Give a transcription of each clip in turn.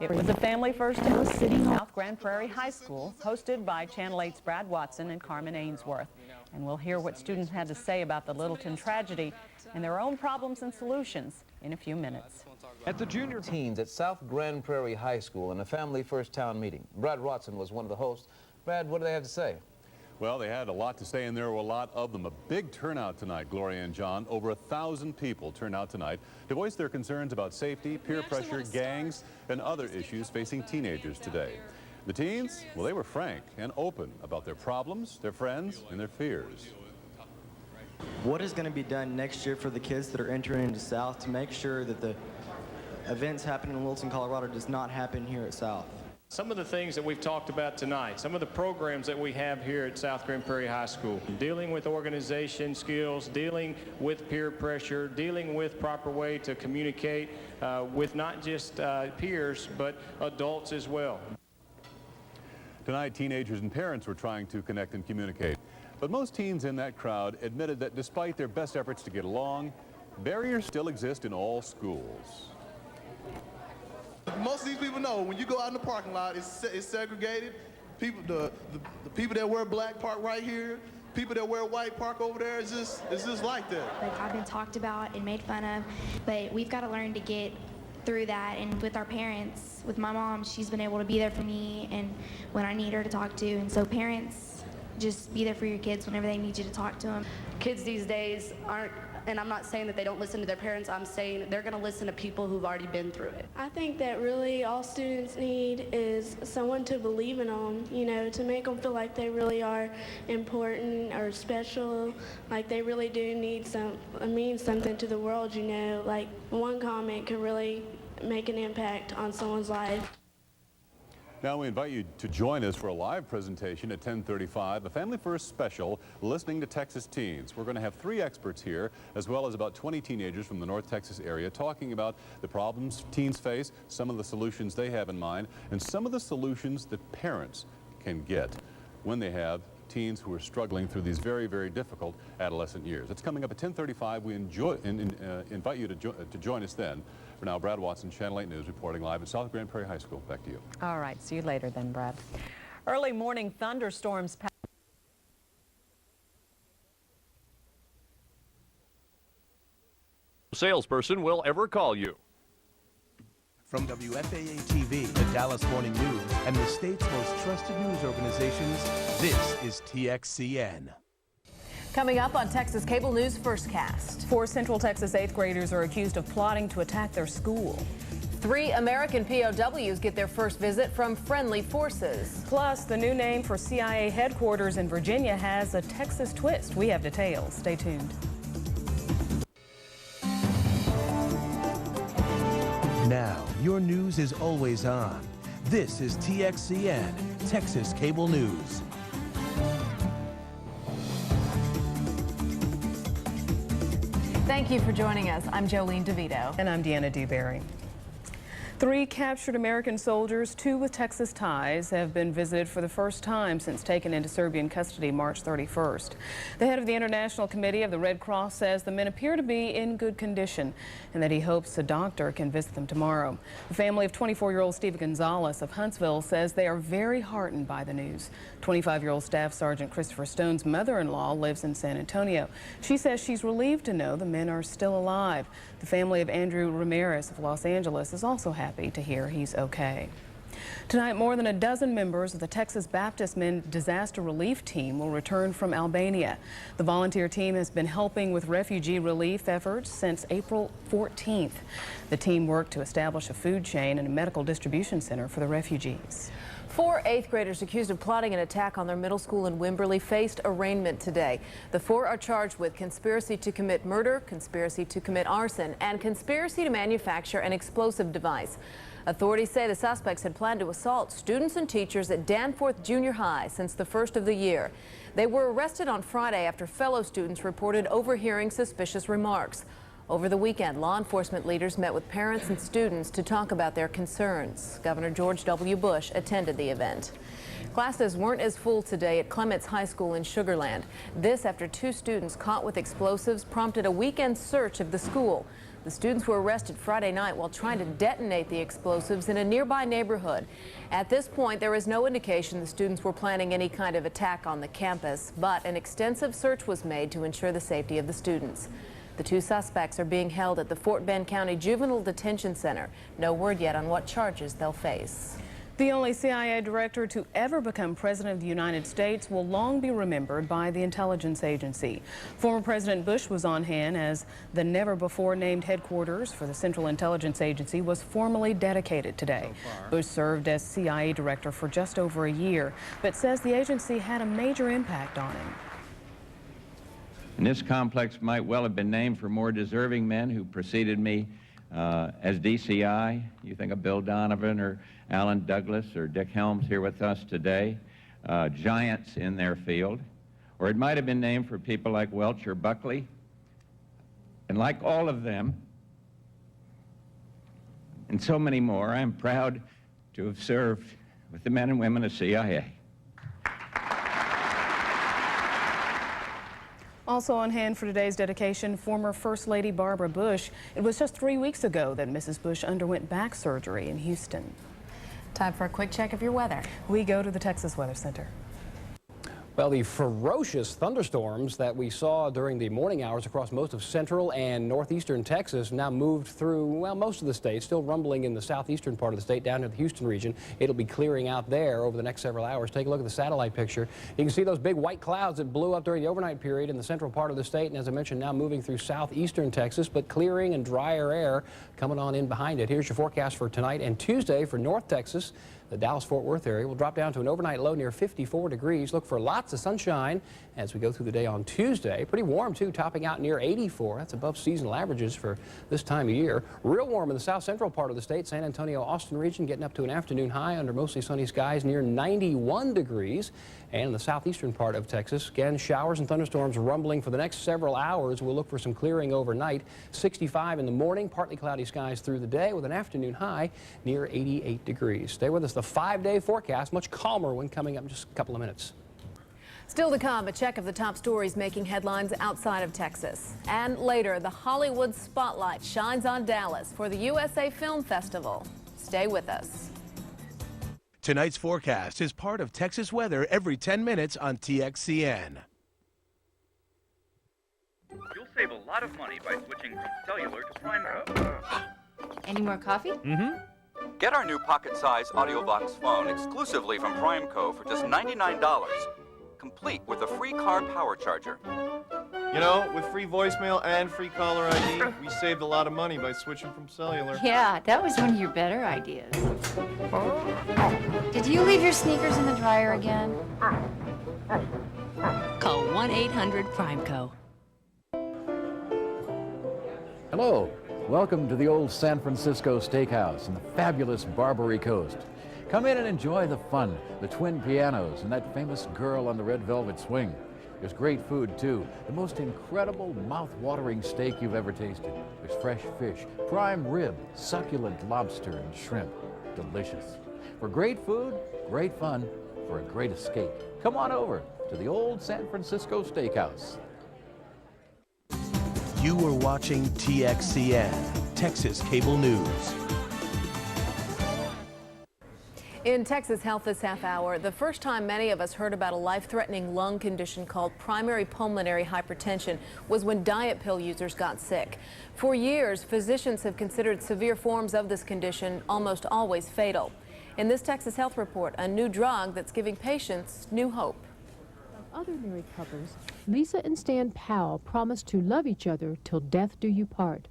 It was a family first in South Grand Prairie High School, hosted by Channel 8's Brad Watson and Carmen Ainsworth. And we'll hear what students had to say about the Littleton tragedy and their own problems and solutions in a few minutes. At the junior teens at South Grand Prairie High School in a family first town meeting. Brad Watson was one of the hosts. Brad, what do they have to say? Well, they had a lot to say, and there were a lot of them. A big turnout tonight, Gloria and John. Over 1,000 people turned out tonight to voice their concerns about safety, peer pressure, gangs, and other issues facing teenagers today. The teens, well, they were frank and open about their problems, their friends, and their fears. What is going to be done next year for the kids that are entering into South to make sure that the events happening in Littleton, Colorado does not happen here at South? Some of the things that we've talked about tonight, some of the programs that we have here at South Grand Prairie High School, dealing with organization skills, dealing with peer pressure, dealing with proper way to communicate with not just peers, but adults as well. Tonight, teenagers and parents were trying to connect and communicate. But most teens in that crowd admitted that despite their best efforts to get along, barriers still exist in all schools. Most of these people know when you go out in the parking lot, it's segregated. People, the people that wear black park right here. People that wear white park over there. It's just like that. Like I've been talked about and made fun of, but we've got to learn to get through that. And with our parents, with my mom, she's been able to be there for me and when I need her to talk to. And so parents, just be there for your kids whenever they need you to talk to them. Kids these days aren't. And I'm not saying that they don't listen to their parents. I'm saying they're going to listen to people who've already been through it. I think that really all students need is someone to believe in them, you know, to make them feel like they really are important or special, like they really do mean something to the world, you know. Like one comment can really make an impact on someone's life. Now we invite you to join us for a live presentation at 10:35, a Family First special, Listening to Texas Teens. We're going to have 3 experts here, as well as about 20 teenagers from the North Texas area, talking about the problems teens face, some of the solutions they have in mind, and some of the solutions that parents can get when they have teens who are struggling through these very, very difficult adolescent years. It's coming up at 10:35. We invite you to join us then. For now, Brad Watson, Channel 8 News, reporting live at South Grand Prairie High School. Back to you. All right, see you later then, Brad. Early morning thunderstorms. Salesperson will ever call you. From WFAA-TV, the Dallas Morning News, and the state's most trusted news organizations, this is TXCN. Coming up on Texas Cable News Firstcast. 4 Central Texas 8th graders are accused of plotting to attack their school. 3 American POWs get their first visit from friendly forces. Plus, the new name for CIA headquarters in Virginia has a Texas twist. We have details. Stay tuned. Now, your news is always on. This is TXCN, Texas Cable News. Thank you for joining us. I'm Jolene DeVito. And I'm Deanna Dewberry. 3 captured American soldiers, 2 with Texas ties, have been visited for the first time since taken into Serbian custody March 31st. The head of the International Committee of the Red Cross says the men appear to be in good condition and that he hopes a doctor can visit them tomorrow. The family of 24-year-old Steve Gonzalez of Huntsville says they are very heartened by the news. 25-year-old Staff Sergeant Christopher Stone's mother-in-law lives in San Antonio. She says she's relieved to know the men are still alive. The family of Andrew Ramirez of Los Angeles is also happy to hear he's okay. Tonight, more than a dozen members of the Texas Baptist Men Disaster Relief Team will return from Albania. The volunteer team has been helping with refugee relief efforts since April 14th. The team worked to establish a food chain and a medical distribution center for the refugees. 4 8th graders accused of plotting an attack on their middle school in Wimberley faced arraignment today. The 4 are charged with conspiracy to commit murder, conspiracy to commit arson, and conspiracy to manufacture an explosive device. Authorities say the suspects had planned to assault students and teachers at Danforth Junior High since the first of the year. They were arrested on Friday after fellow students reported overhearing suspicious remarks. Over the weekend, law enforcement leaders met with parents and students to talk about their concerns. Governor George W. Bush attended the event. Classes weren't as full today at Clements High School in Sugar Land. This after 2 students caught with explosives prompted a weekend search of the school. The students were arrested Friday night while trying to detonate the explosives in a nearby neighborhood. At this point, there is no indication the students were planning any kind of attack on the campus, but an extensive search was made to ensure the safety of the students. The two suspects are being held at the Fort Bend County Juvenile Detention Center. No word yet on what charges they'll face. The only CIA director to ever become president of the United States will long be remembered by the intelligence agency. Former President Bush was on hand as the never-before-named headquarters for the Central Intelligence Agency was formally dedicated today. Bush served as CIA director for just over a year, but says the agency had a major impact on him. And this complex might well have been named for more deserving men who preceded me as DCI. You think of Bill Donovan or Alan Douglas or Dick Helms here with us today, giants in their field. Or it might have been named for people like Welch or Buckley. And like all of them, and so many more, I'm proud to have served with the men and women of CIA. Also on hand for today's dedication, former First Lady Barbara Bush. It was just 3 weeks ago that Mrs. Bush underwent back surgery in Houston. Time for a quick check of your weather. We go to the Texas Weather Center. Well, the ferocious thunderstorms that we saw during the morning hours across most of central and northeastern Texas now moved through, well, most of the state, still rumbling in the southeastern part of the state down to the Houston region. It'll be clearing out there over the next several hours. Take a look at the satellite picture. You can see those big white clouds that blew up during the overnight period in the central part of the state, and as I mentioned, now moving through southeastern Texas, but clearing and drier air coming on in behind it. Here's your forecast for tonight and Tuesday for North Texas. The Dallas-Fort Worth area will drop down to an overnight low near 54 degrees. Look for lots of sunshine as we go through the day on Tuesday. Pretty warm, too, topping out near 84. That's above seasonal averages for this time of year. Real warm in the south-central part of the state. San Antonio-Austin region getting up to an afternoon high under mostly sunny skies near 91 degrees. And in the southeastern part of Texas, again, showers and thunderstorms rumbling for the next several hours. We'll look for some clearing overnight. 65 in the morning, partly cloudy skies through the day with an afternoon high near 88 degrees. Stay with us. The 5-day forecast, much calmer when coming up in just a couple of minutes. Still to come, a check of the top stories making headlines outside of Texas. And later, the Hollywood spotlight shines on Dallas for the USA Film Festival. Stay with us. Tonight's forecast is part of Texas weather every 10 minutes on TXCN. You'll save a lot of money by switching from cellular to PrimeCo. Any more coffee? Mm-hmm. Get our new pocket-size AudioVox phone exclusively from PrimeCo for just $99, complete with a free car power charger. You know, with free voicemail and free caller ID, we saved a lot of money by switching from cellular. Yeah, that was one of your better ideas. Did you leave your sneakers in the dryer again? Call 1-800-PRIMECO. Hello. Welcome to the old San Francisco Steakhouse and the fabulous Barbary Coast. Come in and enjoy the fun, the twin pianos, and that famous girl on the red velvet swing. There's great food, too. The most incredible, mouth-watering steak you've ever tasted. There's fresh fish, prime rib, succulent lobster, and shrimp. Delicious. For great food, great fun, for a great escape. Come on over to the old San Francisco Steakhouse. You were watching TXCN, Texas Cable News. In Texas Health this half hour, the first time many of us heard about a life-threatening lung condition called primary pulmonary hypertension was when diet pill users got sick. For years, physicians have considered severe forms of this condition almost always fatal. In this Texas Health report, a new drug that's giving patients new hope. Other married couples, Lisa and Stan Powell promised to love each other till death do you part.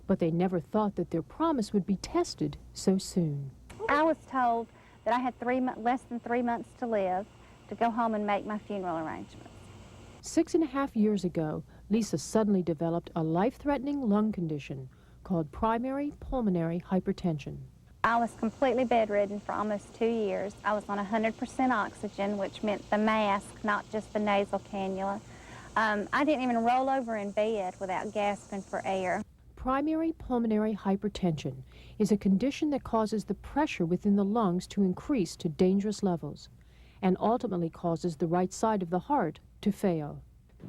But they never thought that their promise would be tested so soon. I was told that I had less than 3 months to live to go home and make my funeral arrangements. 6.5 years ago, Lisa suddenly developed a life-threatening lung condition called primary pulmonary hypertension. I was completely bedridden for almost 2 years. I was on 100% oxygen, which meant the mask, not just the nasal cannula. I didn't even roll over in bed without gasping for air. Primary pulmonary hypertension is a condition that causes the pressure within the lungs to increase to dangerous levels and ultimately causes the right side of the heart to fail.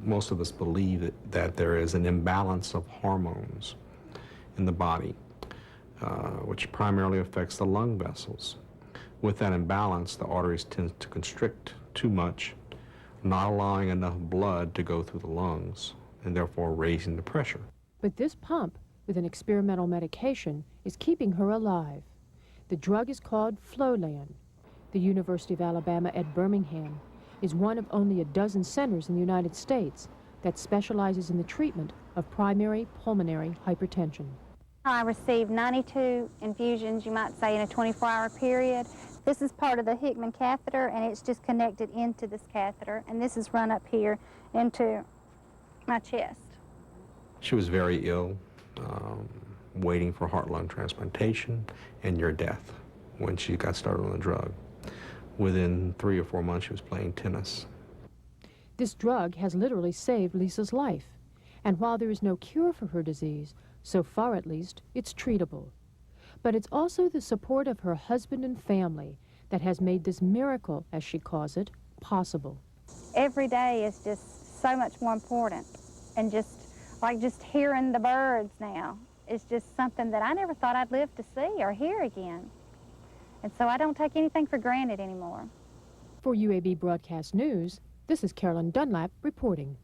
Most of us believe that there is an imbalance of hormones in the body, which primarily affects the lung vessels. With that imbalance, the arteries tend to constrict too much, not allowing enough blood to go through the lungs, and therefore raising the pressure. But this pump, with an experimental medication, is keeping her alive. The drug is called Flolan. The University of Alabama at Birmingham is one of only a dozen centers in the United States that specializes in the treatment of primary pulmonary hypertension. I received 92 infusions, you might say, in a 24-hour period. This is part of the Hickman catheter, and it's just connected into this catheter, and this is run up here into my chest. She was very ill, waiting for heart-lung transplantation and near death when she got started on the drug. Within 3 or 4 months, she was playing tennis. This drug has literally saved Lisa's life, and while there is no cure for her disease, so far at least, it's treatable. But it's also the support of her husband and family that has made this miracle, as she calls it, possible. Every day is just so much more important, and just hearing the birds now is just something that I never thought I'd live to see or hear again. And so I don't take anything for granted anymore. For UAB Broadcast News, this is Carolyn Dunlap reporting.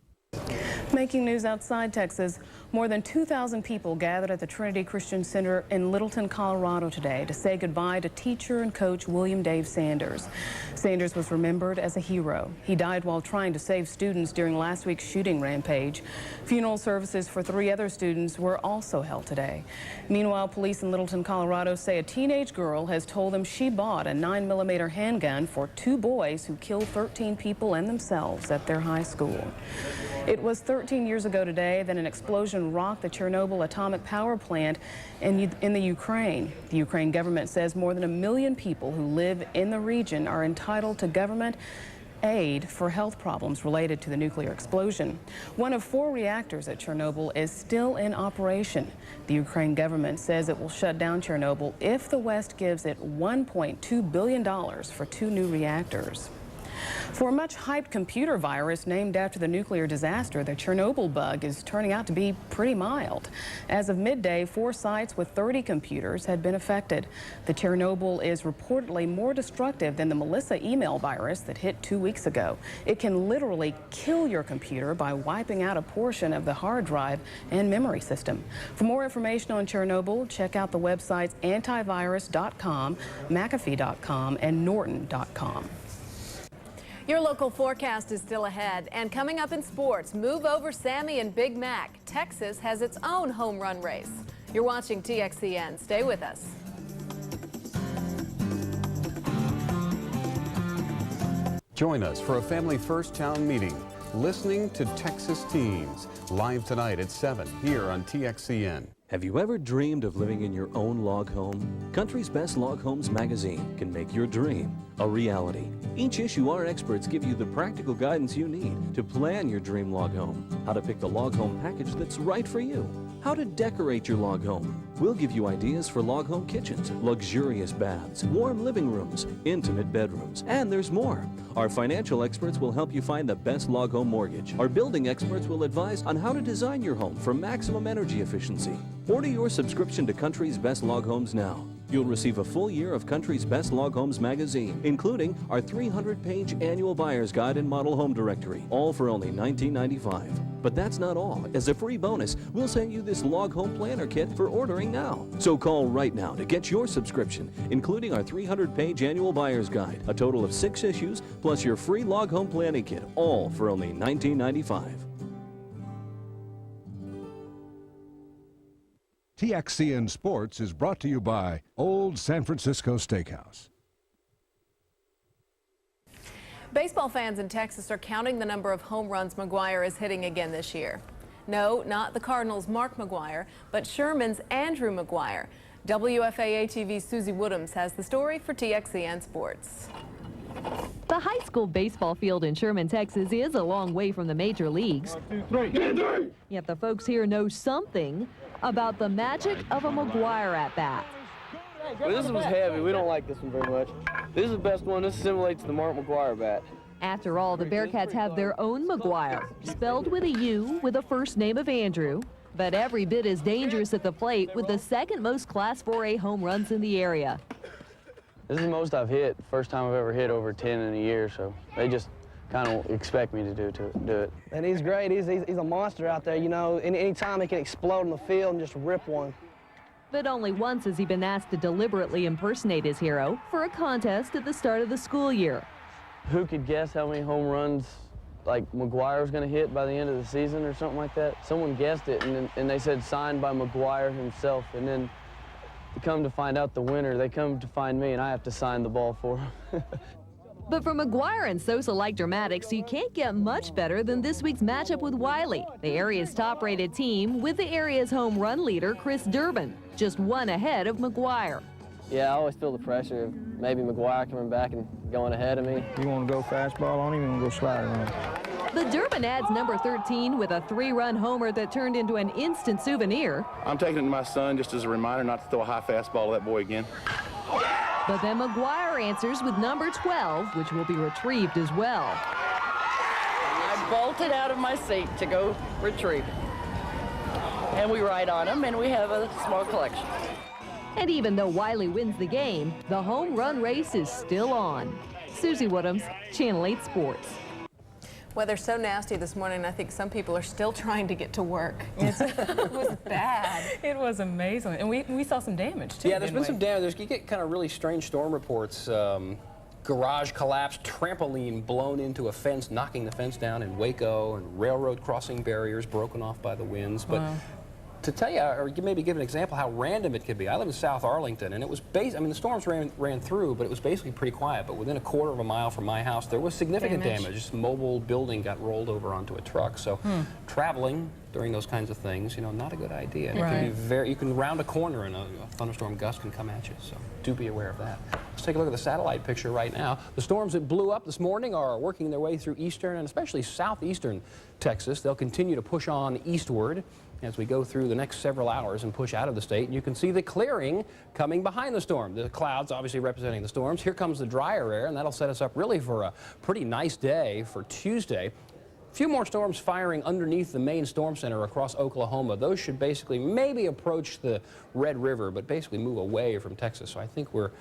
Making news outside Texas, more than 2,000 people gathered at the Trinity Christian Center in Littleton, Colorado today to say goodbye to teacher and coach William Dave Sanders. Sanders was remembered as a hero. He died while trying to save students during last week's shooting rampage. Funeral services for 3 other students were also held today. Meanwhile, police in Littleton, Colorado say a teenage girl has told them she bought a 9mm handgun for 2 boys who killed 13 people and themselves at their high school. It was 13 years ago today that an explosion rocked the Chernobyl atomic power plant in the Ukraine. The Ukraine government says more than 1 million people who live in the region are entitled to government aid for health problems related to the nuclear explosion. One of 4 reactors at Chernobyl is still in operation. The Ukraine government says it will shut down Chernobyl if the West gives it $1.2 billion for 2 new reactors. For a much hyped computer virus named after the nuclear disaster, the Chernobyl bug is turning out to be pretty mild. As of midday, 4 sites with 30 computers had been affected. The Chernobyl is reportedly more destructive than the Melissa email virus that hit 2 weeks ago. It can literally kill your computer by wiping out a portion of the hard drive and memory system. For more information on Chernobyl, check out the websites antivirus.com, McAfee.com, and Norton.com. Your local forecast is still ahead, and coming up in sports, move over Sammy and Big Mac. Texas has its own home run race. You're watching TXCN. Stay with us. Join us for a Family First Town meeting, Listening to Texas Teens, live tonight at 7 here on TXCN. Have you ever dreamed of living in your own log home? Country's Best Log Homes magazine can make your dream a reality. Each issue, our experts give you the practical guidance you need to plan your dream log home, how to pick the log home package that's right for you, how to decorate your log home. We'll give you ideas for log home kitchens, luxurious baths, warm living rooms, intimate bedrooms, and there's more. Our financial experts will help you find the best log home mortgage. Our building experts will advise on how to design your home for maximum energy efficiency. Order your subscription to Country's Best Log Homes now. You'll receive a full year of Country's Best Log Homes magazine, including our 300-page annual buyer's guide and model home directory, all for only $19.95. But that's not all. As a free bonus, we'll send you this log home planner kit for ordering now. So call right now to get your subscription, including our 300-page annual buyer's guide, a total of 6 issues, plus your free log home planning kit, all for only $19.95. TXCN Sports is brought to you by Old San Francisco Steakhouse. Baseball fans in Texas are counting the number of home runs McGuire is hitting again this year. No, not the Cardinals' Mark McGuire, but Sherman's Andrew McGuire. WFAA-TV's Susie Woodhams has the story for TXCN Sports. The high school baseball field in Sherman, Texas is a long way from the major leagues. 1, 2, 3. Yet the folks here know something about the magic of a McGuire at bat. Well, this one's heavy. We don't like this one very much. This is the best one. This simulates the Mark McGuire bat. After all, the Bearcats have their own McGuire, spelled with a U with a first name of Andrew. but every bit as dangerous at the plate with the second most Class 4A home runs in the area. This is the most I've hit. First time I've ever hit over 10 in a year, so they just kind of expect me to do it. And he's great. He's a monster out there, you know. Any time he can explode on the field and just rip one. But only once has he been asked to deliberately impersonate his hero for a contest at the start of the school year. Who could guess how many home runs like McGuire was going to hit by the end of the season or something like that? Someone guessed it, and they said signed by McGuire himself, and then to come to find out the winner, they come to find me, and I have to sign the ball for him. But for McGuire and Sosa-like dramatics, you can't get much better than this week's matchup with Wiley, the area's top-rated team, with the area's home run leader, Chris Durbin, just one ahead of McGuire. Yeah, I always feel the pressure of maybe McGuire coming back and going ahead of me. You want to go fastball on him, you want to go slider on him. The Durbin adds number 13 with a 3-run homer that turned into an instant souvenir. I'm taking it to my son just as a reminder not to throw a high fastball at that boy again. But then McGuire answers with number 12, which will be retrieved as well. I bolted out of my seat to go retrieve it. And we ride on them, and we have a small collection. And even though Wiley wins the game, the home run race is still on. Susie Woodhams, Channel 8 Sports. Weather's so nasty this morning, I think some people are still trying to get to work. It was bad. It was amazing. And we saw some damage, too. Yeah, there's been some damage. You get kind of really strange storm reports. Garage collapse, trampoline blown into a fence, knocking the fence down in Waco, and railroad crossing barriers broken off by the winds. But to tell you, or maybe give an example how random it could be, I live in South Arlington, and it was I mean, the storms ran through, but it was basically pretty quiet. But within a quarter of a mile from my house, there was significant damage. This mobile building got rolled over onto a truck. So traveling during those kinds of things, you know, not a good idea. And it can be you can round a corner and a thunderstorm gust can come at you. So do be aware of that. Let's take a look at the satellite picture right now. The storms that blew up this morning are working their way through eastern and especially southeastern Texas. They'll continue to push on eastward as we go through the next several hours and push out of the state. And you can see the clearing coming behind the storm. The clouds obviously representing the storms. Here comes the drier air, and that'll set us up really for a pretty nice day for Tuesday. A few more storms firing underneath the main storm center across Oklahoma. Those should basically maybe approach the Red River, but basically move away from Texas. So I think we're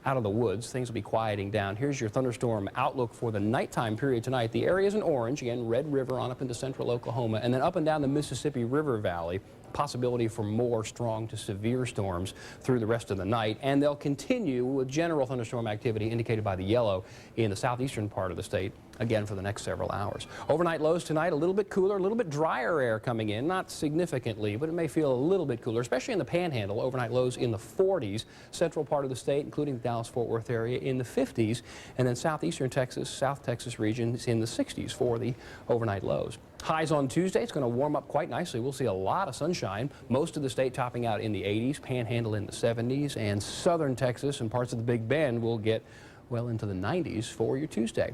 out of the woods. Things will be quieting down. Here's your thunderstorm outlook for the nighttime period tonight. The area is in orange, again, Red River on up into central Oklahoma, and then up and down the Mississippi River Valley. Possibility for more strong to severe storms through the rest of the night, and they'll continue with general thunderstorm activity indicated by the yellow in the southeastern part of the state, again for the next several hours. Overnight lows tonight, a little bit cooler, a little bit drier air coming in, not significantly, but it may feel a little bit cooler, especially in the Panhandle. Overnight lows in the 40s, central part of the state, including the Dallas-Fort Worth area, in the 50s, and then southeastern Texas, South Texas regions in the 60s for the overnight lows. Highs on Tuesday, it's going to warm up quite nicely. We'll see a lot of sunshine. Most of the state topping out in the 80s, Panhandle in the 70s, and southern Texas and parts of the Big Bend will get well into the 90s for your Tuesday.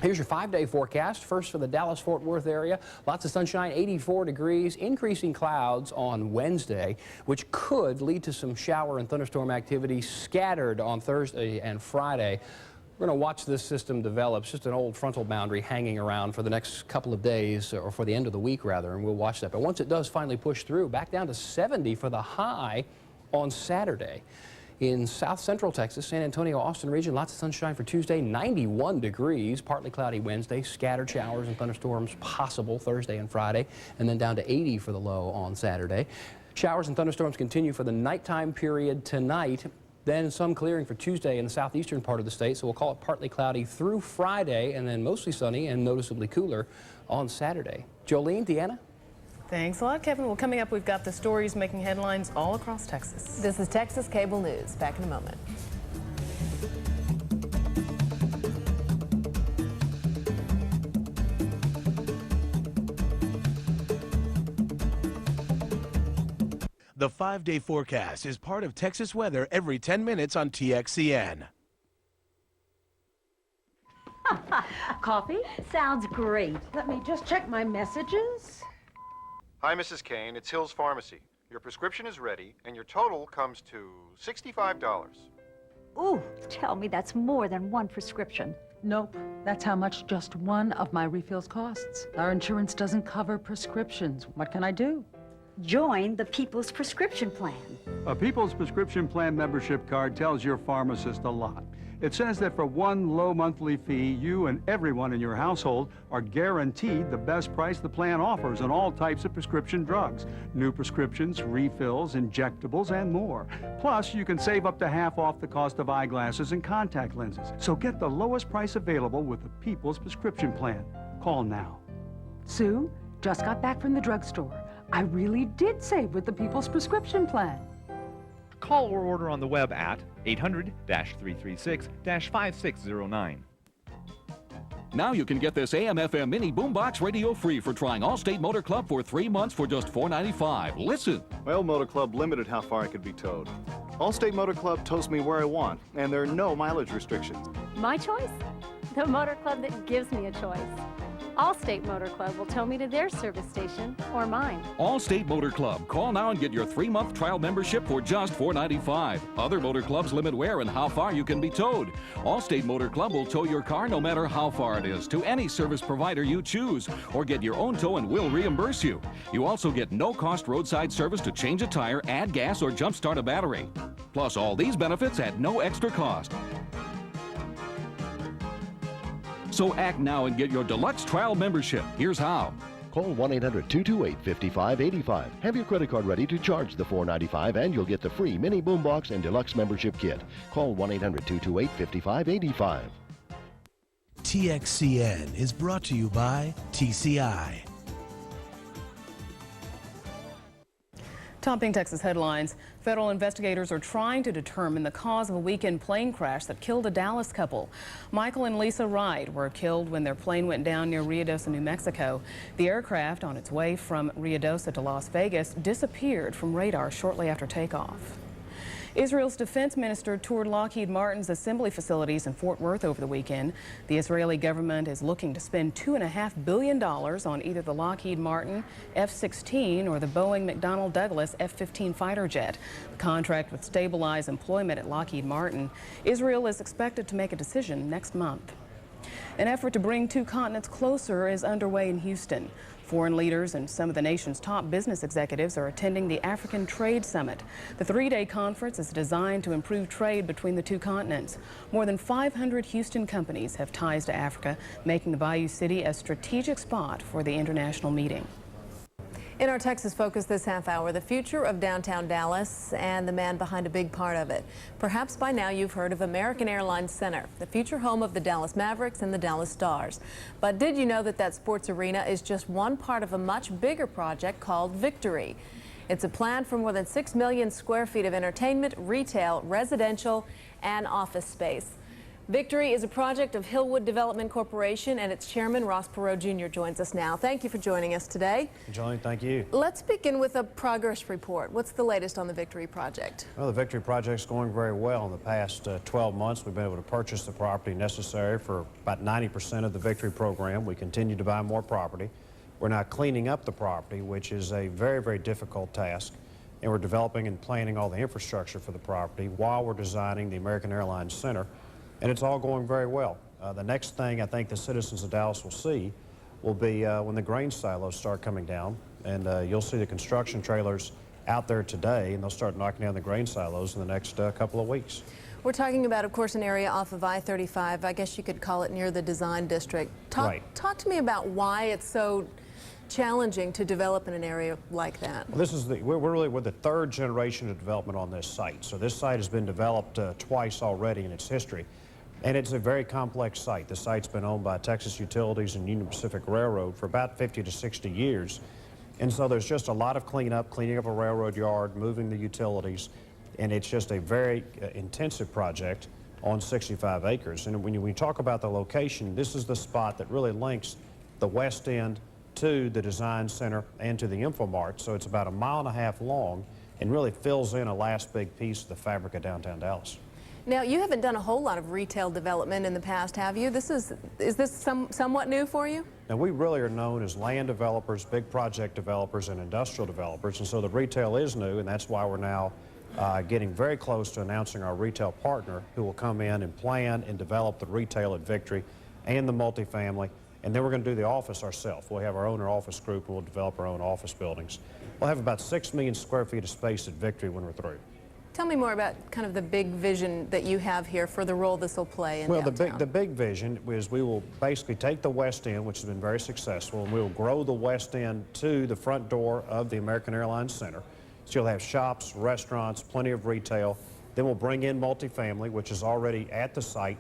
Here's your 5-day forecast. First for the Dallas-Fort Worth area. Lots of sunshine, 84 degrees, increasing clouds on Wednesday, which could lead to some shower and thunderstorm activity scattered on Thursday and Friday. We're going to watch this system develop. It's just an old frontal boundary hanging around for the next couple of days, or for the end of the week rather, and we'll watch that. But once it does finally push through, back down to 70 for the high on Saturday. In south central Texas, San Antonio, Austin region, lots of sunshine for Tuesday, 91 degrees, partly cloudy Wednesday, scattered showers and thunderstorms possible Thursday and Friday, and then down to 80 for the low on Saturday. Showers and thunderstorms continue for the nighttime period tonight. Then some clearing for Tuesday in the southeastern part of the state, so we'll call it partly cloudy through Friday, and then mostly sunny and noticeably cooler on Saturday. Jolene, Deanna? Thanks a lot, Kevin. Well, coming up, we've got the stories making headlines all across Texas. This is Texas Cable News. Back in a moment. The 5-day forecast is part of Texas weather every 10 minutes on TXCN. Coffee? Sounds great. Let me just check my messages. Hi, Mrs. Kane. It's Hills Pharmacy. Your prescription is ready, and your total comes to $65. Ooh, tell me that's more than one prescription. Nope. That's how much just one of my refills costs. Our insurance doesn't cover prescriptions. What can I do? Join the People's Prescription Plan. A People's Prescription Plan membership card tells your pharmacist a lot. It says that for one low monthly fee, you and everyone in your household are guaranteed the best price the plan offers on all types of prescription drugs, new prescriptions, refills, injectables, and more. Plus, you can save up to half off the cost of eyeglasses and contact lenses. So get the lowest price available with the People's Prescription Plan. Call now. Sue, just got back from the drugstore. I really did save with the People's Prescription Plan. Call or order on the web at 800-336-5609. Now you can get this AM/FM mini boombox radio free for trying Allstate Motor Club for 3 months for just $4.95. Listen. My old Motor Club limited how far I could be towed. Allstate Motor Club tows me where I want, and there are no mileage restrictions. My choice? The Motor Club that gives me a choice. Allstate Motor Club will tow me to their service station or mine. Allstate Motor Club. Call now and get your 3-month trial membership for just $4.95. Other motor clubs limit where and how far you can be towed. Allstate Motor Club will tow your car no matter how far it is to any service provider you choose, or get your own tow and we'll reimburse you. You also get no-cost roadside service to change a tire, add gas, or jump-start a battery. Plus all these benefits at no extra cost. So act now and get your deluxe trial membership. Here's how. Call 1-800-228-5585. Have your credit card ready to charge the $4.95 and you'll get the free mini boombox and deluxe membership kit. Call 1-800-228-5585. TXCN is brought to you by TCI. Topping Texas headlines, federal investigators are trying to determine the cause of a weekend plane crash that killed a Dallas couple. Michael and Lisa Wright were killed when their plane went down near Ruidoso, New Mexico. The aircraft, on its way from Ruidoso to Las Vegas, disappeared from radar shortly after takeoff. Israel's defense minister toured Lockheed Martin's assembly facilities in Fort Worth over the weekend. The Israeli government is looking to spend $2.5 billion on either the Lockheed Martin F-16 or the Boeing McDonnell Douglas F-15 fighter jet. The contract would stabilize employment at Lockheed Martin. Israel is expected to make a decision next month. An effort to bring two continents closer is underway in Houston. Foreign leaders and some of the nation's top business executives are attending the African Trade Summit. The 3-day conference is designed to improve trade between the two continents. More than 500 Houston companies have ties to Africa, making the Bayou City a strategic spot for the international meeting. In our Texas Focus this half hour, the future of downtown Dallas and the man behind a big part of it. Perhaps by now you've heard of American Airlines Center, the future home of the Dallas Mavericks and the Dallas Stars. But did you know that that sports arena is just one part of a much bigger project called Victory? It's a plan for more than 6 million square feet of entertainment, retail, residential, and office space. Victory is a project of Hillwood Development Corporation, and its chairman, Ross Perot Jr., joins us now. Thank you for joining us today. Jolene, thank you. Let's begin with a progress report. What's the latest on the Victory project? Well, the Victory project's going very well. In the past 12 months, we've been able to purchase the property necessary for about 90% of the Victory program. We continue to buy more property. We're now cleaning up the property, which is a very, very difficult task. And we're developing and planning all the infrastructure for the property while we're designing the American Airlines Center. And it's all going very well. The next thing I think the citizens of Dallas will see will be when the grain silos start coming down, and you'll see the construction trailers out there today, and they'll start knocking down the grain silos in the next couple of weeks. We're talking about, of course, an area off of I-35. I guess you could call it near the design district. Talk to me about why it's so challenging to develop in an area like that. Well, this is we're the third generation of development on this site. So this site has been developed twice already in its history. And it's a very complex site. The site's been owned by Texas Utilities and Union Pacific Railroad for about 50 to 60 years. And so there's just a lot of cleaning up a railroad yard, moving the utilities, and it's just a very intensive project on 65 acres. And when you talk about the location, this is the spot that really links the west end to the design center and to the Infomart. So it's about 1.5 miles long and really fills in a last big piece of the fabric of downtown Dallas. Now, you haven't done a whole lot of retail development in the past, have you? Is this somewhat new for you? Now, we really are known as land developers, big project developers, and industrial developers, and so the retail is new, and that's why we're now getting very close to announcing our retail partner who will come in and plan and develop the retail at Victory and the multifamily and then we're going to do the office ourselves. We'll have our own office group, and we'll develop our own office buildings. We'll have about 6 million square feet of space at Victory when we're through. Tell me more about kind of the big vision that you have here for the role this will play in downtown. The big vision is we will basically take the West End, which has been very successful, and we will grow the West End to the front door of the American Airlines Center. So you'll have shops, restaurants, plenty of retail. Then we'll bring in multifamily, which is already at the site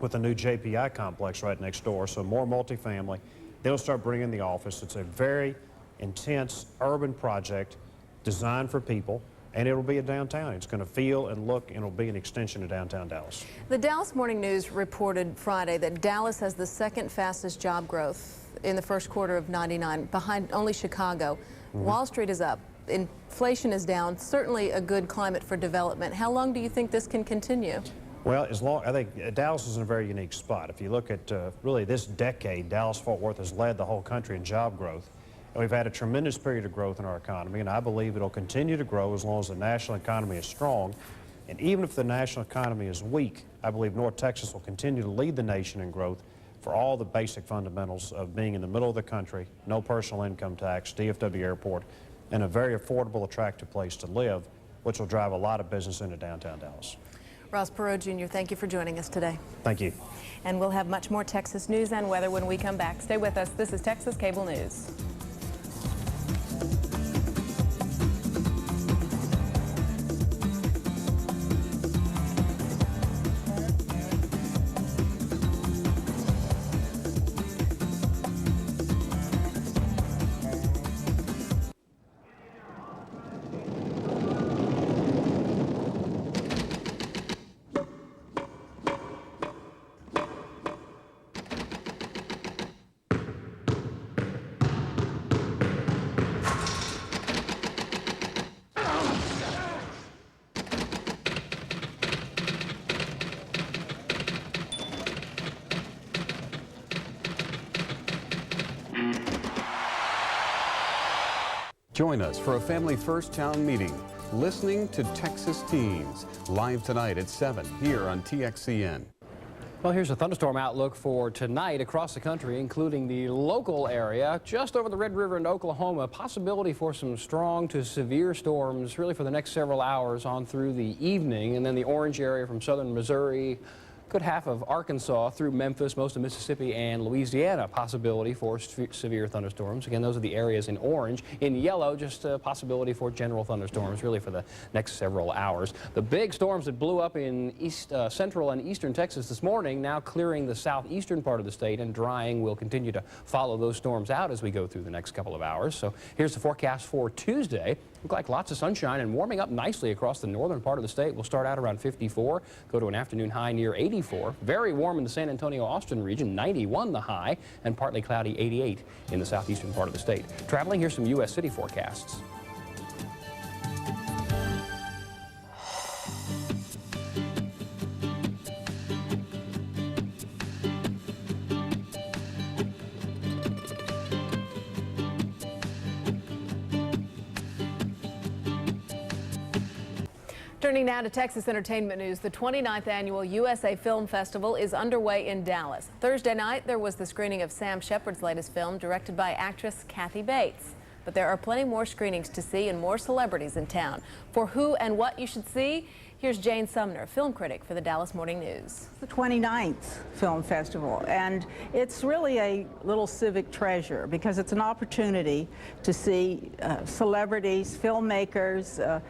with a new JPI complex right next door, so more multifamily. Then we'll start bringing the office. It's a very intense urban project designed for people, and it'll be a downtown. It's going to feel and look, and it'll be an extension of downtown Dallas. The Dallas Morning News reported Friday that Dallas has the second fastest job growth in the first quarter of '99, behind only Chicago. Wall Street is up. Inflation is down. Certainly a good climate for development. How long do you think this can continue? Well, I think Dallas is in a very unique spot. If you look at really this decade, Dallas-Fort Worth has led the whole country in job growth. And we've had a tremendous period of growth in our economy, and I believe it'll continue to grow as long as the national economy is strong. And even if the national economy is weak, I believe North Texas will continue to lead the nation in growth for all the basic fundamentals of being in the middle of the country, no personal income tax, DFW airport, and a very affordable, attractive place to live, which will drive a lot of business into downtown Dallas. Ross Perot, Jr., thank you for joining us today. Thank you. And we'll have much more Texas news and weather when we come back. Stay with us. This is Texas Cable News. Join us for a Family First Town meeting, Listening to Texas Teens, live tonight at 7 here on TXCN. Well, here's a thunderstorm outlook for tonight across the country, including the local area just over the Red River in Oklahoma. Possibility for some strong to severe storms really for the next several hours on through the evening, and then the orange area from southern Missouri, good half of Arkansas through Memphis, most of Mississippi and Louisiana, possibility for severe thunderstorms. Again, those are the areas in orange. In yellow, just a possibility for general thunderstorms really for the next several hours. The big storms that blew up in central and eastern Texas this morning now clearing the southeastern part of the state, and drying will continue to follow those storms out as we go through the next couple of hours. So here's the forecast for Tuesday. Look like lots of sunshine and warming up nicely across the northern part of the state. We'll start out around 54, go to an afternoon high near 84. Very warm in the San Antonio-Austin region, 91 the high, and partly cloudy 88 in the southeastern part of the state. Traveling, here's some U.S. city forecasts. Turning now to Texas entertainment news, the 29th annual USA Film Festival is underway in Dallas. Thursday night, there was the screening of Sam Shepard's latest film, directed by actress Kathy Bates. But there are plenty more screenings to see and more celebrities in town. For who and what you should see, here's Jane Sumner, film critic for the Dallas Morning News. The 29th Film Festival, and it's really a little civic treasure because it's an opportunity to see celebrities, filmmakers,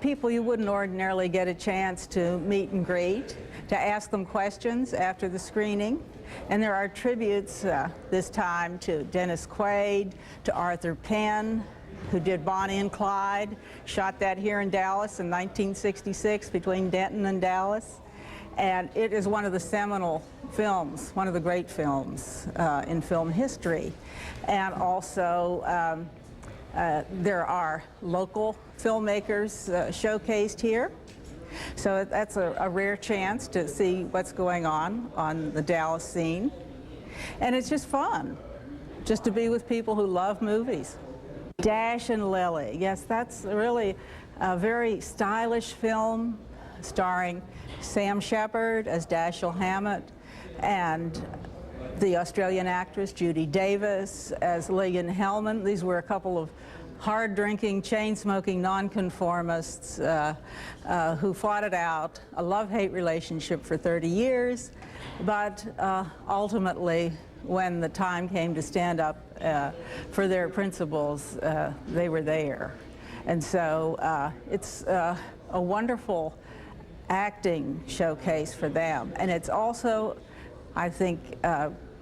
people you wouldn't ordinarily get a chance to meet and greet, to ask them questions after the screening. And there are tributes this time to Dennis Quaid, to Arthur Penn, who did Bonnie and Clyde, shot that here in Dallas in 1966 between Denton and Dallas. And it is one of the seminal films, one of the great films in film history. And also, there are local filmmakers showcased here. So that's a rare chance to see what's going on the Dallas scene. And it's just fun, just to be with people who love movies. Dash and Lily, yes, that's really a very stylish film starring Sam Shepard as Dashiell Hammett and the Australian actress Judy Davis as Lillian Hellman. These were a couple of hard-drinking, chain-smoking nonconformists who fought it out, a love-hate relationship for 30 years, but ultimately, when the time came to stand up for their principles, they were there. And so it's a wonderful acting showcase for them. And it's also, I think,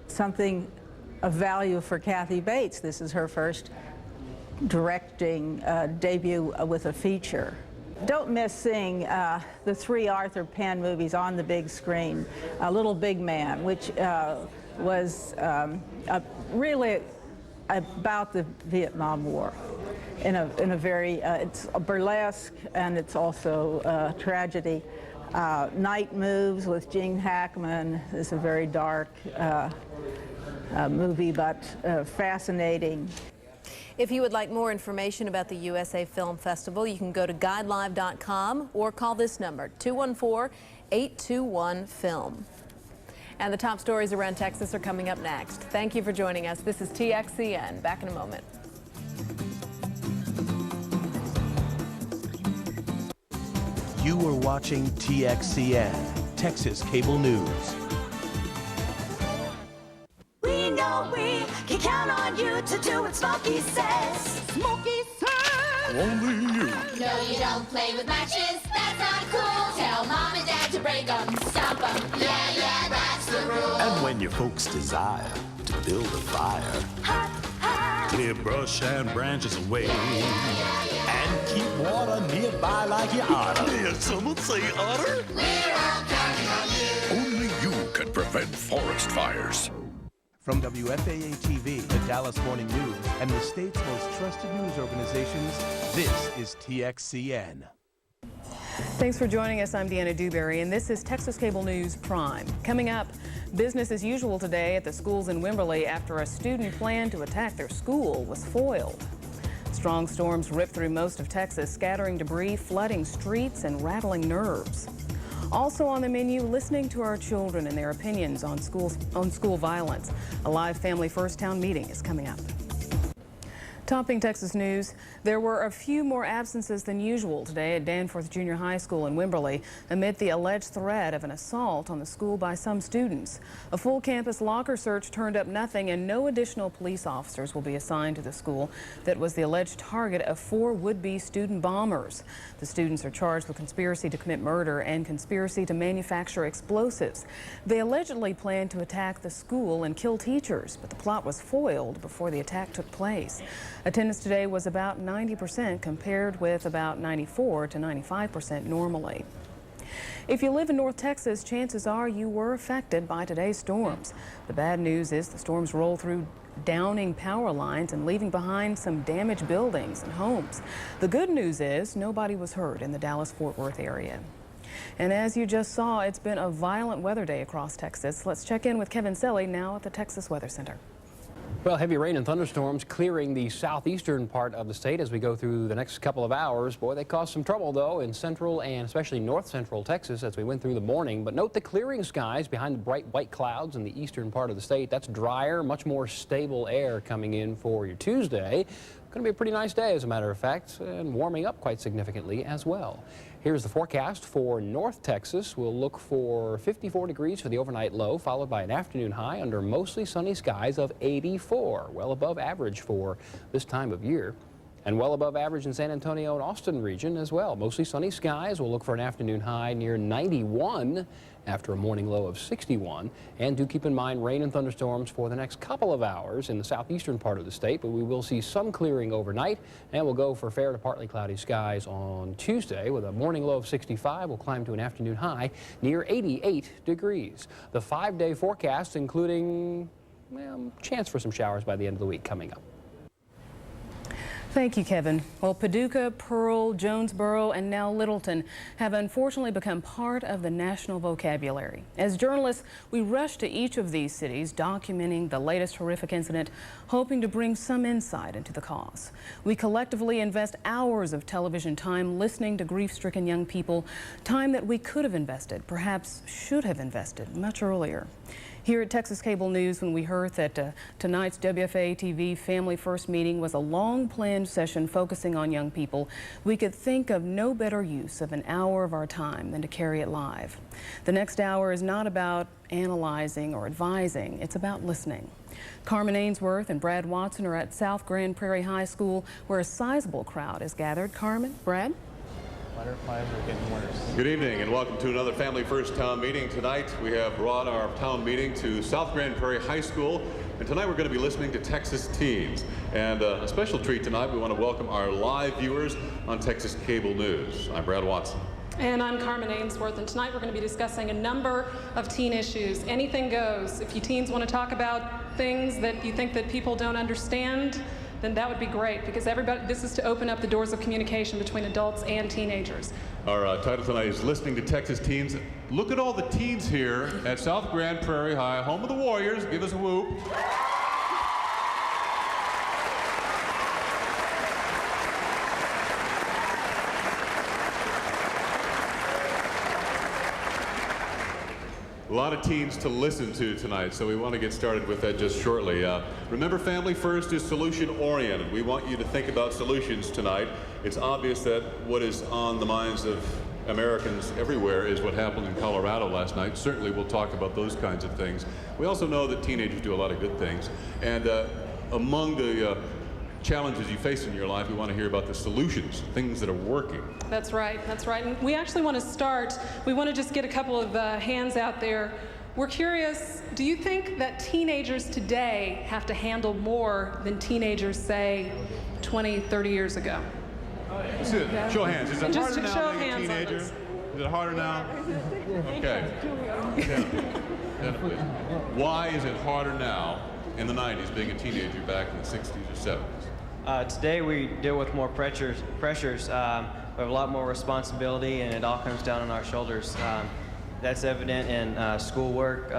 something of value for Kathy Bates. This is her first directing debut with a feature. Don't miss seeing the 3 Arthur Penn movies on the big screen. Little Big Man, which was really about the Vietnam War in a very, it's a burlesque and it's also a tragedy. Night Moves with Gene Hackman is a very dark movie, but fascinating. If you would like more information about the USA Film Festival, you can go to guidelive.com or call this number, 214-821-FILM. And the top stories around Texas are coming up next. Thank you for joining us. This is TXCN. Back in a moment. You are watching TXCN, Texas Cable News. We know we can count on you to do what Smokey says. Smokey says! Only you. No, you don't play with matches. That's not cool. Tell Mom and Dad to break them, stomp them. Yeah, that's the rule. And when your folks desire to build a fire, clear brush and branches away, and keep water nearby like you oughta. Did someone say otter? We're all counting on you. Only you can prevent forest fires. From WFAA-TV, the Dallas Morning News, and the state's most trusted news organizations, this is TXCN. Thanks for joining us. I'm Deanna Dewberry, and this is Texas Cable News Prime. Coming up, business as usual today at the schools in Wimberley after a student plan to attack their school was foiled. Strong storms ripped through most of Texas, scattering debris, flooding streets, and rattling nerves. Also on the menu, listening to our children and their opinions on school violence. A live Family First Town meeting is coming up. Topping Texas news, there were a few more absences than usual today at Danforth Junior High School in Wimberley amid the alleged threat of an assault on the school by some students. A full campus locker search turned up nothing, and no additional police officers will be assigned to the school that was the alleged target of 4 would-be student bombers. The students are charged with conspiracy to commit murder and conspiracy to manufacture explosives. They allegedly planned to attack the school and kill teachers, but the plot was foiled before the attack took place. Attendance today was about 90% compared with about 94 to 95% normally. If you live in North Texas, chances are you were affected by today's storms. The bad news is the storms rolled through downing power lines and leaving behind some damaged buildings and homes. The good news is nobody was hurt in the Dallas-Fort Worth area. And as you just saw, it's been a violent weather day across Texas. Let's check in with Kevin Selly now at the Texas Weather Center. Well, heavy rain and thunderstorms clearing the southeastern part of the state as we go through the next couple of hours. Boy, they caused some trouble, though, in central and especially north central Texas as we went through the morning. But note the clearing skies behind the bright white clouds in the eastern part of the state. That's drier, much more stable air coming in for your Tuesday. Going to be a pretty nice day, as a matter of fact, and warming up quite significantly as well. Here's the forecast for North Texas. We'll look for 54 degrees for the overnight low, followed by an afternoon high under mostly sunny skies of 84, well above average for this time of year. And well above average in San Antonio and Austin region as well. Mostly sunny skies. We'll look for an afternoon high near 91 after a morning low of 61. And do keep in mind rain and thunderstorms for the next couple of hours in the southeastern part of the state, but we will see some clearing overnight, and we'll go for fair to partly cloudy skies on Tuesday with a morning low of 65. We'll climb to an afternoon high near 88 degrees. The 5-day forecast including, well, chance for some showers by the end of the week coming up. Thank you, Kevin. Well, Paducah, Pearl, Jonesboro, and now Littleton have unfortunately become part of the national vocabulary. As journalists, we rush to each of these cities, documenting the latest horrific incident, hoping to bring some insight into the cause. We collectively invest hours of television time listening to grief-stricken young people, time that we could have invested, perhaps should have invested much earlier. Here at Texas Cable News, when we heard that tonight's WFA-TV Family First meeting was a long-planned session focusing on young people, we could think of no better use of an hour of our time than to carry it live. The next hour is not about analyzing or advising, it's about listening. Carmen Ainsworth and Brad Watson are at South Grand Prairie High School, where a sizable crowd is gathered. Carmen, Brad? Good evening and welcome to another Family First Town Meeting. Tonight we have brought our town meeting to South Grand Prairie High School, and tonight we're going to be listening to Texas teens. And a special treat tonight, we want to welcome our live viewers on Texas Cable News. I'm Brad Watson. And I'm Carmen Ainsworth, and tonight we're going to be discussing a number of teen issues. Anything goes. If you teens want to talk about things that you think that people don't understand, then that would be great, because everybody, this is to open up the doors of communication between adults and teenagers. Our title tonight is Listening to Texas Teens. Look at all the teens here at South Grand Prairie High, home of the Warriors. Give us a whoop. A lot of teens to listen to tonight, so we want to get started with that just shortly. Remember, Family First is solution-oriented. We want you to think about solutions tonight. It's obvious that what is on the minds of Americans everywhere is what happened in Colorado last night. Certainly we'll talk about those kinds of things. We also know that teenagers do a lot of good things. And among the challenges you face in your life, we want to hear about the solutions, things that are working. That's right, that's right. And we actually want to start, we want to just get a couple of hands out there. We're curious, do you think that teenagers today have to handle more than teenagers, say, 20, 30 years ago? Yeah. Show of hands. Is it Just harder now show of being a hands teenager? on this. Is it harder now? Okay. Definitely. Why is it harder now in the 90s being a teenager back in the 60s or 70s? Today we deal with more pressures. We have a lot more responsibility, and it all comes down on our shoulders. That's evident in schoolwork,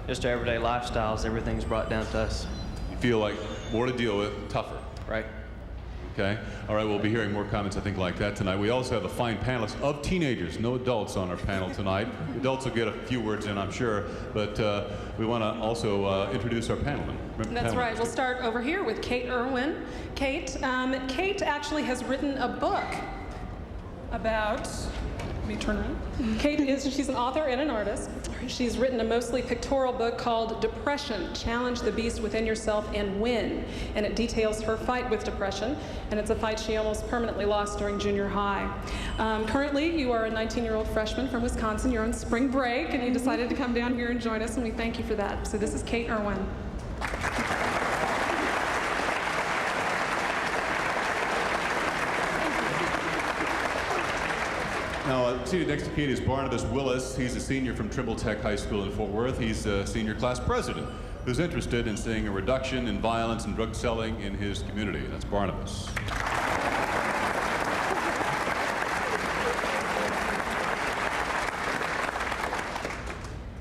just our everyday lifestyles. Everything's brought down to us. You feel like more to deal with, tougher. Right. Okay. All right, we'll be hearing more comments, I think, like that tonight. We also have a fine panelist of teenagers, no adults on our panel tonight. Adults will get a few words in, I'm sure, but we want to also introduce our panelman. That's right. We'll start over here with Kate Irwin. Kate actually has written a book about, let me turn around. She's an author and an artist. She's written a mostly pictorial book called Depression, Challenge the Beast Within Yourself and Win. And it details her fight with depression, and it's a fight she almost permanently lost during junior high. Currently, you are a 19-year-old freshman from Wisconsin. You're on spring break, and you decided to come down here and join us, and we thank you for that. So this is Kate Irwin. Now, seated next to Kate is Barnabas Willis. He's a senior from Trimble Tech High School in Fort Worth. He's a senior class president who's interested in seeing a reduction in violence and drug selling in his community. That's Barnabas.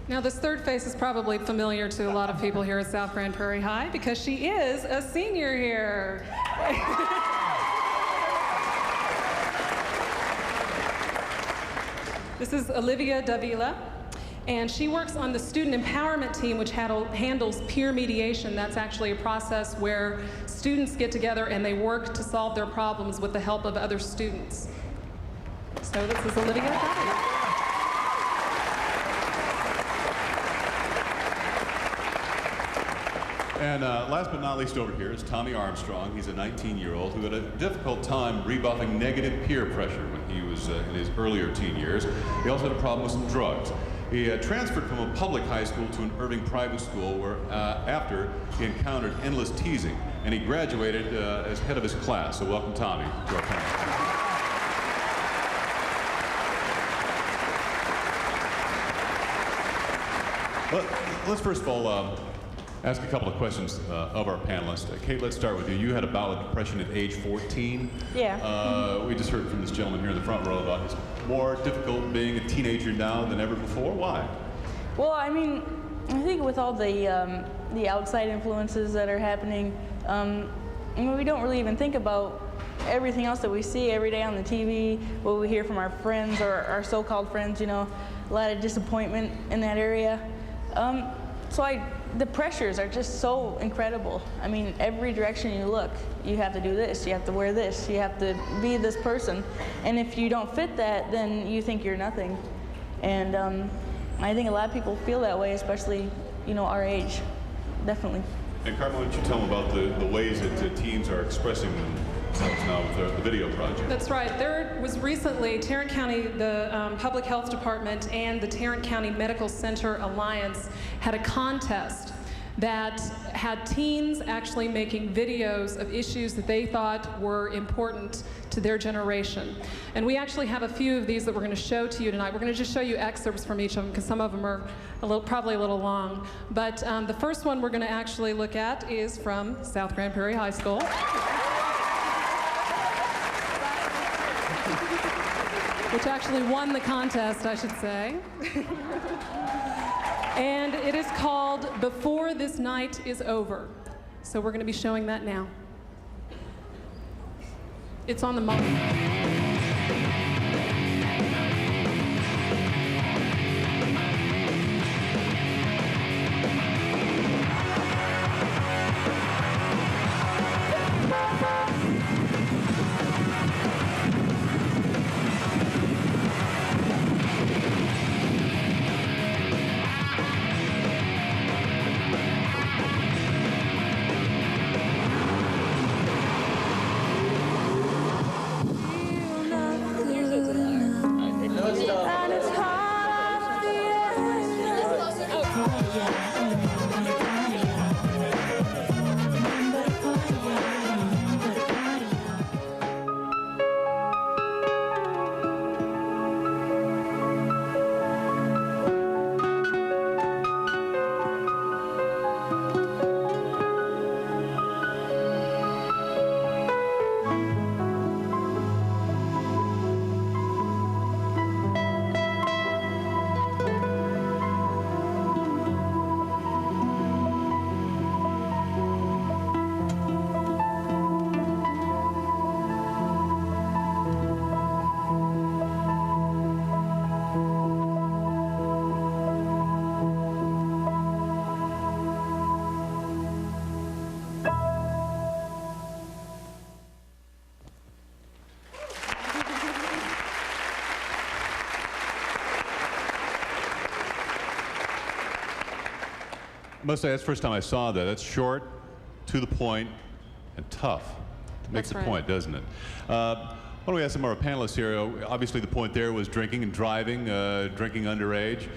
Now, this third face is probably familiar to a lot of people here at South Grand Prairie High because she is a senior here. This is Olivia Davila, and she works on the student empowerment team, which handles peer mediation. That's actually a process where students get together and they work to solve their problems with the help of other students. So this is Olivia Davila. And last but not least over here is Tommy Armstrong. He's a 19-year-old who had a difficult time rebuffing negative peer pressure when he was in his earlier teen years. He also had a problem with some drugs. He transferred from a public high school to an Irving private school where after he encountered endless teasing, and he graduated as head of his class. So welcome, Tommy, to our panel. Let's first of all ask a couple of questions of our panelists. Kate, let's start with you. You had a bout of depression at age 14. Yeah. We just heard from this gentleman here in the front row about it's more difficult being a teenager now than ever before. Why? Well, I mean, I think with all the outside influences that are happening, I mean, we don't really even think about everything else that we see every day on the TV, what we hear from our friends or our so-called friends, you know, a lot of disappointment in that area. the pressures are just so incredible. I mean, every direction you look, you have to do this, you have to wear this, you have to be this person. And if you don't fit that, then you think you're nothing. And I think a lot of people feel that way, especially, our age, definitely. And Carmen, why don't you tell them about the ways that teens are expressing themselves now with the video project? That's right. There was recently Tarrant County, the Public Health Department and the Tarrant County Medical Center Alliance had a contest that had teens actually making videos of issues that they thought were important to their generation. And we actually have a few of these that we're going to show to you tonight. We're going to just show you excerpts from each of them because some of them are probably a little long. But the first one we're going to actually look at is from South Grand Prairie High School. Which actually won the contest, I should say. And it is called Before This Night Is Over. So we're going to be showing that now. It's on the monitor. I must say, that's the first time I saw that. That's short, to the point, and tough. It makes a point, doesn't it? Why don't we ask some of our panelists here? Obviously, the point there was drinking and driving, drinking underage.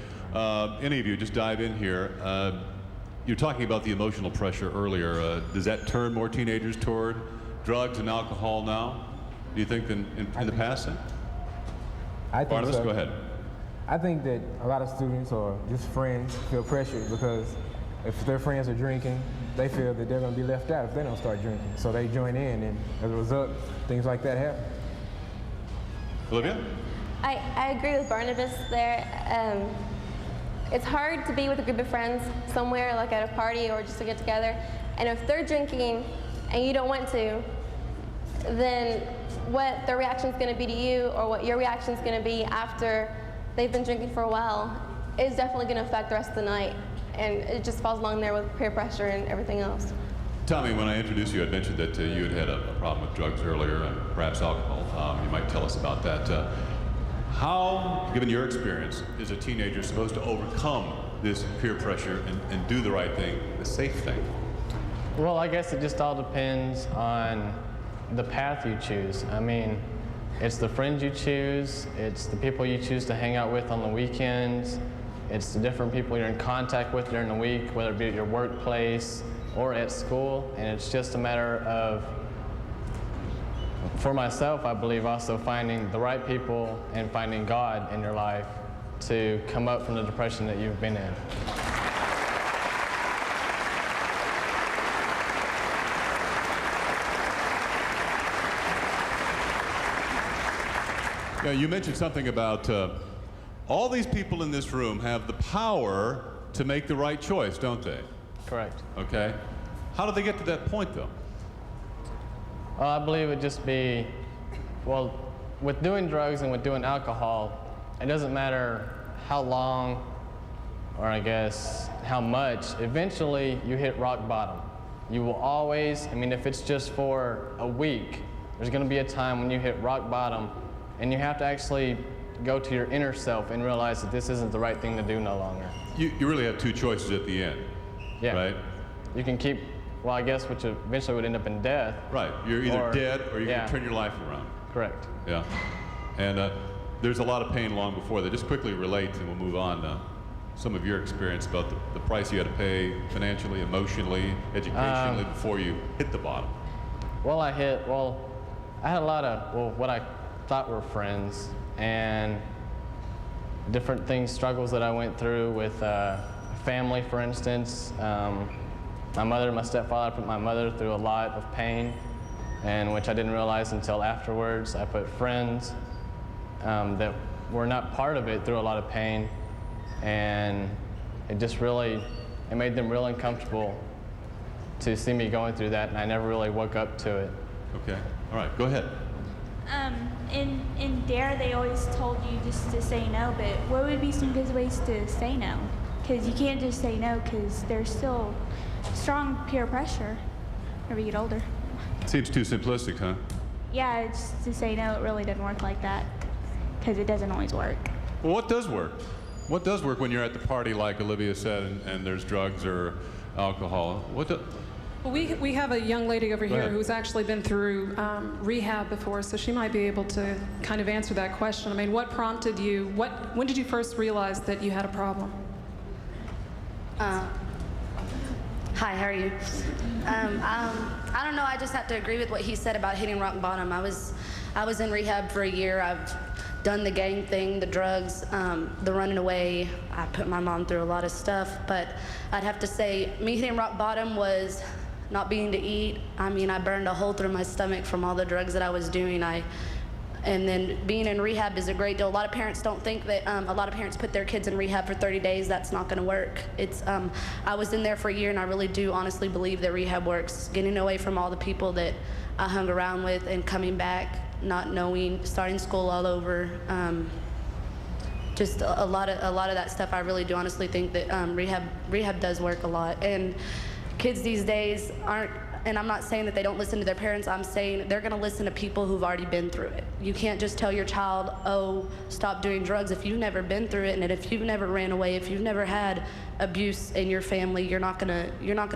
Any of you, just dive in here. You're talking about the emotional pressure earlier. Does that turn more teenagers toward drugs and alcohol now, do you think, than in the past? Then? I think Barnabas, so. go ahead. I think that a lot of students or just friends feel pressured because if their friends are drinking, they feel that they're going to be left out if they don't start drinking. So they join in, and as a result, things like that happen. Olivia? I agree with Barnabas there. It's hard to be with a group of friends somewhere, like at a party or just to get together, and if they're drinking and you don't want to, then what their reaction is going to be to you or what your reaction is going to be after they've been drinking for a while is definitely going to affect the rest of the night. And it just falls along there with peer pressure and everything else. Tommy, when I introduced you, I mentioned that you had a problem with drugs earlier and perhaps alcohol. You might tell us about that. How, given your experience, is a teenager supposed to overcome this peer pressure and do the right thing, the safe thing? Well, I guess it just all depends on the path you choose. I mean, it's the friends you choose, it's the people you choose to hang out with on the weekends, it's the different people you're in contact with during the week, whether it be at your workplace or at school, and it's just a matter of, for myself, I believe also finding the right people and finding God in your life to come up from the depression that you've been in. Yeah, you mentioned something about all these people in this room have the power to make the right choice, don't they? Correct. Okay. How do they get to that point, though? Well, I believe it would just be, well, with doing drugs and with doing alcohol, it doesn't matter how long or I guess how much, eventually you hit rock bottom. You will always, I mean, if it's just for a week, there's going to be a time when you hit rock bottom, and you have to actually go to your inner self and realize that this isn't the right thing to do no longer. You really have two choices at the end, Yeah. right? You can keep, well, I guess, which eventually would end up in death. Right. You're either dead or you can turn your life around. Correct. Yeah. And there's a lot of pain long before that. Just quickly relate, and we'll move on to some of your experience about the price you had to pay financially, emotionally, educationally before you hit the bottom. Well, I had a lot of, what I thought were friends, and different things, struggles that I went through with family, for instance. My mother, my stepfather, I put my mother through a lot of pain, and which I didn't realize until afterwards. I put friends that were not part of it through a lot of pain, and it just really, it made them real uncomfortable to see me going through that, and I never really woke up to it. Okay, all right, go ahead. In DARE, they always told you just to say no, but what would be some good ways to say no? Because you can't just say no, because there's still strong peer pressure whenever you get older. Seems too simplistic, huh? Yeah, it's to say no, it really doesn't work like that, because it doesn't always work. Well, what does work? What does work when you're at the party, like Olivia said, and there's drugs or alcohol? Well, we have a young lady over here who's actually been through rehab before, so she might be able to kind of answer that question. I mean, what prompted you? When did you first realize that you had a problem? Hi, how are you? I don't know, I just have to agree with what he said about hitting rock bottom. I was in rehab for a year. I've done the gang thing, the drugs, the running away. I put my mom through a lot of stuff, but I'd have to say me hitting rock bottom was not being to eat. I mean, I burned a hole through my stomach from all the drugs that I was doing. And then being in rehab is a great deal. A lot of parents don't think that, a lot of parents put their kids in rehab for 30 days. That's not gonna work. I was in there for a year, and I really do honestly believe that rehab works. Getting away from all the people that I hung around with and coming back, not knowing, starting school all over. Just a lot of that stuff. I really do honestly think that rehab does work a lot. And kids these days aren't, and I'm not saying that they don't listen to their parents, I'm saying they're gonna listen to people who've already been through it. You can't just tell your child, oh, stop doing drugs if you've never been through it, and if you've never ran away, if you've never had abuse in your family, you're not gonna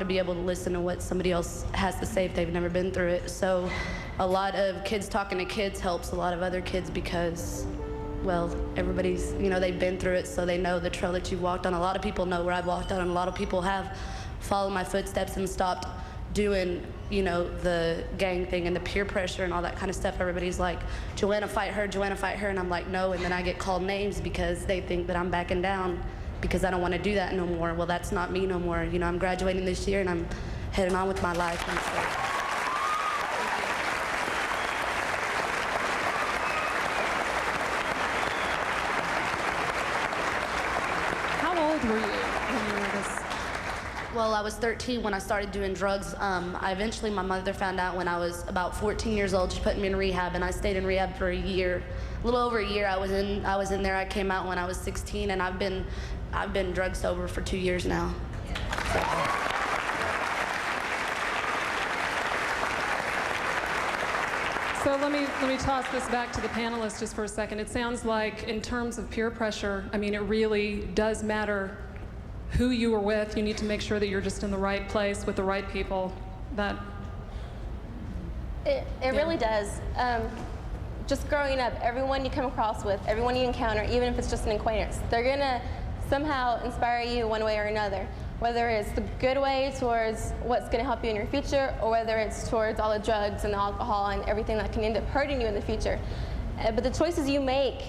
be able to listen to what somebody else has to say if they've never been through it. So a lot of kids talking to kids helps a lot of other kids because, well, everybody's, they've been through it, so they know the trail that you've walked on. A lot of people know where I've walked on, and a lot of people have followed my footsteps and stopped doing, the gang thing and the peer pressure and all that kind of stuff. Everybody's like, Joanna, fight her, and I'm like, no, and then I get called names because they think that I'm backing down because I don't want to do that no more. Well, that's not me no more. I'm graduating this year, and I'm heading on with my life. And so. How old were you when you were this? Well, I was 13 when I started doing drugs. Eventually, my mother found out when I was about 14 years old. She put me in rehab, and I stayed in rehab for a year. A little over a year I was in there. I came out when I was 16, and I've been drug sober for 2 years now. So let me toss this back to the panelists just for a second. It sounds like in terms of peer pressure, I mean, it really does matter who you are with. You need to make sure that you're just in the right place with the right people. It really does. Just growing up, everyone you come across with, everyone you encounter, even if it's just an acquaintance, they're gonna somehow inspire you one way or another. Whether it's the good way towards what's gonna help you in your future, or whether it's towards all the drugs and the alcohol and everything that can end up hurting you in the future. But the choices you make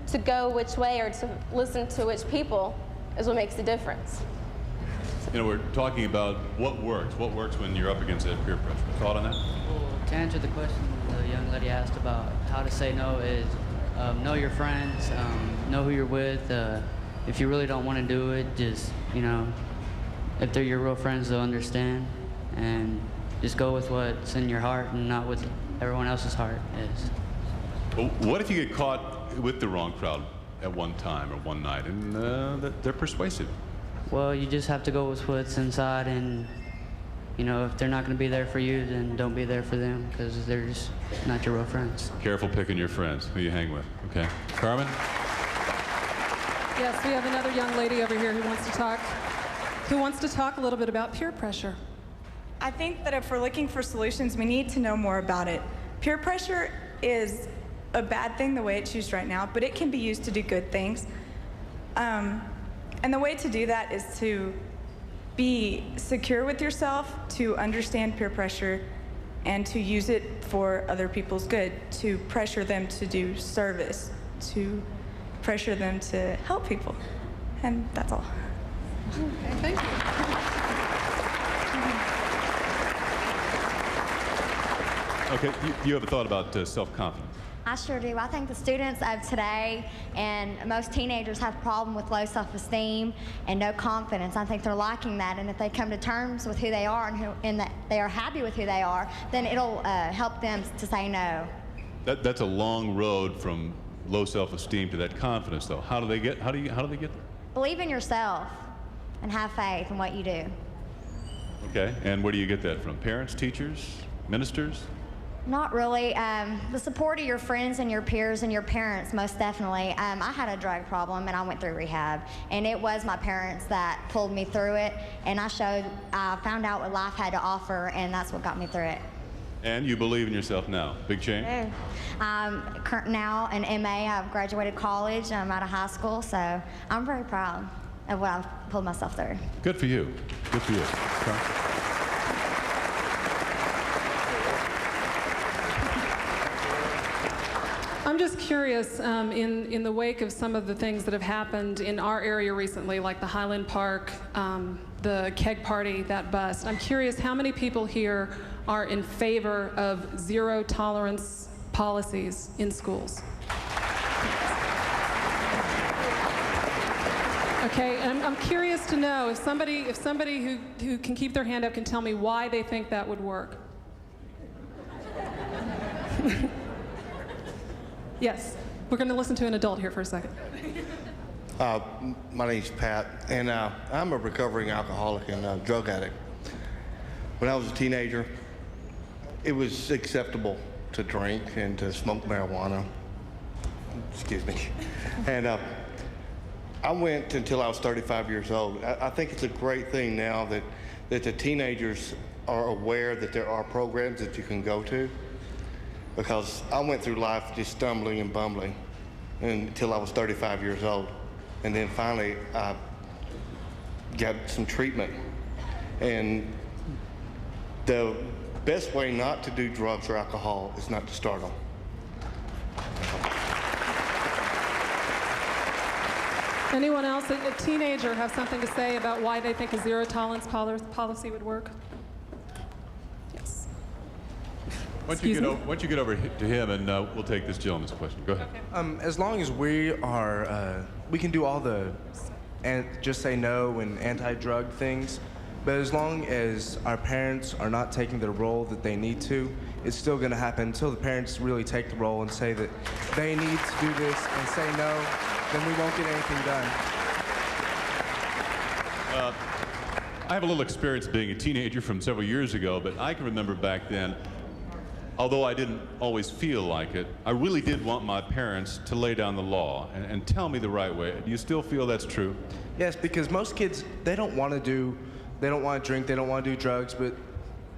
to go which way or to listen to which people is what makes the difference. We're talking about what works when you're up against that peer pressure. Thought on that? Well, to answer the question the young lady asked about how to say no is know your friends, know who you're with. If you really don't want to do it, just, if they're your real friends, they'll understand. And just go with what's in your heart and not what everyone else's heart is. Well, what if you get caught with the wrong crowd at one time or one night, and they're persuasive? well, you just have to go with what's inside, and you know, if they're not going to be there for you, then don't be there for them, because they're just not your real friends. Careful picking your friends, who you hang with. Okay. Carmen? Yes, we have another young lady over here who wants to talk a little bit about peer pressure. I think that if we're looking for solutions, we need to know more about it. Peer pressure is a bad thing the way it's used right now, but it can be used to do good things. And the way to do that is to be secure with yourself, to understand peer pressure, and to use it for other people's good, to pressure them to do service, to pressure them to help people. And that's all. Okay, thank you. Okay, you have a thought about self-confidence. I sure do. I think the students of today and most teenagers have a problem with low self-esteem and no confidence. I think they're lacking that, and if they come to terms with who they are and that they are happy with who they are, then it'll help them to say no. That's a long road from low self-esteem to that confidence, though. How do they get there? Believe in yourself and have faith in what you do. Okay, and where do you get that from? Parents, teachers, ministers? Not really. The support of your friends and your peers and your parents, most definitely. I had a drug problem and I went through rehab, and it was my parents that pulled me through it, and I found out what life had to offer, and that's what got me through it. And you believe in yourself now. Big change? Now an MA, I've graduated college, I'm out of high school, so I'm very proud of what I've pulled myself through. Good for you. Good for you. Okay. I'm just curious, in the wake of some of the things that have happened in our area recently, like the Highland Park, the keg party, that bust, I'm curious how many people here are in favor of zero tolerance policies in schools? Okay, and I'm curious to know if somebody who can keep their hand up can tell me why they think that would work. Yes, we're going to listen to an adult here for a second. My name's Pat, and I'm a recovering alcoholic and drug addict. When I was a teenager, it was acceptable to drink and to smoke marijuana. Excuse me. And I went until I was 35 years old. I think it's a great thing now that the teenagers are aware that there are programs that you can go to, because I went through life just stumbling and bumbling until I was 35 years old. And then finally, I got some treatment. And the best way not to do drugs or alcohol is not to start them. Anyone else, a teenager, have something to say about why they think a zero tolerance policy would work? Yes. Why don't you get over to him, and we'll take this gentleman's question. Go ahead. Okay. As long as we are, we can do all the just say no and anti-drug things, but as long as our parents are not taking the role that they need to, it's still going to happen until the parents really take the role and say that they need to do this and say no, then we won't get anything done. I have a little experience being a teenager from several years ago, but I can remember back then, although I didn't always feel like it, I really did want my parents to lay down the law and tell me the right way. Do you still feel that's true? Yes, because most kids, they don't want to drink, they don't want to do drugs, but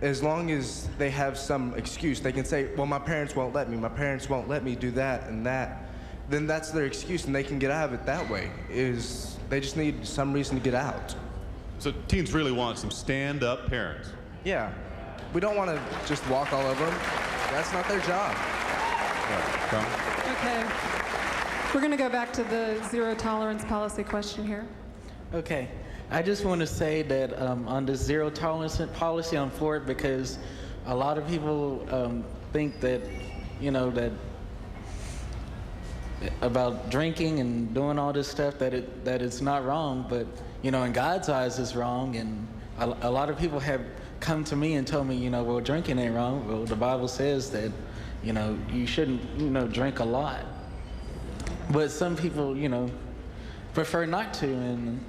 as long as they have some excuse, they can say, well, my parents won't let me do that and that, then that's their excuse and they can get out of it that way. They just need some reason to get out. So teens really want some stand-up parents. Yeah. We don't want to just walk all over them. That's not their job. Okay. We're going to go back to the zero tolerance policy question here. Okay. I just want to say that on the zero tolerance policy, I'm for it because a lot of people think that, that about drinking and doing all this stuff that it's not wrong, but, in God's eyes it's wrong. And a lot of people have come to me and told me, well, drinking ain't wrong. Well, the Bible says that, you shouldn't, drink a lot. But some people, prefer not to. And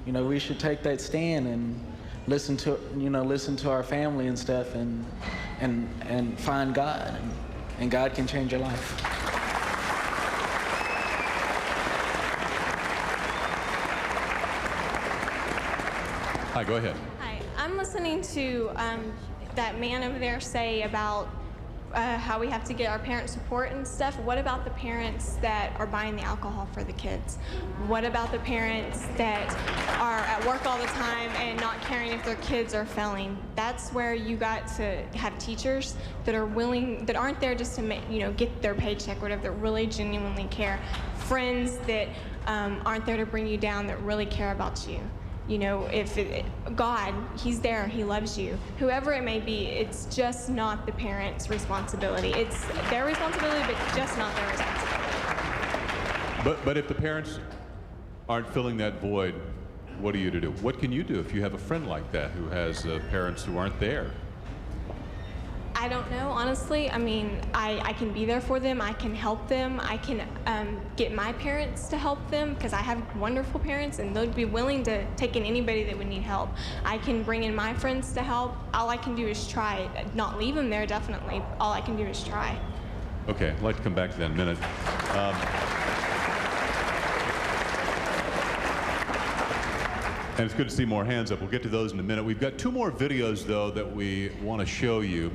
you know, we should take that stand and listen to our family and stuff, and find God, and God can change your life. Hi, go ahead. Hi, I'm listening to that man over there say about how we have to get our parent support and stuff. What about the parents that are buying the alcohol for the kids? What about the parents that are at work all the time and not caring if their kids are failing? That's where you got to have teachers that are willing, that aren't there just to make, get their paycheck, whatever, that really genuinely care. Friends that aren't there to bring you down, that really care about you. God, He's there, He loves you. Whoever it may be, it's just not the parents' responsibility. It's their responsibility, but just not their responsibility. But if the parents aren't filling that void, what are you to do? What can you do if you have a friend like that who has parents who aren't there? I don't know, honestly. I mean, I can be there for them. I can help them. I can get my parents to help them, because I have wonderful parents and they'd be willing to take in anybody that would need help. I can bring in my friends to help. All I can do is try. Not leave them there, definitely. All I can do is try. Okay, I'd like to come back to that in a minute. And it's good to see more hands up. We'll get to those in a minute. We've got two more videos, though, that we want to show you.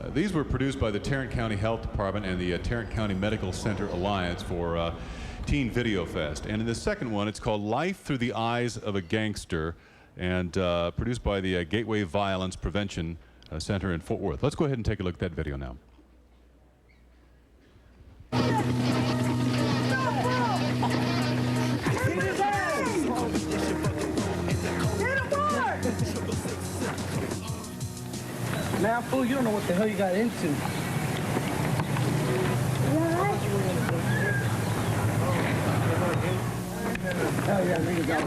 These were produced by the Tarrant County Health Department and the Tarrant County Medical Center Alliance for Teen Video Fest. And in the second one, it's called Life Through the Eyes of a Gangster, and produced by the Gateway Violence Prevention Center in Fort Worth. Let's go ahead and take a look at that video now. Now, fool, you don't know what the hell you got into. Hell yeah, nigga got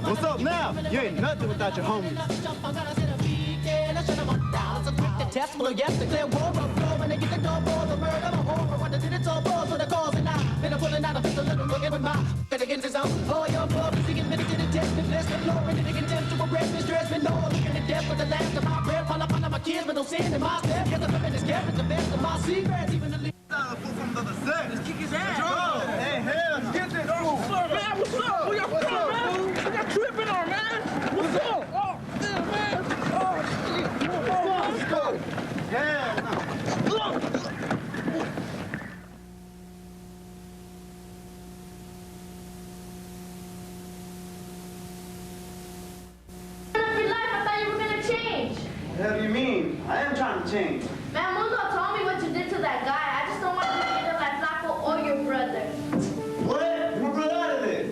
What's up now? You ain't nothing without your homies. Test for yes, declare war of war when they get the door for the murder, the horror, what the it's all balls for the cause, and I've been pulling out a pistol, looking with my head against his own. Oh, your blood, seeking minutes to the test, and blessed the Lord, and they contempt to arrest me, stress me, no, looking to death with the last of my breath, fall upon my kids, but no sin in my step, get the living is kept with the best of my secrets, even the least. From the other side. Let's kick his ass. Hey, hell, get this. What's up, man? What's up? Where y'all from, man? I got tripping on, man. What's up? Oh, yeah, man. Oh, shit. Let's go. Hell no. What the hell do you mean? I am trying to change. Man, Muzo told me what you did to that guy. I just don't want you to get him like Flaco or your brother. What? We're good out of it.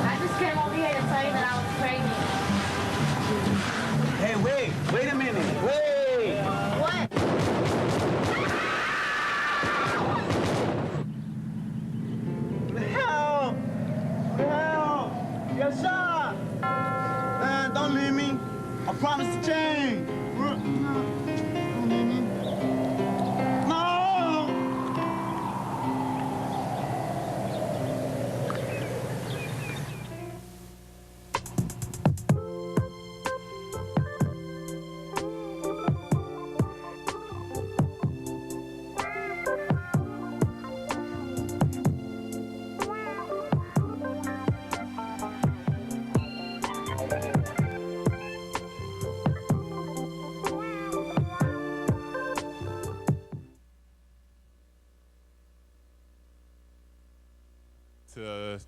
I just came over here to tell you that I was pregnant. Hey, wait a minute. Wait. What? Help! Help! Yes, sir! Man, don't leave me. I promise to change. Don't leave me. No!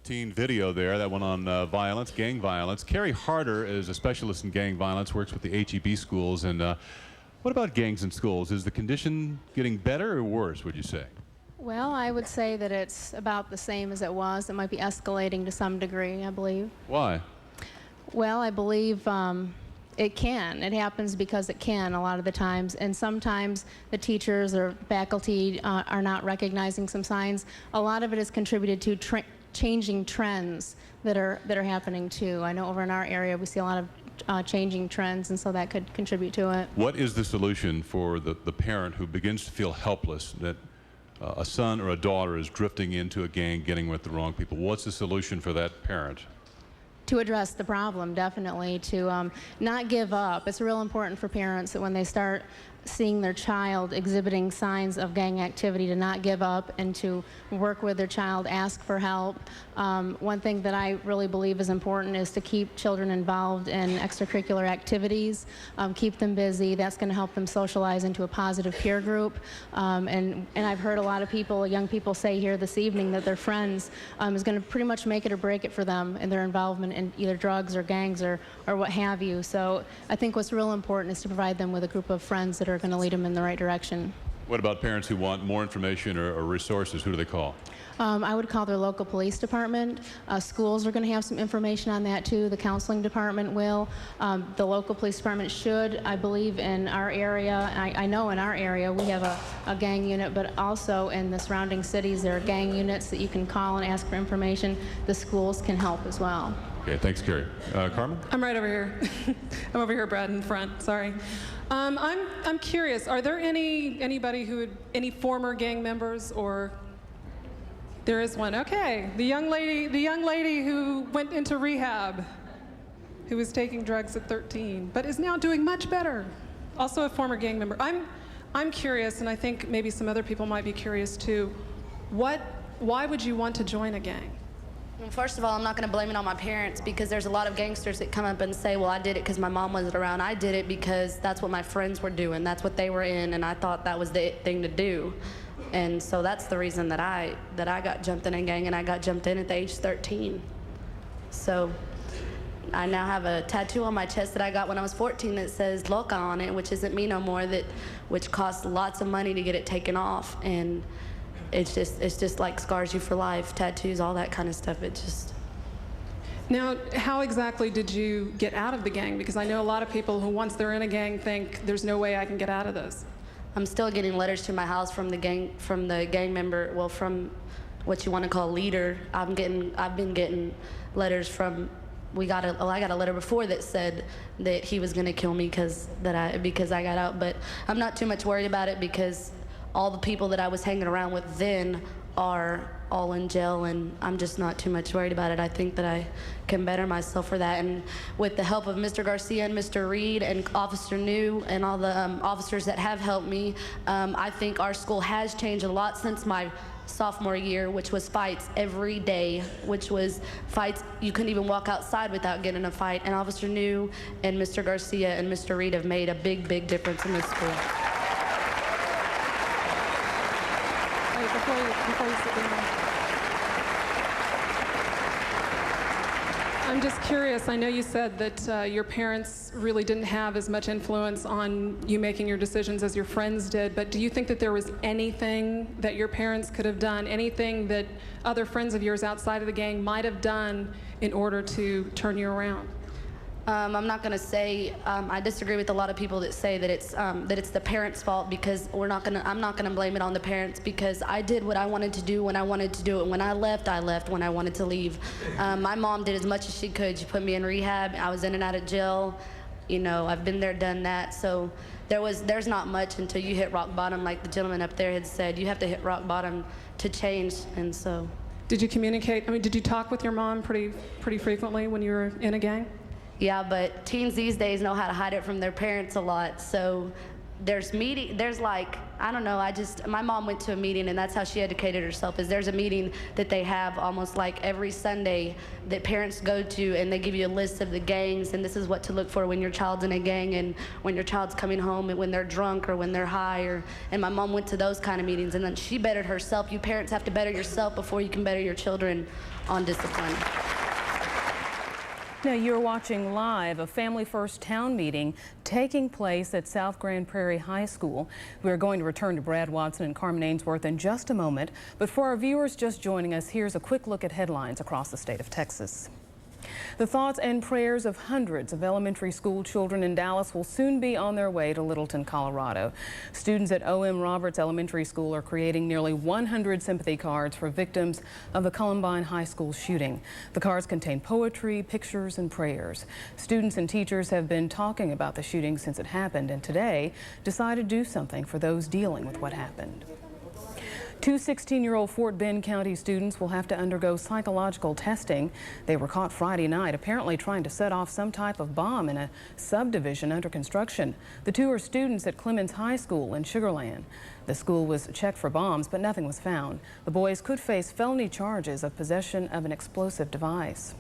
Teen video there, that one on violence, gang violence. Carrie Harder is a specialist in gang violence, works with the HEB schools. And what about gangs in schools? Is the condition getting better or worse, would you say? Well, I would say that it's about the same as it was. It might be escalating to some degree, I believe. Why? Well, I believe it can. It happens because it can a lot of the times. And sometimes the teachers or faculty are not recognizing some signs. A lot of it is contributed to changing trends that are happening too. I know over in our area we see a lot of changing trends, and so that could contribute to it. What is the solution for the parent who begins to feel helpless that a son or a daughter is drifting into a gang, getting with the wrong people? What's the solution for that parent? To address the problem, definitely, to not give up. It's real important for parents that when they start seeing their child exhibiting signs of gang activity, to not give up and to work with their child, ask for help. One thing that I really believe is important is to keep children involved in extracurricular activities, keep them busy. That's going to help them socialize into a positive peer group. And I've heard a lot of people, young people, say here this evening that their friends is going to pretty much make it or break it for them in their involvement in either drugs or gangs or what have you. So I think what's real important is to provide them with a group of friends that are going to lead them in the right direction. What about parents who want more information or resources? Who do they call? I would call their local police department. Schools are going to have some information on that too. The counseling department will. The local police department should, I believe, in our area. I know in our area we have a gang unit, but also in the surrounding cities there are gang units that you can call and ask for information. The schools can help as well. Okay, thanks, Carrie. Carmen? I'm right over here. I'm over here, Brad, in front. Sorry. I'm curious. Are there any former gang members, or there is one? Okay, the young lady who went into rehab, who was taking drugs at 13, but is now doing much better. Also a former gang member. I'm curious, and I think maybe some other people might be curious too. Why would you want to join a gang? Well, first of all, I'm not going to blame it on my parents, because there's a lot of gangsters that come up and say, well, I did it because my mom wasn't around. I did it because that's what my friends were doing. That's what they were in, and I thought that was the thing to do. And so that's the reason that I got jumped in a gang, and I got jumped in at the age 13. So I now have a tattoo on my chest that I got when I was 14 that says Loca on it, which isn't me no more, which costs lots of money to get it taken off. And it's just like scars you for life, tattoos, all that kind of stuff. It just. Now, how exactly did you get out of the gang? Because I know a lot of people who, once they're in a gang, think there's no way I can get out of this. I'm still getting letters to my house from the gang member, well, from what you want to call leader. I've been getting letters from. I got a letter before that said that he was going to kill me because I got out, but I'm not too much worried about it, because all the people that I was hanging around with then are all in jail, and I'm just not too much worried about it. I think that I can better myself for that, and with the help of Mr. Garcia and Mr. Reed and Officer New and all the officers that have helped me, I think our school has changed a lot since my sophomore year, which was fights every day, which was fights. You couldn't even walk outside without getting in a fight, and Officer New and Mr. Garcia and Mr. Reed have made a big, big difference in this school. Before you sit down, I'm just curious. I know you said that your parents really didn't have as much influence on you making your decisions as your friends did, but do you think that there was anything that your parents could have done, anything that other friends of yours outside of the gang might have done in order to turn you around? I'm not going to say I disagree with a lot of people that say that it's the parents' fault, because I'm not going to blame it on the parents, because I did what I wanted to do when I wanted to do it. When I left when I wanted to leave. My mom did as much as she could. She put me in rehab. I was in and out of jail. You know, I've been there, done that. So there's not much until you hit rock bottom, like the gentleman up there had said. You have to hit rock bottom to change, and so. Did you communicate? I mean, did you talk with your mom pretty frequently when you were in a gang? Yeah, but teens these days know how to hide it from their parents a lot. So there's like, I don't know, my mom went to a meeting, and that's how she educated herself, is there's a meeting that they have almost like every Sunday that parents go to, and they give you a list of the gangs, and this is what to look for when your child's in a gang, and when your child's coming home, and when they're drunk or when they're high, and my mom went to those kind of meetings, and then she bettered herself. You parents have to better yourself before you can better your children on discipline. Now you're watching live a Family First Town meeting taking place at South Grand Prairie High School. We're going to return to Brad Watson and Carmen Ainsworth in just a moment, but for our viewers just joining us, here's a quick look at headlines across the state of Texas. The thoughts and prayers of hundreds of elementary school children in Dallas will soon be on their way to Littleton, Colorado. Students at O.M. Roberts Elementary School are creating nearly 100 sympathy cards for victims of the Columbine High School shooting. The cards contain poetry, pictures, and prayers. Students and teachers have been talking about the shooting since it happened, and today decided to do something for those dealing with what happened. Two 16-year-old Fort Bend County students will have to undergo psychological testing. They were caught Friday night apparently trying to set off some type of bomb in a subdivision under construction. The two are students at Columbine High School in Sugar Land. The school was checked for bombs, but nothing was found. The boys could face felony charges of possession of an explosive device.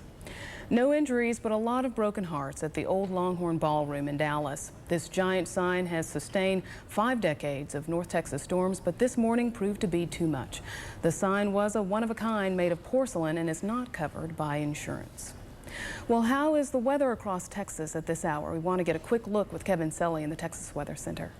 No injuries, but a lot of broken hearts at the old Longhorn Ballroom in Dallas. This giant sign has sustained 5 decades of North Texas storms, but this morning proved to be too much. The sign was a one-of-a-kind made of porcelain and is not covered by insurance. Well, how is the weather across Texas at this hour? We want to get a quick look with Kevin Selly in the Texas Weather Center.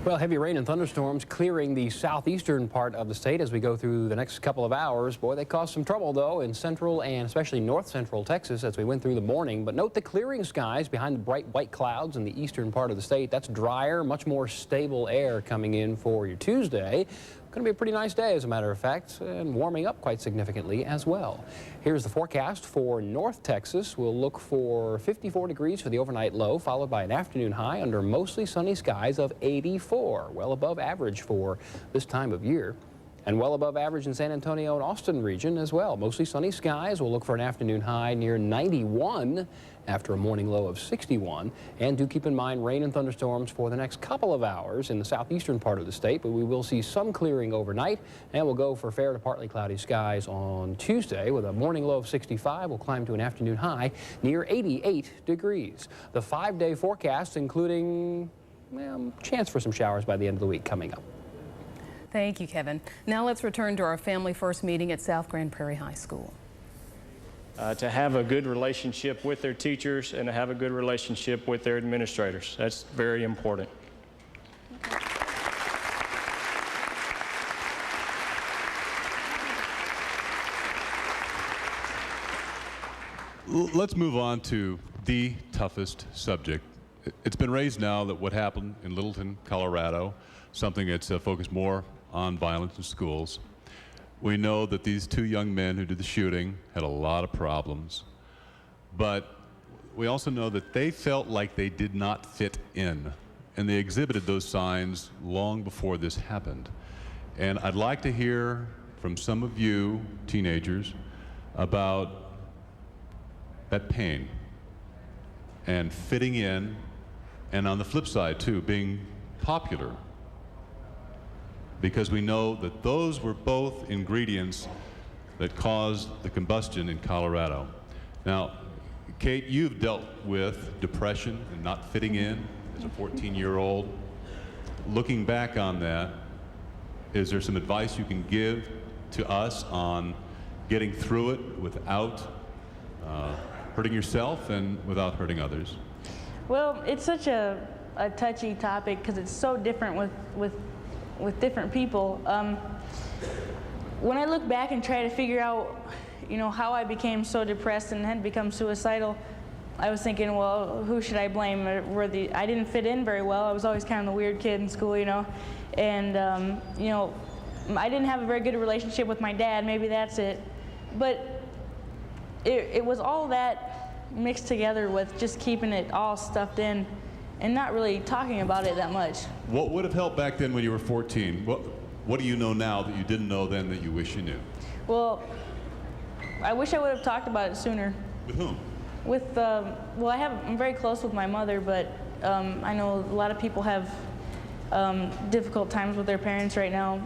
Well, heavy rain and thunderstorms clearing the southeastern part of the state as we go through the next couple of hours. Boy, they caused some trouble, though, in central and especially north central Texas as we went through the morning. But note the clearing skies behind the bright white clouds in the eastern part of the state. That's drier, much more stable air coming in for your Tuesday. Going to be a pretty nice day, as a matter of fact, and warming up quite significantly as well. Here's the forecast for North Texas. We'll look for 54 degrees for the overnight low, followed by an afternoon high under mostly sunny skies of 84, well above average for this time of year. And well above average in San Antonio and Austin region as well. Mostly sunny skies. We'll look for an afternoon high near 91 after a morning low of 61. And do keep in mind rain and thunderstorms for the next couple of hours in the southeastern part of the state, but we will see some clearing overnight, and we'll go for fair to partly cloudy skies on Tuesday with a morning low of 65. We'll climb to an afternoon high near 88 degrees. The 5-day forecast including chance for some showers by the end of the week coming up. Thank you, Kevin. Now let's return to our Family First meeting at South Grand Prairie High School. To have a good relationship with their teachers and to have a good relationship with their administrators. That's very important. Let's move on to the toughest subject. It's been raised now that what happened in Littleton, Colorado, something that's focused more on violence in schools. We know that these two young men who did the shooting had a lot of problems, but we also know that they felt like they did not fit in, and they exhibited those signs long before this happened. And I'd like to hear from some of you teenagers about that pain and fitting in, and on the flip side too, being popular. Because we know that those were both ingredients that caused the combustion in Colorado. Now, Kate, you've dealt with depression and not fitting in as a 14-year-old. Looking back on that, is there some advice you can give to us on getting through it without hurting yourself and without hurting others? Well, it's such a touchy topic because it's so different with different people. When I look back and try to figure out, how I became so depressed and had become suicidal, I was thinking, well, who should I blame? I didn't fit in very well. I was always kind of the weird kid in school, and I didn't have a very good relationship with my dad. Maybe that's it. But it was all that mixed together with just keeping it all stuffed in and not really talking about it that much. What would have helped back then when you were 14? What do you know now that you didn't know then that you wish you knew? Well, I wish I would have talked about it sooner. With whom? With, I'm very close with my mother, but I know a lot of people have difficult times with their parents right now.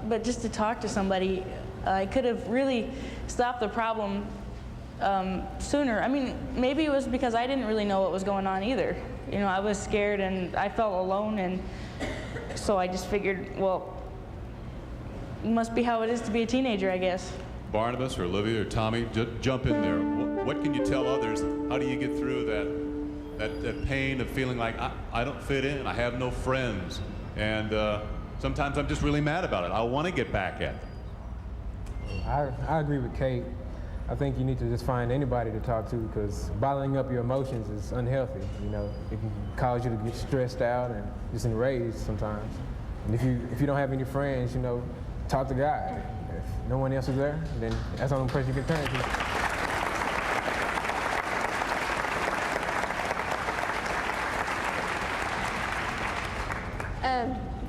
But just to talk to somebody, I could have really stopped the problem sooner. I mean, maybe it was because I didn't really know what was going on either. I was scared and I felt alone, and so I just figured, well, it must be how it is to be a teenager, I guess. Barnabas or Olivia or Tommy, jump in there. What can you tell others? How do you get through that pain of feeling like I don't fit in, I have no friends, and sometimes I'm just really mad about it. I want to get back at them. I agree with Kate. I think you need to just find anybody to talk to, because bottling up your emotions is unhealthy. You know, it can cause you to get stressed out and just enraged sometimes. And if you don't have any friends, you know, talk to God. If no one else is there, then that's the only person you can turn to.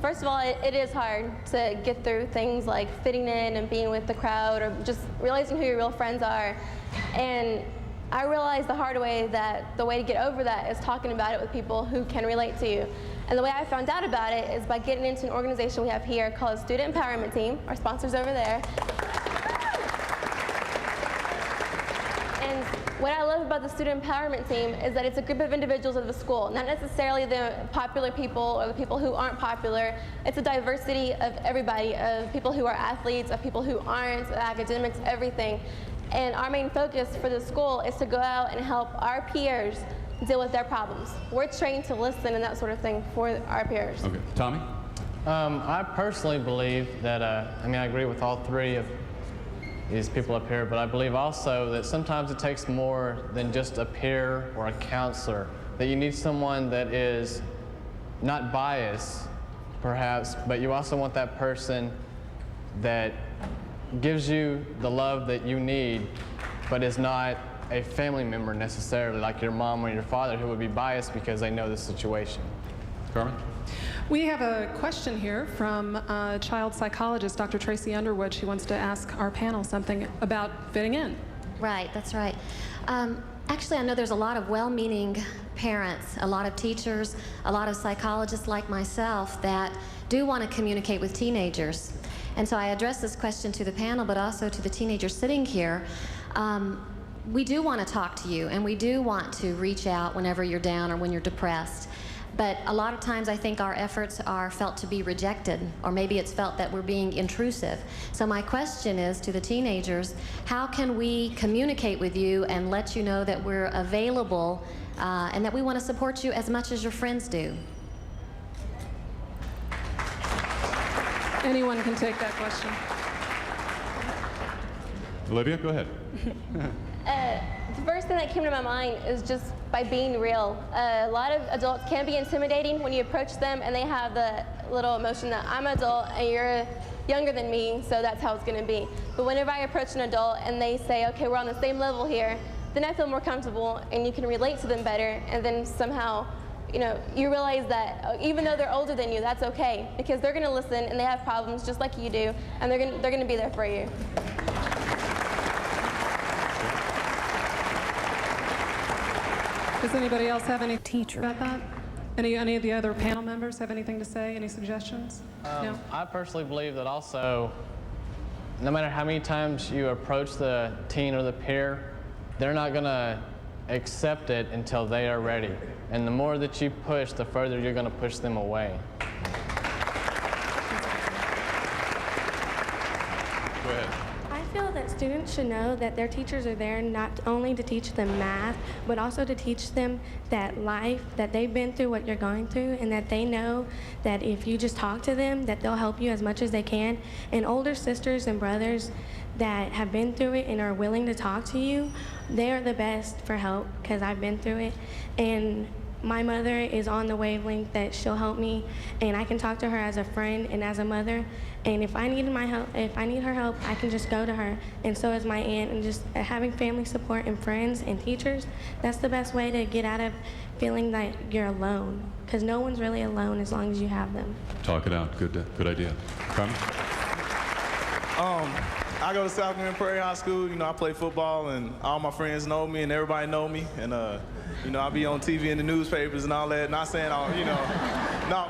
First of all, it is hard to get through things like fitting in and being with the crowd, or just realizing who your real friends are. And I realized the hard way that the way to get over that is talking about it with people who can relate to you. And the way I found out about it is by getting into an organization we have here called Student Empowerment Team. Our sponsor's over there. And what I love about the Student Empowerment Team is that it's a group of individuals of the school, not necessarily the popular people or the people who aren't popular. It's a diversity of everybody, of people who are athletes, of people who aren't, academics, everything. And our main focus for the school is to go out and help our peers deal with their problems. We're trained to listen and that sort of thing for our peers. Okay, Tommy? I personally believe that, I agree with all three of these people up here, but I believe also that sometimes it takes more than just a peer or a counselor, that you need someone that is not biased, perhaps, but you also want that person that gives you the love that you need, but is not a family member necessarily, like your mom or your father, who would be biased because they know the situation. Carmen? We have a question here from a child psychologist, Dr. Tracy Underwood. She wants to ask our panel something about fitting in. Right, that's right. Actually, I know there's a lot of well-meaning parents, a lot of teachers, a lot of psychologists like myself that do want to communicate with teenagers. And so I address this question to the panel, but also to the teenagers sitting here. We do want to talk to you, and we do want to reach out whenever you're down or when you're depressed. But a lot of times I think our efforts are felt to be rejected, or maybe it's felt that we're being intrusive. So my question is to the teenagers, how can we communicate with you and let you know that we're available and that we want to support you as much as your friends do? Anyone can take that question. Olivia, go ahead. The first thing that came to my mind is just by being real. A lot of adults can be intimidating when you approach them and they have the little emotion that I'm an adult and you're younger than me, so that's how it's going to be. But whenever I approach an adult and they say, okay, we're on the same level here, then I feel more comfortable and you can relate to them better, and then somehow you realize that even though they're older than you, that's okay, because they're going to listen and they have problems just like you do, and they're going to be there for you. Does anybody else have any teacher about that? Any of the other panel members have anything to say? Any suggestions? No? I personally believe that also, no matter how many times you approach the teen or the peer, they're not going to accept it until they are ready. And the more that you push, the further you're going to push them away. Go ahead. I feel that students should know that their teachers are there not only to teach them math, but also to teach them that life, that they've been through what you're going through, and that they know that if you just talk to them, that they'll help you as much as they can. And older sisters and brothers that have been through it and are willing to talk to you, they are the best for help, because I've been through it. And my mother is on the wavelength that she'll help me, and I can talk to her as a friend and as a mother. And if I need her help, I can just go to her. And so is my aunt. And just having family support and friends and teachers, that's the best way to get out of feeling that you're alone, because no one's really alone as long as you have them. Talk it out. Good idea. Carmen? I go to South Grand Prairie High School. I play football, and all my friends know me, and everybody know me. And I be on TV and the newspapers and all that. Not saying no.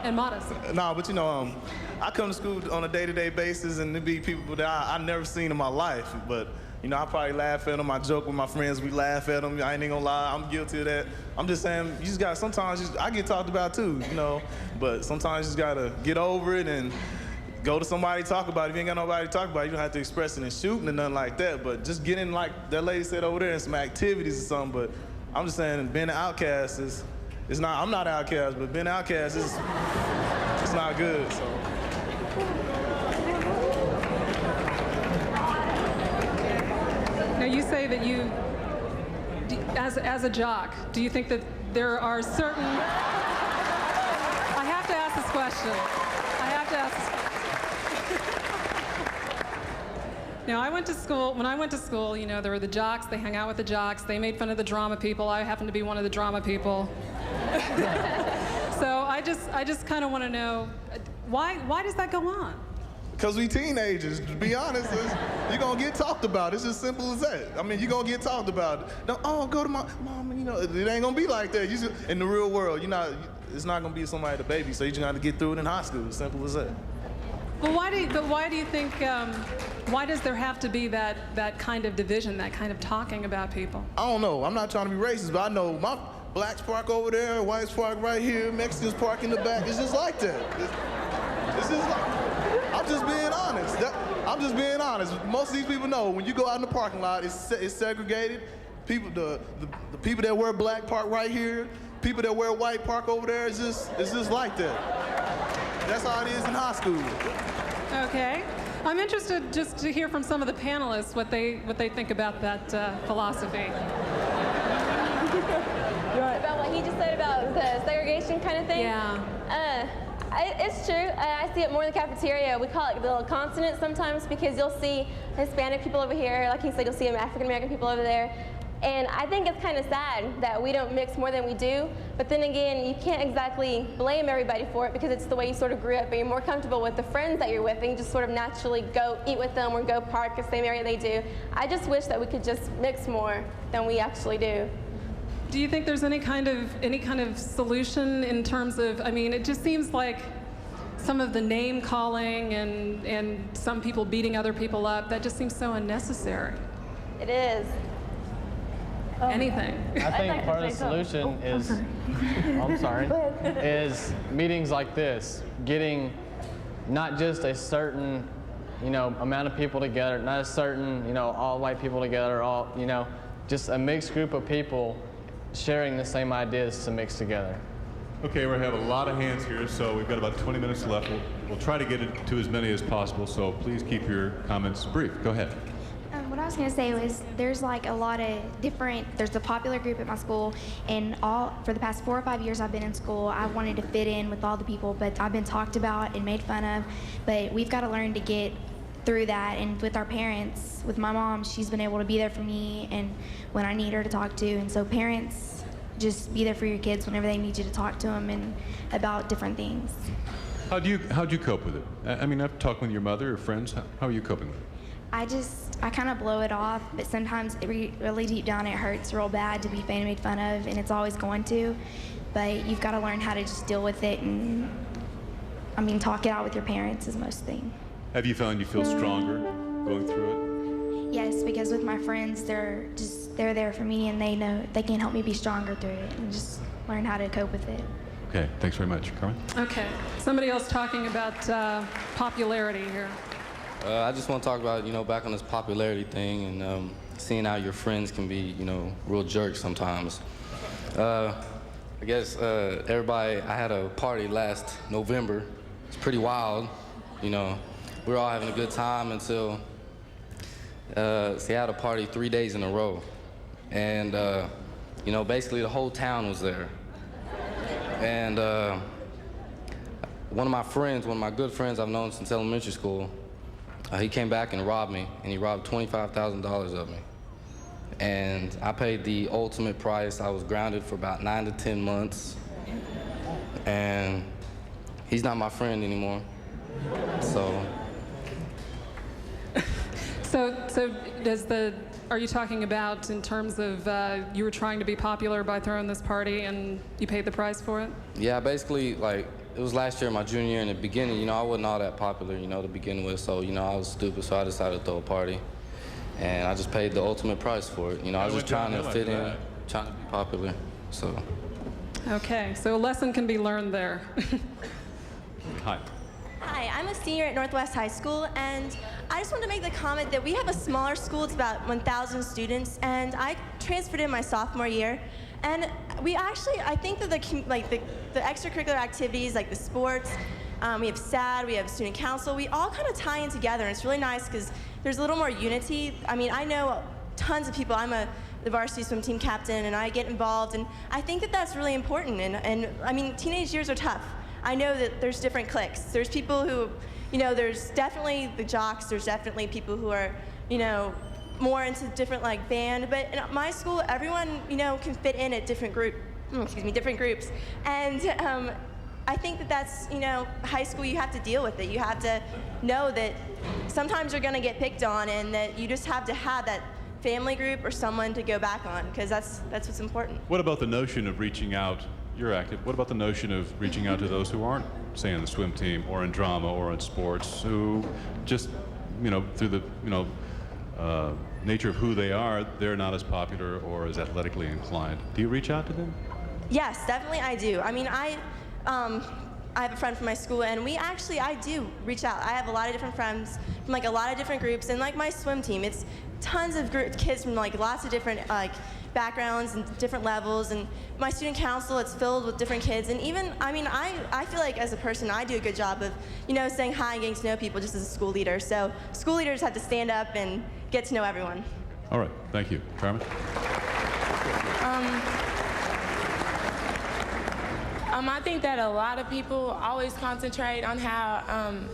And modest. No, but I come to school on a day-to-day basis, and there be people that I never seen in my life. But I probably laugh at them. I joke with my friends. We laugh at them. I ain't gonna lie. I'm guilty of that. I'm just saying, you just got sometimes. I get talked about too, But sometimes you just gotta get over it and go to somebody to talk about it. If you ain't got nobody to talk about it, you don't have to express it in shooting or nothing like that. But just getting, like that lady said over there, in some activities or something. But I'm just saying, being an outcast is not. I'm not an outcast, but being an outcast is it's not good. So. Now you say that as a jock, do you think that there are certain... I have to ask this question. Now, when I went to school, you know, there were the jocks, they hung out with the jocks, they made fun of the drama people. I happened to be one of the drama people. So I just kind of want to know, why does that go on? Because we teenagers, to be honest, you're going to get talked about. It's as simple as that. I mean, you're going to get talked about. Go to my mom, you know, it ain't going to be like that. In the real world, it's not going to be somebody to baby, so you just got to get through it in high school, as simple as that. Well, why do you think, why does there have to be that kind of division, that kind of talking about people? I don't know. I'm not trying to be racist, but I know my blacks park over there, whites park right here, Mexicans park in the back. It's just like that. It's just like, I'm just being honest. I'm just being honest. Most of these people know when you go out in the parking lot, it's segregated. The people that wear black park right here. People that wear white park over there. It's just like that. That's how it is in high school. Okay. I'm interested just to hear from some of the panelists what they think about that philosophy. About what he just said about the segregation kind of thing? Yeah. It's true. I see it more in the cafeteria. We call it the little consonant sometimes because you'll see Hispanic people over here. Like he said, you'll see African American people over there. And I think it's kind of sad that we don't mix more than we do. But then again, you can't exactly blame everybody for it because it's the way you sort of grew up and you're more comfortable with the friends that you're with and you just sort of naturally go eat with them or go park the same area they do. I just wish that we could just mix more than we actually do. Do you think there's any kind of solution in terms of, I mean, it just seems like some of the name calling and some people beating other people up, that just seems so unnecessary. It is. Anything. I think part of the solution is meetings like this, getting not just a certain, amount of people together, not a certain, all white people together, just a mixed group of people sharing the same ideas to mix together. Okay, we have a lot of hands here, so we've got about 20 minutes left. We'll try to get to as many as possible, so please keep your comments brief. Go ahead. What I was going to say was there's like a lot of there's a popular group at my school, and for the past 4 or 5 years I've been in school, I wanted to fit in with all the people, but I've been talked about and made fun of, but we've got to learn to get through that. And with our parents, with my mom, she's been able to be there for me and when I need her to talk to, and so parents, just be there for your kids whenever they need you to talk to them and about different things. How'd you cope with it? I mean, I've talked with your mother or friends. How are you coping with it? I kind of blow it off, but sometimes really deep down it hurts real bad to be made fun of, and it's always going to. But you've got to learn how to just deal with it and, talk it out with your parents is most thing. Have you found you feel stronger going through it? Yes, because with my friends, they're there for me, and they know they can help me be stronger through it and just learn how to cope with it. Okay, thanks very much. Carmen? Okay, somebody else talking about popularity here. I just want to talk about, back on this popularity thing and seeing how your friends can be, real jerks sometimes. I guess I had a party last November. It's pretty wild, We were all having a good time until I had a party 3 days in a row. And, basically the whole town was there. And one of my good friends I've known since elementary school, he came back and robbed me, and he robbed $25,000 of me. And I paid the ultimate price. I was grounded for about 9 to 10 months. And he's not my friend anymore. So are you talking about in terms of you were trying to be popular by throwing this party and you paid the price for it? Yeah, basically, it was last year, my junior year. In the beginning, I wasn't all that popular, to begin with. So, I was stupid, so I decided to throw a party. And I just paid the ultimate price for it. I was just trying to fit in, trying to be popular, so. Okay, so a lesson can be learned there. Hi. Hi, I'm a senior at Northwest High School, and I just wanted to make the comment that we have a smaller school. It's about 1,000 students, and I transferred in my sophomore year. And we actually, I think that the extracurricular activities, like the sports, we have SAD, we have student council, we all kind of tie in together, and it's really nice because there's a little more unity. I know tons of people. I'm the varsity swim team captain, and I get involved, and I think that that's really important. And I mean, teenage years are tough. I know that there's different cliques. There's people who, there's definitely the jocks. There's definitely people who are, more into different like band. But in my school, everyone, can fit in at different groups. And I think that that's, high school, you have to deal with it. You have to know that sometimes you're going to get picked on, and that you just have to have that family group or someone to go back on, because that's what's important. What about the notion of reaching out? You're active. What about the notion of reaching out to those who aren't, say, on the swim team or in drama or in sports, who just, through the, nature of who they are, they're not as popular or as athletically inclined? Do you reach out to them? Yes, definitely I do. I mean, I have a friend from my school, and I do reach out. I have a lot of different friends from like a lot of different groups, and like my swim team, it's tons of kids from like lots of different backgrounds and different levels, and my student council, it's filled with different kids. And even, I feel like as a person, I do a good job of, saying hi and getting to know people just as a school leader. So school leaders have to stand up and get to know everyone. All right, thank you. Carmen? I think that a lot of people always concentrate on how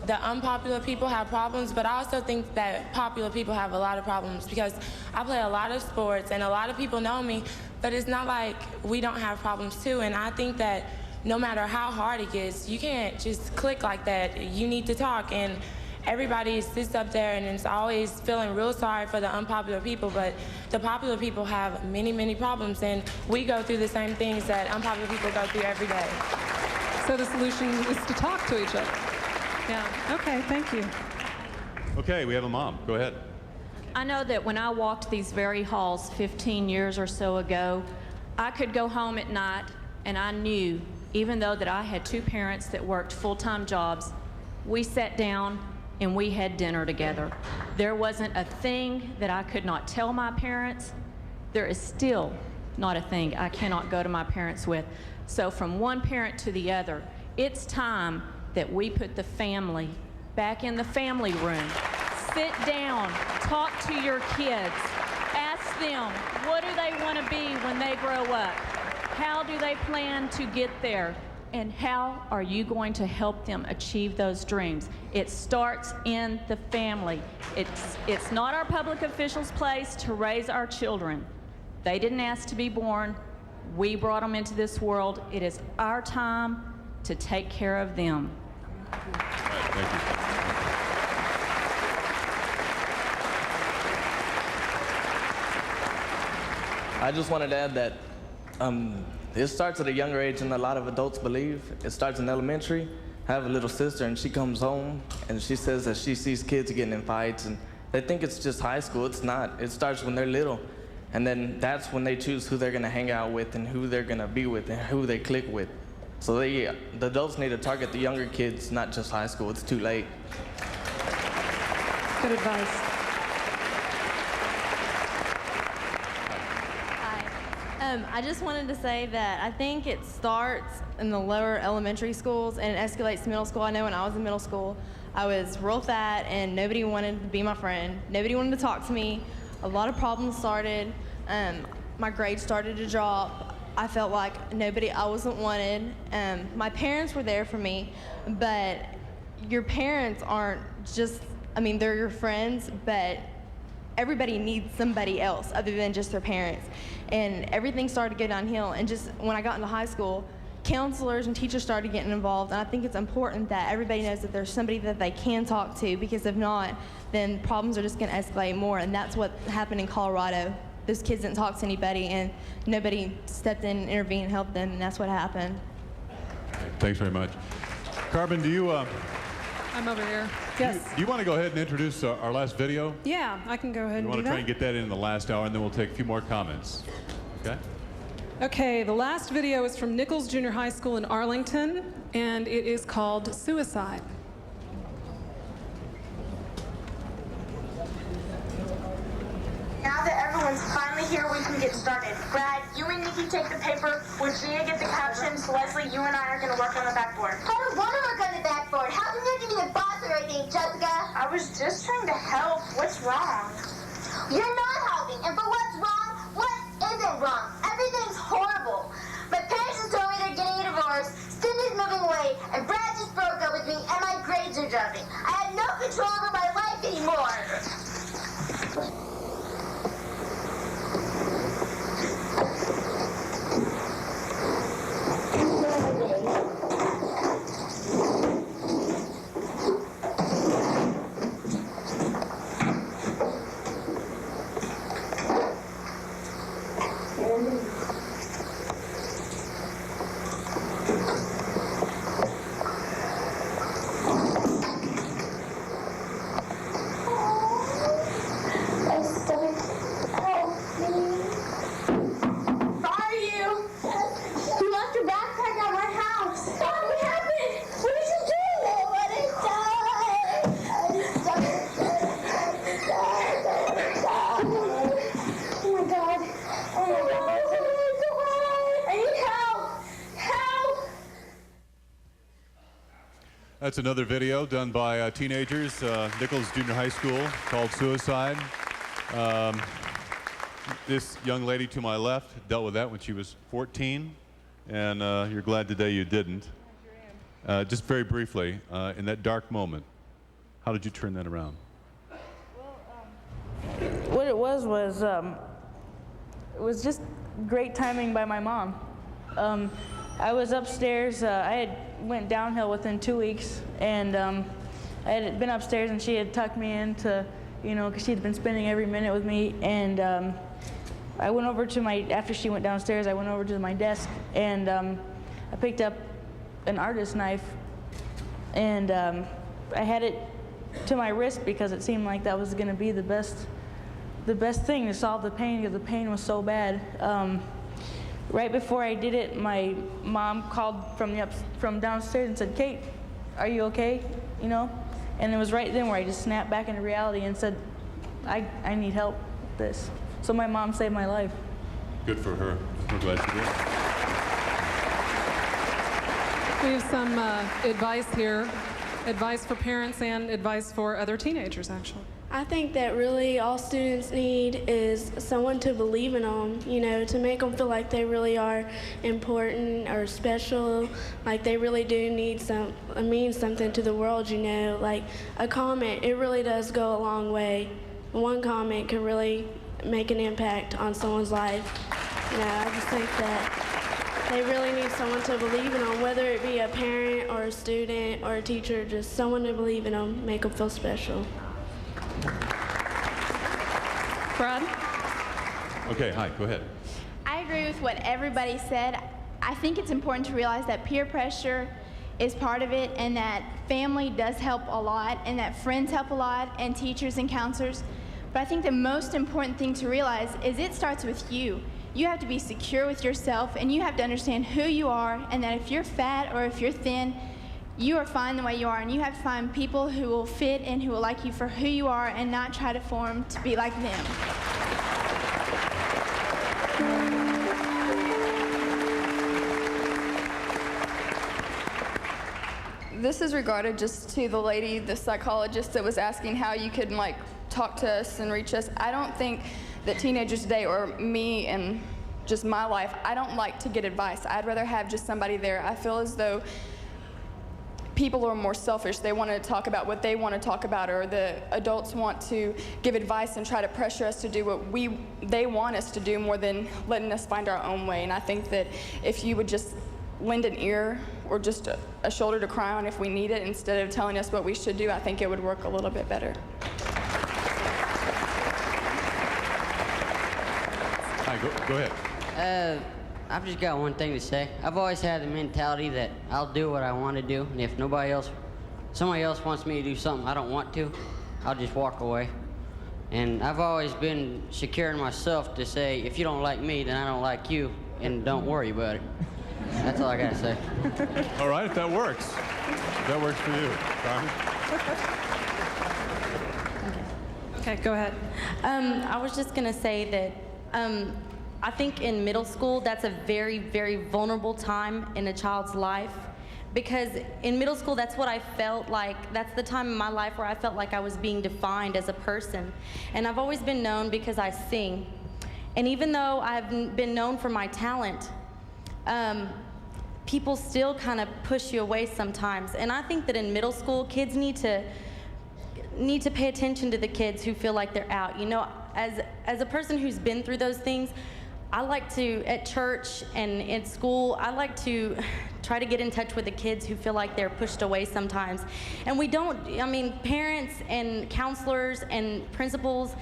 the unpopular people have problems, but I also think that popular people have a lot of problems, because I play a lot of sports and a lot of people know me, but it's not like we don't have problems too. And I think that no matter how hard it gets, you can't just click like that. You need to talk, and everybody sits up there and is always feeling real sorry for the unpopular people, but the popular people have many, many problems, and we go through the same things that unpopular people go through every day. So the solution is to talk to each other. Yeah, okay, thank you. Okay, we have a mom. Go ahead. I know that when I walked these very halls 15 years or so ago, I could go home at night and I knew, even though that I had two parents that worked full-time jobs, we sat down and we had dinner together. There wasn't a thing that I could not tell my parents. There is still not a thing I cannot go to my parents with. So from one parent to the other, it's time that we put the family back in the family room. Sit down, talk to your kids, ask them, what do they want to be when they grow up? How do they plan to get there? And how are you going to help them achieve those dreams? It starts in the family. It's not our public officials' place to raise our children. They didn't ask to be born. We brought them into this world. It is our time to take care of them. All right, thank you. I just wanted to add that it starts at a younger age than a lot of adults believe. It starts in elementary. I have a little sister, and she comes home and she says that she sees kids getting in fights, and they think it's just high school. It's not. It starts when they're little, and then that's when they choose who they're going to hang out with and who they're going to be with and who they click with. So the adults need to target the younger kids, not just high school. It's too late. Good advice. I just wanted to say that I think it starts in the lower elementary schools and it escalates to middle school. I know when I was in middle school, I was real fat and nobody wanted to be my friend. Nobody wanted to talk to me. A lot of problems started. My grades started to drop. I felt like I wasn't wanted. My parents were there for me, but your parents aren't just, they're your friends, but everybody needs somebody else other than just their parents. And everything started to go downhill. And just when I got into high school, counselors and teachers started getting involved. And I think it's important that everybody knows that there's somebody that they can talk to, because if not, then problems are just going to escalate more. And that's what happened in Colorado. Those kids didn't talk to anybody, and nobody stepped in and intervened and helped them, and that's what happened. Thanks very much. Carbon, do you... I'm over here. Yes. Do you want to go ahead and introduce our last video? Yeah, I can go ahead and do that. You want to try and get that in the last hour, and then we'll take a few more comments. Okay? Okay, the last video is from Nichols Junior High School in Arlington, and it is called Suicide. Now that everyone's finally here, we can get started. Brad, you and Nikki take the paper. With Gina, get the captions. Leslie, you and I are going to work on the backboard. I don't want to work on the backboard. How come you're giving a boss or anything, Jessica? I was just trying to help. What's wrong? You're not helping. And for what's wrong, what isn't wrong? Everything's horrible. My parents just told me they're getting a divorce, Cindy's moving away, and Brad just broke up with me, and my grades are dropping. I have no control over my life anymore. That's another video done by teenagers, Nichols Junior High School, called Suicide. This young lady to my left dealt with that when she was 14, and you're glad today you didn't. Just very briefly, in that dark moment, how did you turn that around? What it was just great timing by my mom. I was upstairs. I had went downhill within 2 weeks, and I had been upstairs, and she had tucked me in to, because she had been spending every minute with me. And I went over to after she went downstairs, I went over to my desk, and I picked up an artist knife, and I had it to my wrist because it seemed like that was going to be the best thing to solve the pain, because the pain was so bad. Right before I did it, my mom called from downstairs and said, "Kate, are you okay?" And it was right then where I just snapped back into reality and said, I need help with this. So my mom saved my life. Good for her. We're glad she did. We have some advice here, advice for parents and advice for other teenagers, actually. I think that really all students need is someone to believe in them, to make them feel like they really are important or special, like they really do mean something to the world, Like a comment, it really does go a long way. One comment can really make an impact on someone's life. I just think that they really need someone to believe in them, whether it be a parent or a student or a teacher, just someone to believe in them, make them feel special. Brad? Okay, hi, go ahead. I agree with what everybody said. I think it's important to realize that peer pressure is part of it, and that family does help a lot, and that friends help a lot, and teachers and counselors. But I think the most important thing to realize is it starts with you. You have to be secure with yourself, and you have to understand who you are, and that if you're fat or if you're thin, you are fine the way you are, and you have to find people who will fit and who will like you for who you are and not try to form to be like them. This is regarded just to the lady, the psychologist that was asking how you could talk to us and reach us. I don't think that teenagers today, or me and just my life, I don't like to get advice. I'd rather have just somebody there. I feel as though people are more selfish. They want to talk about what they want to talk about, or the adults want to give advice and try to pressure us to do what they want us to do more than letting us find our own way. And I think that if you would just lend an ear or just a shoulder to cry on if we need it, instead of telling us what we should do, I think it would work a little bit better. Hi, go ahead. I've just got one thing to say. I've always had the mentality that I'll do what I want to do, and if somebody else wants me to do something I don't want to, I'll just walk away. And I've always been secure in myself to say, if you don't like me, then I don't like you, and don't worry about it. That's all I gotta say. All right, that works. That works for you, Carmen. Okay, go ahead. I was just gonna say that I think in middle school, that's a very, very vulnerable time in a child's life, because in middle school, that's what I felt like. That's the time in my life where I felt like I was being defined as a person. And I've always been known because I sing. And even though I've been known for my talent, people still kind of push you away sometimes. And I think that in middle school, kids need to pay attention to the kids who feel like they're out. You know, as a person who's been through those things, I like to, at church and in school, I like to try to get in touch with the kids who feel like they're pushed away sometimes. And we don't, I mean, parents and counselors and principals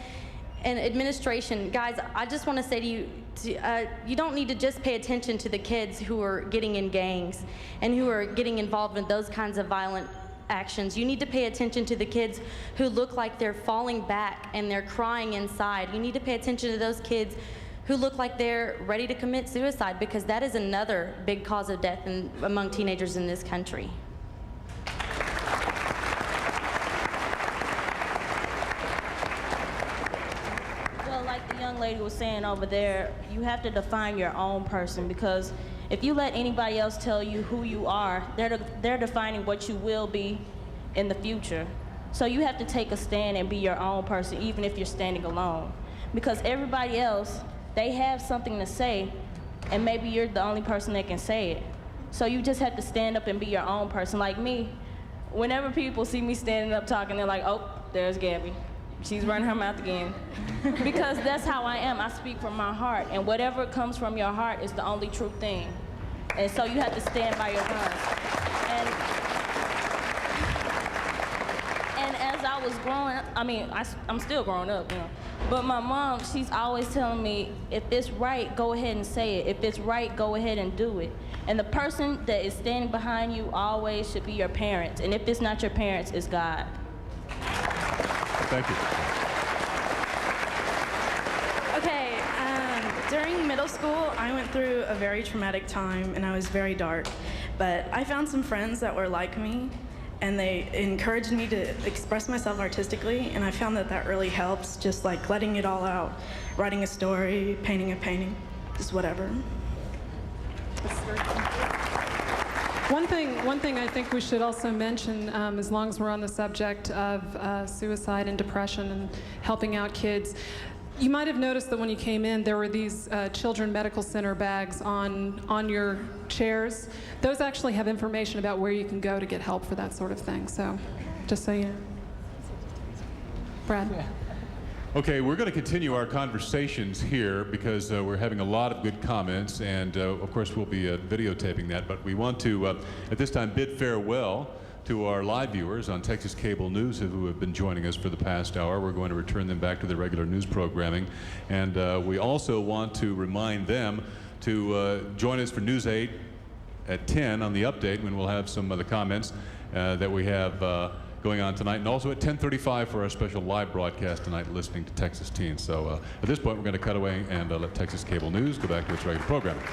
and administration, guys, I just want to say to you, you don't need to just pay attention to the kids who are getting in gangs and who are getting involved in those kinds of violent actions. You need to pay attention to the kids who look like they're falling back and they're crying inside. You need to pay attention to those kids who look like they're ready to commit suicide, because that is another big cause of death among teenagers in this country. Well, like the young lady was saying over there, you have to define your own person, because if you let anybody else tell you who you are, they're defining what you will be in the future. So you have to take a stand and be your own person, even if you're standing alone. Because everybody else, they have something to say, and maybe you're the only person that can say it. So you just have to stand up and be your own person. Like me, whenever people see me standing up talking, they're like, oh, there's Gabby. She's running her mouth again. Because that's how I am. I speak from my heart, and whatever comes from your heart is the only true thing. And so you have to stand by your guns. And as I was growing up, I mean, I'm still growing up, you know. But my mom, she's always telling me, if it's right, go ahead and say it. If it's right, go ahead and do it. And the person that is standing behind you always should be your parents. And if it's not your parents, it's God. Thank you. Okay, during middle school, I went through a very traumatic time, and I was very dark. But I found some friends that were like me, and they encouraged me to express myself artistically, and I found that that really helps, just like letting it all out, writing a story, painting a painting, just whatever. One thing I think we should also mention, as long as we're on the subject of suicide and depression and helping out kids, you might have noticed that when you came in, there were these Children's Medical Center bags on your chairs. Those actually have information about where you can go to get help for that sort of thing. So, just so you know. Brad? Yeah. Okay, we're going to continue our conversations here because we're having a lot of good comments, and of course we'll be videotaping that, but we want to, at this time, bid farewell to our live viewers on Texas Cable News who have been joining us for the past hour. We're going to return them back to their regular news programming, and we also want to remind them to join us for News 8 at 10 on the update, when we'll have some of the comments that we have going on tonight, and also at 10:35 for our special live broadcast tonight, listening to Texas Teens. So at this point, we're going to cut away and let Texas Cable News go back to its regular programming.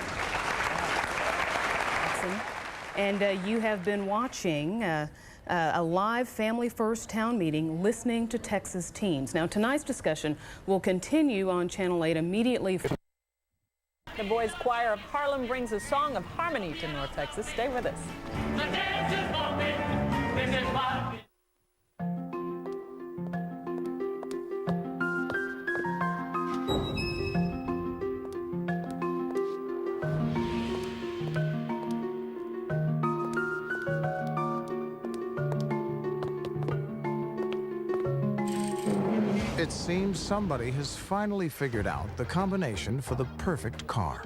And you have been watching a live Family First Town Meeting, listening to Texas Teens. Now, tonight's discussion will continue on Channel 8 immediately. The Boys Choir of Harlem brings a song of harmony to North Texas. Stay with us. It seems somebody has finally figured out the combination for the perfect car.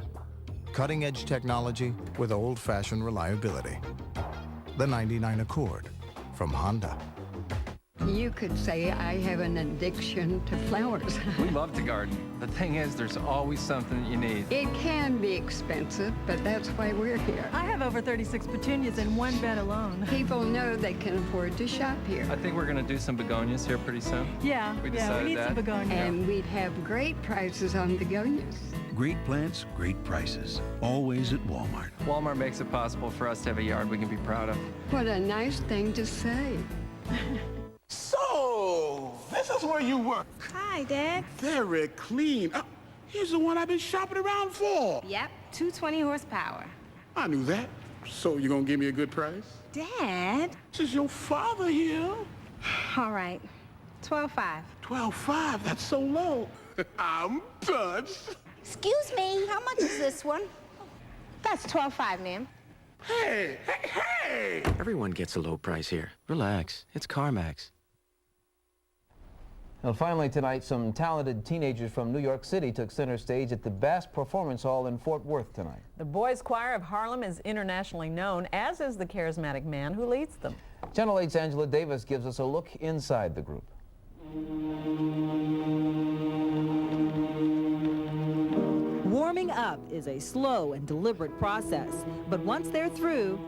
Cutting-edge technology with old-fashioned reliability. The 99 Accord from Honda. You could say I have an addiction to flowers. We love to garden. The thing is, there's always something that you need. It can be expensive, but that's why we're here. I have over 36 petunias in one bed alone. People know they can afford to shop here. I think we're going to do some begonias here pretty soon. Yeah, we need some begonias. And we'd have great prices on begonias. Great plants, great prices. Always at Walmart. Walmart makes it possible for us to have a yard we can be proud of. What a nice thing to say. So, this is where you work. Hi, Dad. Very clean. Here's the one I've been shopping around for. Yep, 220 horsepower. I knew that. So you gonna give me a good price? Dad? This is your father here. All right, $12.5. $12.5, that's so low. I'm touched. Excuse me, how much is this one? That's $12.5, ma'am. Hey, hey, hey! Everyone gets a low price here. Relax, it's CarMax. Well, finally tonight, some talented teenagers from New York City took center stage at the Bass Performance Hall in Fort Worth tonight. The Boys Choir of Harlem is internationally known, as is the charismatic man who leads them. Channel 8's Angela Davis gives us a look inside the group. Warming up is a slow and deliberate process, but once they're through,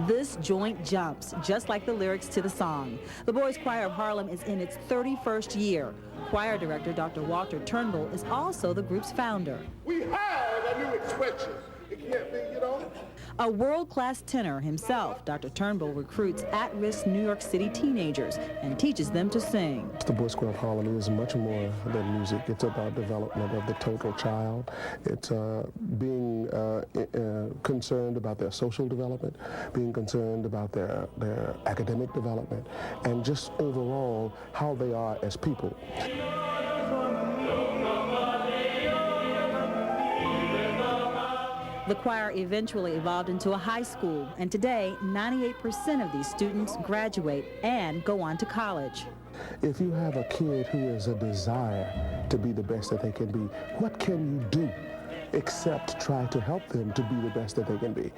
this joint jumps, just like the lyrics to the song. The Boys Choir of Harlem is in its 31st year. Choir director Dr. Walter Turnbull is also the group's founder. We have a new expression. It can't be, you know. A world-class tenor himself, Dr. Turnbull recruits at-risk New York City teenagers and teaches them to sing. The Boys Choir of Harlem is much more than music. It's about development of the total child. It's being concerned about their social development, being concerned about their academic development, and just overall how they are as people. The choir eventually evolved into a high school, and today, 98% of these students graduate and go on to college. If you have a kid who has a desire to be the best that they can be, what can you do except try to help them to be the best that they can be?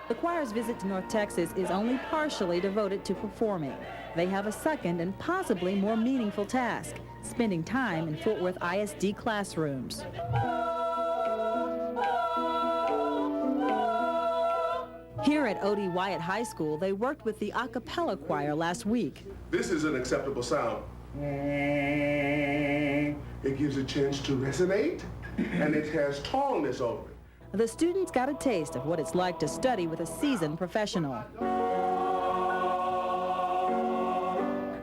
The choir's visit to North Texas is only partially devoted to performing. They have a second and possibly more meaningful task, spending time in Fort Worth ISD classrooms. Here at O.D. Wyatt High School, they worked with the a cappella choir last week. This is an acceptable sound. It gives a chance to resonate, and it has tallness over it. The students got a taste of what it's like to study with a seasoned professional.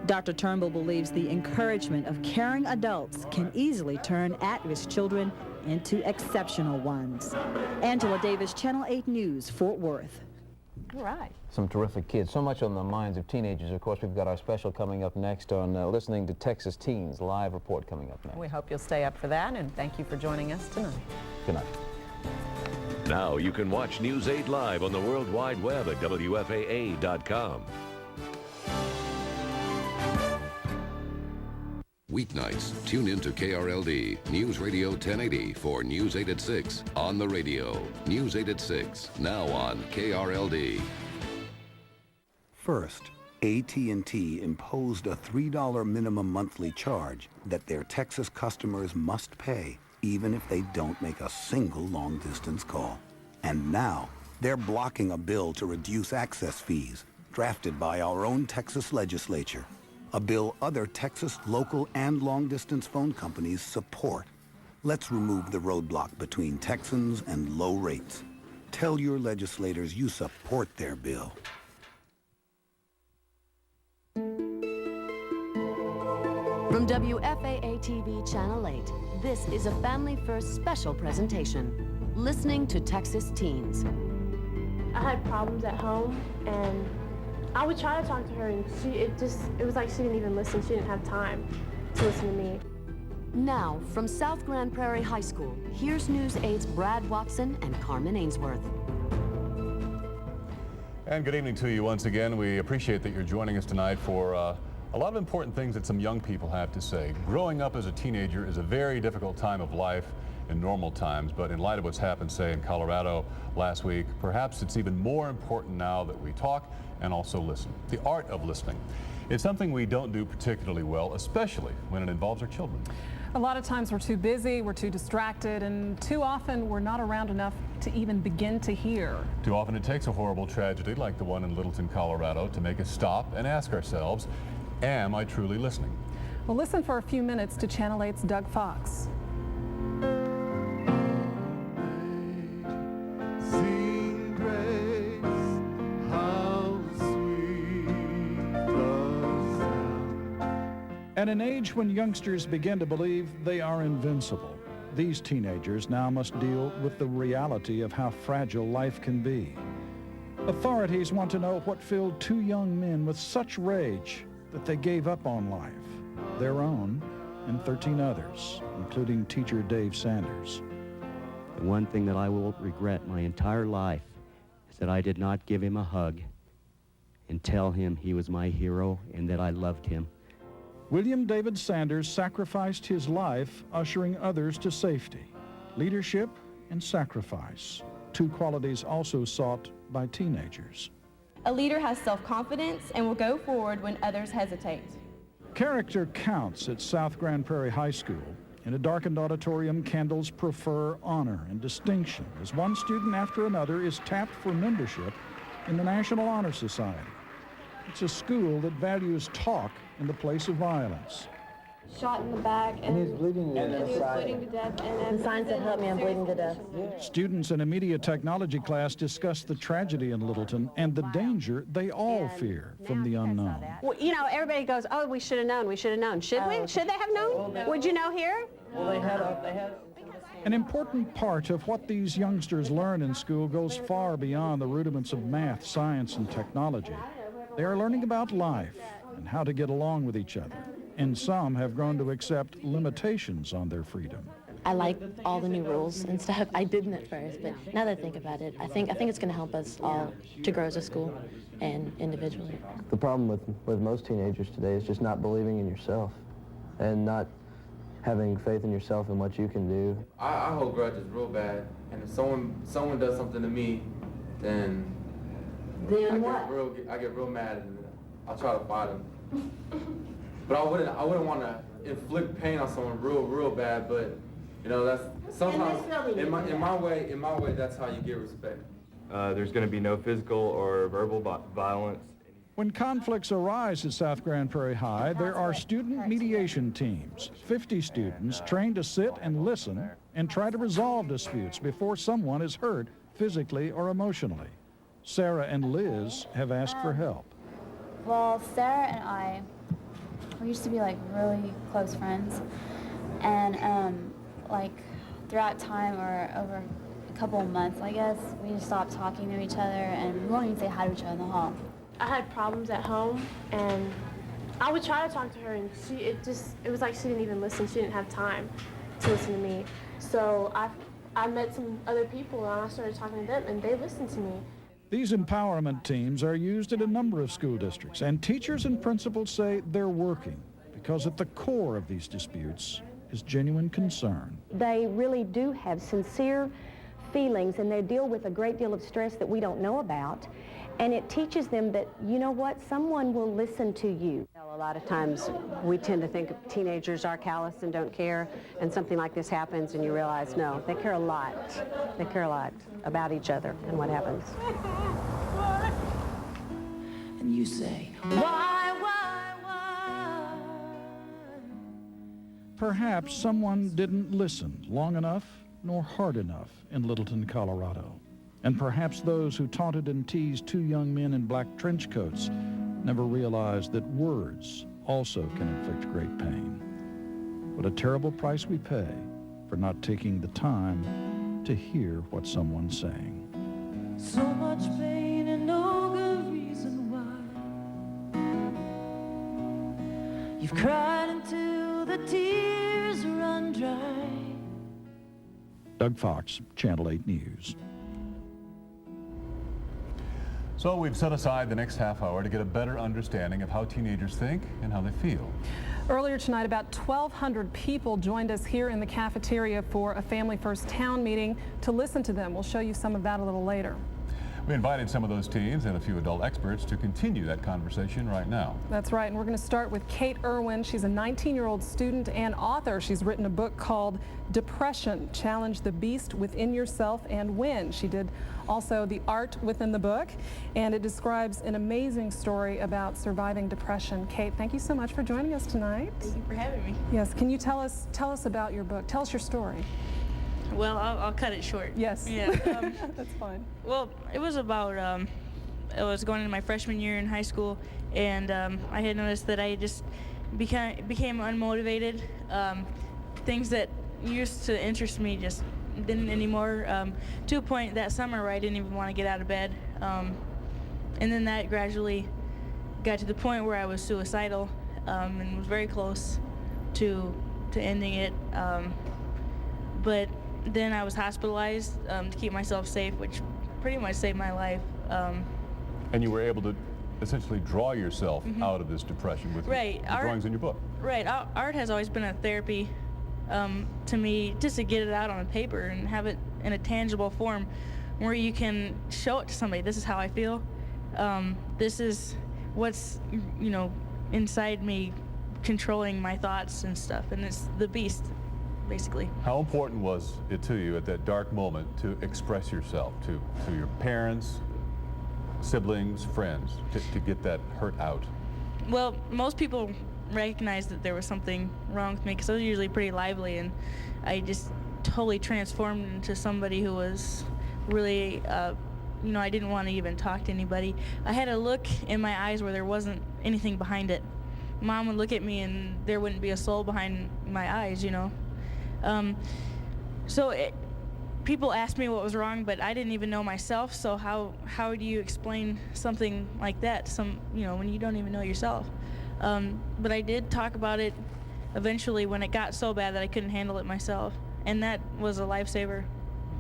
Dr. Turnbull believes the encouragement of caring adults can easily turn at-risk children into exceptional ones. Angela Davis, Channel 8 News, Fort Worth. All right. Some terrific kids. So much on the minds of teenagers. Of course, we've got our special coming up next on Listening to Texas Teens. Live report coming up next. We hope you'll stay up for that, and thank you for joining us tonight. Good night. Now you can watch News 8 live on the World Wide Web at WFAA.com. Weeknights, tune in to KRLD, News Radio 1080 for News 8 at 6 on the radio. News 8 at 6, now on KRLD. First, AT&T imposed a $3 minimum monthly charge that their Texas customers must pay even if they don't make a single long-distance call. And now, they're blocking a bill to reduce access fees drafted by our own Texas legislature. A bill other Texas local and long-distance phone companies support. Let's remove the roadblock between Texans and low rates. Tell your legislators you support their bill. From WFAA-TV Channel 8, this is a Family First special presentation. Listening to Texas Teens. I had problems at home, and I would try to talk to her, and it was like she didn't even listen. She didn't have time to listen to me. Now, from South Grand Prairie High School, here's News 8's Brad Watson and Carmen Ainsworth. And good evening to you once again. We appreciate that you're joining us tonight for a lot of important things that some young people have to say. Growing up as a teenager is a very difficult time of life in normal times, but in light of what's happened, say, in Colorado last week, perhaps it's even more important now that we talk and also listen. The art of listening. It's something we don't do particularly well, especially when it involves our children. A lot of times we're too busy, we're too distracted, and too often we're not around enough to even begin to hear. Too often it takes a horrible tragedy like the one in Littleton, Colorado, to make us stop and ask ourselves, am I truly listening? Well, listen for a few minutes to Channel 8's Doug Fox. At an age when youngsters begin to believe they are invincible, these teenagers now must deal with the reality of how fragile life can be. Authorities want to know what filled 2 young men with such rage that they gave up on life, their own and 13 others, including teacher Dave Sanders. The one thing that I will regret my entire life is that I did not give him a hug and tell him he was my hero and that I loved him. William David Sanders sacrificed his life ushering others to safety. Leadership and sacrifice, 2 qualities also sought by teenagers. A leader has self-confidence and will go forward when others hesitate. Character counts at South Grand Prairie High School. In a darkened auditorium, candles prefer honor and distinction as one student after another is tapped for membership in the National Honor Society. It's a school that values talk in the place of violence. Shot in the back, and he's bleeding to death. And he was bleeding to death. And the signs that help me, I'm bleeding to death. Students in a media technology class discuss the tragedy in Littleton and the danger they all fear from the unknown. Well, you know, everybody goes, oh, we should have known, we should have known. Should we? Should they have known? Would you know here? Well, they had An important part of what these youngsters learn in school goes far beyond the rudiments of math, science, and technology. They are learning about life and how to get along with each other. And some have grown to accept limitations on their freedom. I like all the new rules and stuff. I didn't at first, but now that I think about it, I think it's going to help us all to grow as a school and individually. The problem with most teenagers today is just not believing in yourself and not having faith in yourself and what you can do. I hold grudges real bad, and if someone does something to me, then I get real mad and I'll try to fight them. But I wouldn't want to inflict pain on someone real bad. But you know, that's sometimes in my way that's how you get respect. There's going to be no physical or verbal violence. When conflicts arise at South Grand Prairie High, there are student mediation teams, 50 students trained to sit and listen and try to resolve disputes before someone is hurt physically or emotionally. Sarah and Liz have asked for help. Well, Sarah and we used to be like really close friends, and like throughout time or over a couple of months, I guess, we just stopped talking to each other and we won't even say hi to each other in the hall. I had problems at home, and I would try to talk to her, and it was like she didn't even listen. She didn't have time to listen to me. So I met some other people, and I started talking to them, and they listened to me. These empowerment teams are used at a number of school districts, and teachers and principals say they're working because at the core of these disputes is genuine concern. They really do have sincere feelings, and they deal with a great deal of stress that we don't know about. And it teaches them that, you know what, someone will listen to you. A lot of times we tend to think teenagers are callous and don't care, and something like this happens and you realize, no, they care a lot. They care a lot about each other and what happens. And you say, why? Perhaps someone didn't listen long enough nor hard enough in Littleton, Colorado. And perhaps those who taunted and teased 2 young men in black trench coats never realized that words also can inflict great pain. What a terrible price we pay for not taking the time to hear what someone's saying. So much pain and no good reason why. You've cried until the tears run dry. Doug Fox, Channel 8 News. So we've set aside the next half hour to get a better understanding of how teenagers think and how they feel. Earlier tonight, about 1,200 people joined us here in the cafeteria for a Family First Town meeting to listen to them. We'll show you some of that a little later. We invited some of those teens and a few adult experts to continue that conversation right now. That's right, and we're going to start with Kate Irwin. She's a 19-year-old student and author. She's written a book called Depression, Challenge the Beast Within Yourself and Win. She did also the art within the book, and it describes an amazing story about surviving depression. Kate, thank you so much for joining us tonight. Thank you for having me. Yes, can you tell us about your book? Tell us your story. Well, I'll cut it short. Yes. Yeah. That's fine. Well, it was about, I was going into my freshman year in high school, and I had noticed that I just became unmotivated. Things that used to interest me just didn't anymore, to a point that summer where I didn't even want to get out of bed. And then that gradually got to the point where I was suicidal, and was very close to ending it. But then I was hospitalized to keep myself safe, which pretty much saved my life. And you were able to essentially draw yourself out of this depression with Right. the drawings in your book. Right. Art has always been a therapy to me, just to get it out on the paper and have it in a tangible form where you can show it to somebody. This is how I feel. This is what's, you know, inside me controlling my thoughts and stuff, and it's the beast, basically. How important was it to you at that dark moment to express yourself to your parents, siblings, friends, to get that hurt out? Well, most people recognized that there was something wrong with me because I was usually pretty lively, and I just totally transformed into somebody who was really, you know, I didn't want to even talk to anybody. I had a look in my eyes where there wasn't anything behind it. Mom would look at me and there wouldn't be a soul behind my eyes, you know. People asked me what was wrong, but I didn't even know myself, so how do you explain something like that to you know, when you don't even know yourself? But I did talk about it eventually when it got so bad that I couldn't handle it myself, and that was a lifesaver.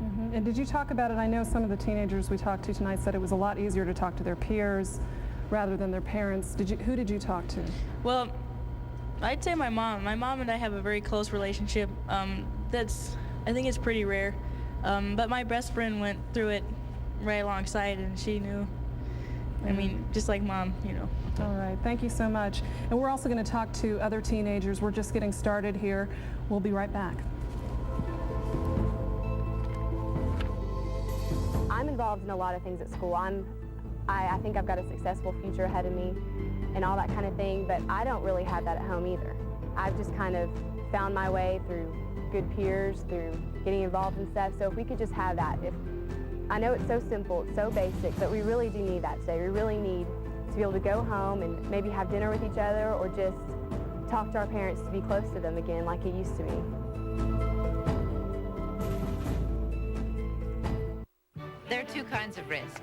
Mm-hmm. And did you talk about it? I know some of the teenagers we talked to tonight said it was a lot easier to talk to their peers rather than their parents. Who did you talk to? Well, I'd say my mom. My mom and I have a very close relationship. I think it's pretty rare. But my best friend went through it right alongside, and she knew. I mean, just like Mom, you know. All right, thank you so much. And we're also going to talk to other teenagers. We're just getting started here. We'll be right back. I'm involved in a lot of things at school. I think I've got a successful future ahead of me and all that kind of thing, but I don't really have that at home either. I've just kind of found my way through good peers, through getting involved in stuff. So if we could just have that, I know it's so simple, it's so basic, but we really do need that today. We really need to be able to go home and maybe have dinner with each other or just talk to our parents to be close to them again like it used to be. There are two kinds of risk.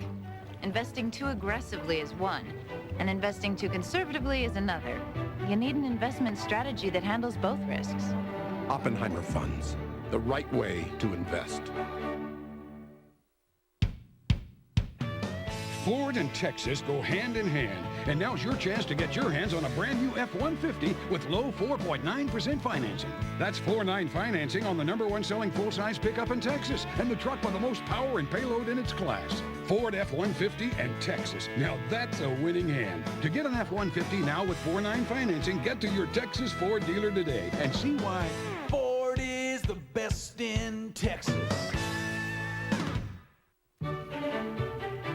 Investing too aggressively is one, and investing too conservatively is another. You need an investment strategy that handles both risks. Oppenheimer Funds, the right way to invest. Ford and Texas go hand in hand, and now's your chance to get your hands on a brand new F-150 with low 4.9% financing. That's 4.9 financing on the #1 selling full-size pickup in Texas and the truck with the most power and payload in its class. Ford F-150 and Texas. Now that's a winning hand. To get an F-150 now with 4.9 financing, get to your Texas Ford dealer today and see why Ford is the best in Texas.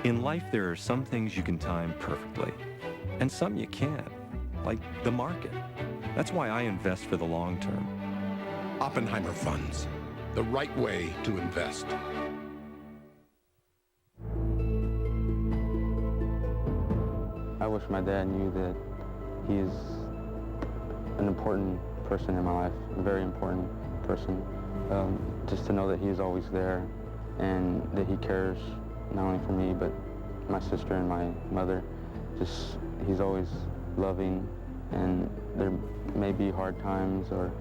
In life, there are some things you can time perfectly, and some you can't, like the market. That's why I invest for the long term. Oppenheimer Funds, the right way to invest. I wish my dad knew that he is an important person in my life, a very important person. Just to know that he is always there and that he cares not only for me, but my sister and my mother. Just, he's always loving, and there may be hard times or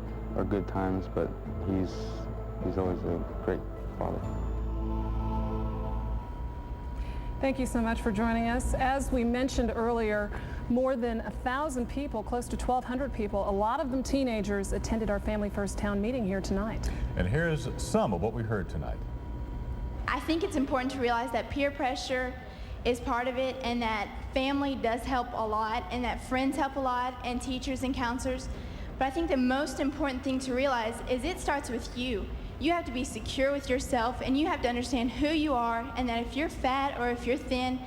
good times, but he's always a great father. Thank you so much for joining us. As we mentioned earlier, more than 1,000 people, close to 1,200 people, a lot of them teenagers, attended our Family First Town meeting here tonight. And here's some of what we heard tonight. I think it's important to realize that peer pressure is part of it, and that family does help a lot, and that friends help a lot, and teachers and counselors. But I think the most important thing to realize is it starts with you. You have to be secure with yourself, and you have to understand who you are, and that if you're fat or if you're thin,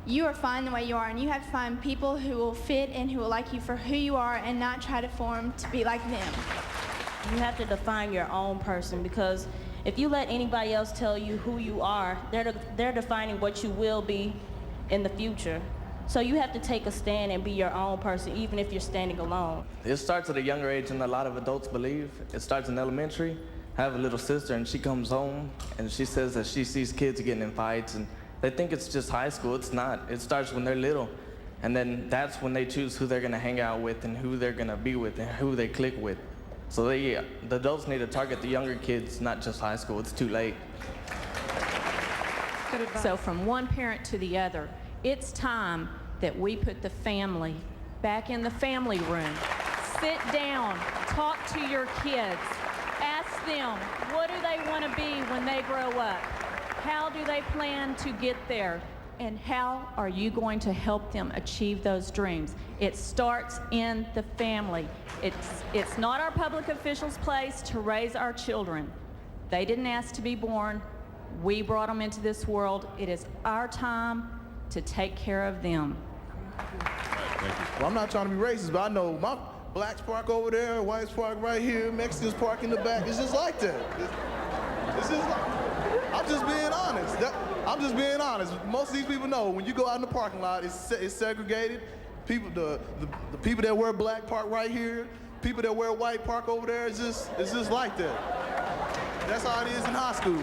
you are fine the way you are, and you have to find people who will fit and who will like you for who you are and not try to form to be like them. You have to define your own person, because if you let anybody else tell you who you are, they're defining what you will be in the future. So you have to take a stand and be your own person, even if you're standing alone. It starts at a younger age than a lot of adults believe. It starts in elementary. have a little sister, and she comes home and she says that she sees kids getting in fights, and they think it's just high school. It's not. It starts when they're little, and then that's when they choose who they're gonna hang out with and who they're gonna be with and who they click with. So the adults need to target the younger kids, not just high school. It's too late. So from one parent to the other, it's time that we put the family back in the family room. Sit down, talk to your kids, ask them, what do they want to be when they grow up? How do they plan to get there? And how are you going to help them achieve those dreams? It starts in the family. It's not our public officials' place to raise our children. They didn't ask to be born. We brought them into this world. It is our time to take care of them. Well, I'm not trying to be racist, but I know my blacks park over there, whites park right here, Mexicans park in the back. It's just like that. It's just like, I'm just being honest. I'm just being honest. Most of these people know when you go out in the parking lot, it's segregated. People, the people that wear black park right here. People that wear white park over there. It's just like that. That's how it is in high school.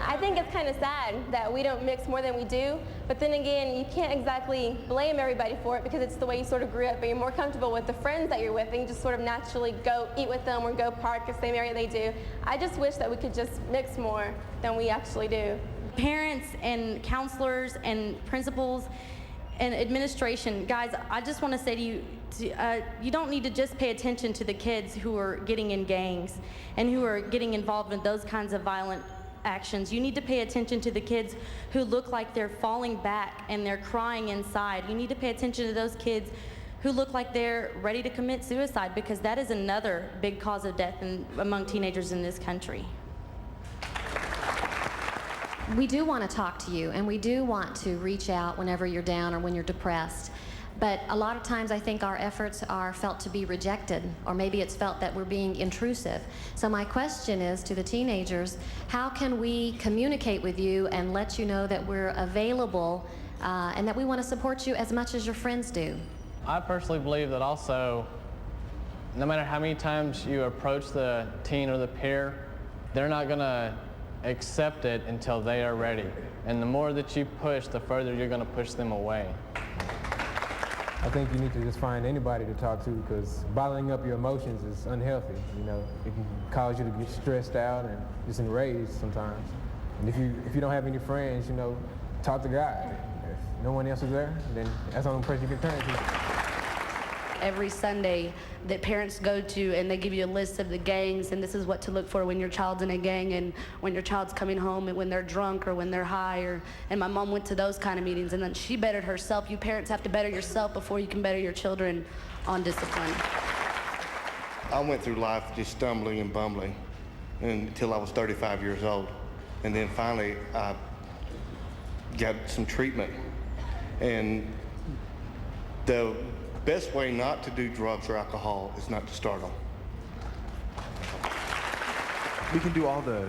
I think it's kind of sad that we don't mix more than we do, but then again, you can't exactly blame everybody for it because it's the way you sort of grew up, but you're more comfortable with the friends that you're with, and you just sort of naturally go eat with them or go park the same area they do. I just wish that we could just mix more than we actually do. Parents and counselors and principals and administration, guys, I just want to say to you, you don't need to just pay attention to the kids who are getting in gangs and who are getting involved in those kinds of violent actions. You need to pay attention to the kids who look like they're falling back and they're crying inside. You need to pay attention to those kids who look like they're ready to commit suicide, because that is another big cause of death among teenagers in this country. We do want to talk to you, and we do want to reach out whenever you're down or when you're depressed. But a lot of times I think our efforts are felt to be rejected, or maybe it's felt that we're being intrusive. So my question is to the teenagers, how can we communicate with you and let you know that we're available and that we want to support you as much as your friends do? I personally believe that also, no matter how many times you approach the teen or the peer, they're not going to accept it until they are ready. And the more that you push, the further you're going to push them away. I think you need to just find anybody to talk to, because bottling up your emotions is unhealthy. You know, it can cause you to get stressed out and just enraged sometimes. And if you don't have any friends, you know, talk to God. If no one else is there, then that's the only person you can turn to. Every Sunday that parents go to, and they give you a list of the gangs, and this is what to look for when your child's in a gang and when your child's coming home and when they're drunk or when they're high. And my mom went to those kind of meetings, and then she bettered herself. You parents have to better yourself before you can better your children on discipline. I went through life just stumbling and bumbling until I was 35 years old. And then finally I got some treatment. And the best way not to do drugs or alcohol is not to start them. We can do all the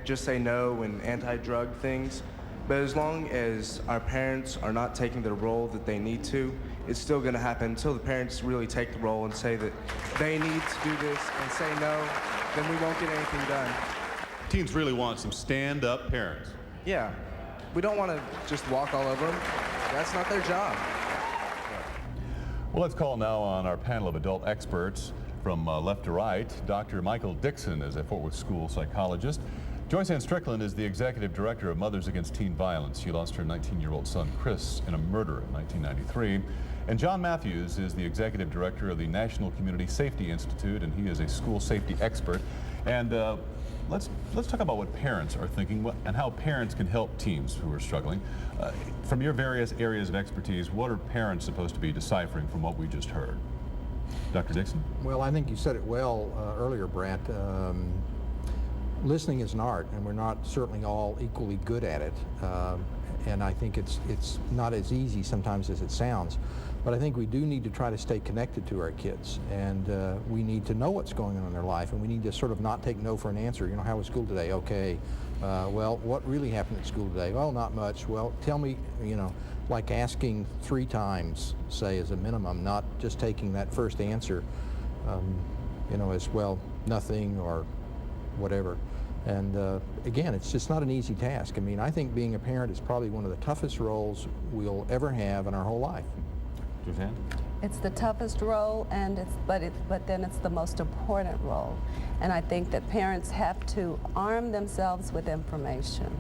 just say no and anti-drug things, but as long as our parents are not taking the role that they need to, it's still going to happen until the parents really take the role and say that they need to do this and say no, then we won't get anything done. Teens really want some stand-up parents. Yeah, we don't want to just walk all over them. That's not their job. Well, let's call now on our panel of adult experts from left to right. Dr. Michael Dixon is a Fort Worth school psychologist. Joyce Ann Strickland is the executive director of Mothers Against Teen Violence. She lost her 19-year-old son, Chris, in a murder in 1993. And John Matthews is the executive director of the National Community Safety Institute, and he is a school safety expert. And let's talk about what parents are thinking and how parents can help teens who are struggling. From your various areas of expertise, what are parents supposed to be deciphering from what we just heard? Dr. Dixon? Well, I think you said it well earlier, Brent. Listening is an art, and we're not certainly all equally good at it. And I think it's not as easy sometimes as it sounds. But I think we do need to try to stay connected to our kids, and we need to know what's going on in their life, and we need to sort of not take no for an answer. You know, how was school today? Okay. Well, what really happened at school today? Well, not much. Well, tell me, you know, like asking 3 times, say, as a minimum, not just taking that first answer, you know, as well, nothing, or whatever. And again, it's just not an easy task. I mean, I think being a parent is probably one of the toughest roles we'll ever have in our whole life. Suzanne? It's the toughest role, and but then it's the most important role. And I think that parents have to arm themselves with information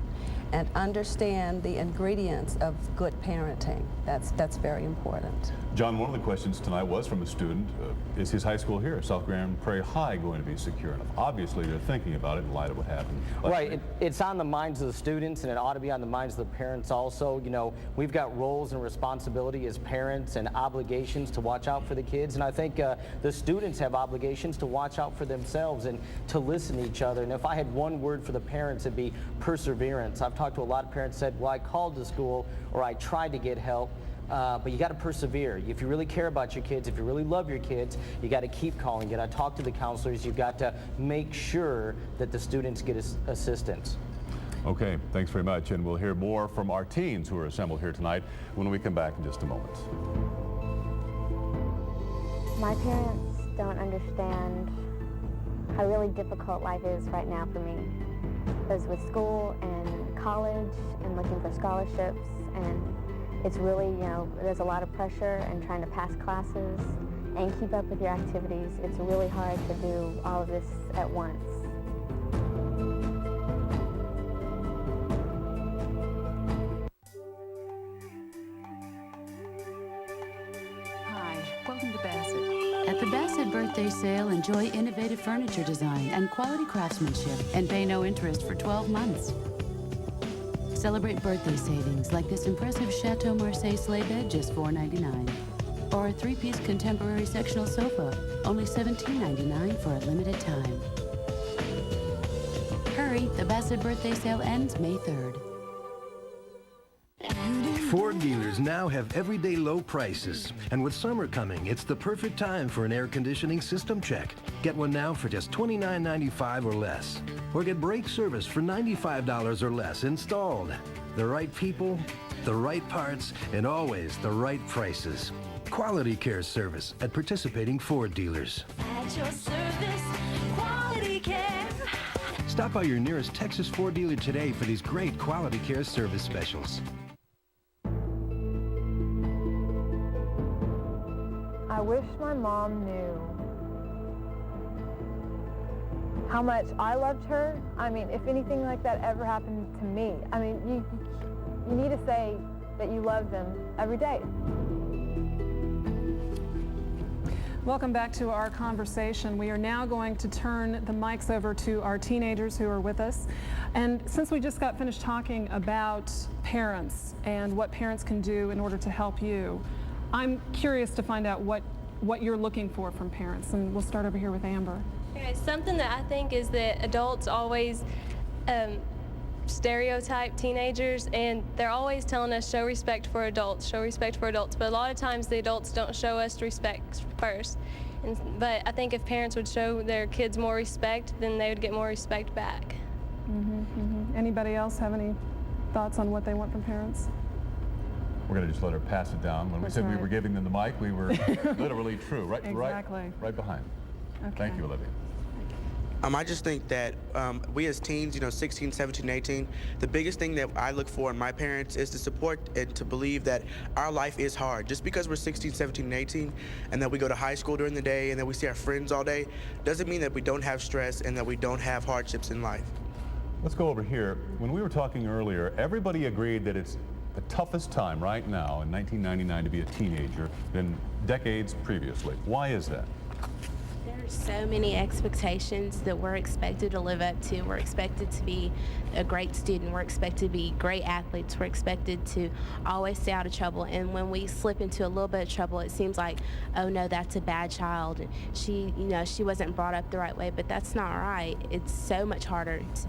and understand the ingredients of good parenting. That's very important. John, one of the questions tonight was from a student. Is his high school here, South Grand Prairie High, going to be secure enough? Obviously, they're thinking about it in light of what happened. Right. It's on the minds of the students, and it ought to be on the minds of the parents also. You know, we've got roles and responsibility as parents and obligations to watch out for the kids, and I think the students have obligations to watch out for themselves and to listen to each other. And if I had one word for the parents, it'd be perseverance. I've talked to a lot of parents said, well, I called the school or I tried to get help. But you got to persevere. If you really care about your kids, if you really love your kids, you got to keep calling. You got to talk to the counselors. You've got to make sure that the students get assistance. Okay, thanks very much. And we'll hear more from our teens who are assembled here tonight when we come back in just a moment. My parents don't understand how really difficult life is right now for me. Because with school and college and looking for scholarships, and it's really, you know, there's a lot of pressure and trying to pass classes and keep up with your activities. It's really hard to do all of this at once. Hi, welcome to Bassett. At the Bassett Birthday Sale, enjoy innovative furniture design and quality craftsmanship and pay no interest for 12 months. Celebrate birthday savings like this impressive Chateau Marseille sleigh bed, just $4.99. Or a 3-piece contemporary sectional sofa, only $17.99 for a limited time. Hurry, the Bassett Birthday Sale ends May 3rd. Ford dealers now have everyday low prices. And with summer coming, it's the perfect time for an air conditioning system check. Get one now for just $29.95 or less. Or get brake service for $95 or less installed. The right people, the right parts, and always the right prices. Quality Care service at participating Ford dealers. At your service, Quality Care. Stop by your nearest Texas Ford dealer today for these great Quality Care service specials. I wish my mom knew how much I loved her. I mean, if anything like that ever happened to me, I mean, you need to say that you love them every day. Welcome back to our conversation. We are now going to turn the mics over to our teenagers who are with us. And since we just got finished talking about parents and what parents can do in order to help you, I'm curious to find out what you're looking for from parents. And we'll start over here with Amber. Okay, something that I think is that adults always stereotype teenagers, and they're always telling us show respect for adults, but a lot of times the adults don't show us respect first. But I think if parents would show their kids more respect, then they would get more respect back. Anybody else have any thoughts on what they want from parents? We're going to just let her pass it down. When we said we were giving them the mic, we were literally true. Right, exactly. right behind. Okay. Thank you, Olivia. I just think that we as teens, 16, 17, 18, the biggest thing that I look for in my parents is to support and to believe that our life is hard. Just because we're 16, 17, and 18, and that we go to high school during the day and that we see our friends all day, doesn't mean that we don't have stress and that we don't have hardships in life. Let's go over here. When we were talking earlier, everybody agreed that it's the toughest time right now in 1999 to be a teenager than decades previously. Why is that? There's so many expectations that we're expected to live up to. We're expected to be a great student. We're expected to be great athletes. We're expected to always stay out of trouble. And when we slip into a little bit of trouble, it seems like, oh no, that's a bad child. She wasn't brought up the right way, but that's not right. It's so much harder to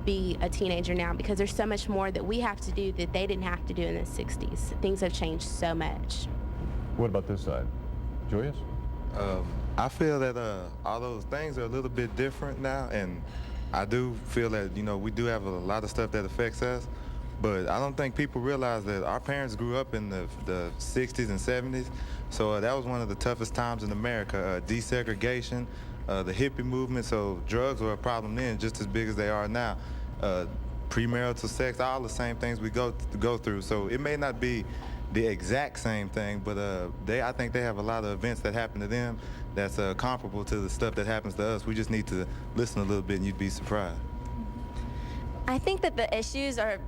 be a teenager now because there's so much more that we have to do that they didn't have to do in the 60s. Things have changed so much. What about this side? Julius? I feel that all those things are a little bit different now, and I do feel that, we do have a lot of stuff that affects us, but I don't think people realize that our parents grew up in the 60s and 70s, so that was one of the toughest times in America. Desegregation, the hippie movement, so drugs were a problem then just as big as they are now. Premarital sex, all the same things we go through. So it may not be the exact same thing, but I think they have a lot of events that happen to them that's comparable to the stuff that happens to us. We just need to listen a little bit and you'd be surprised. I think that the issues are,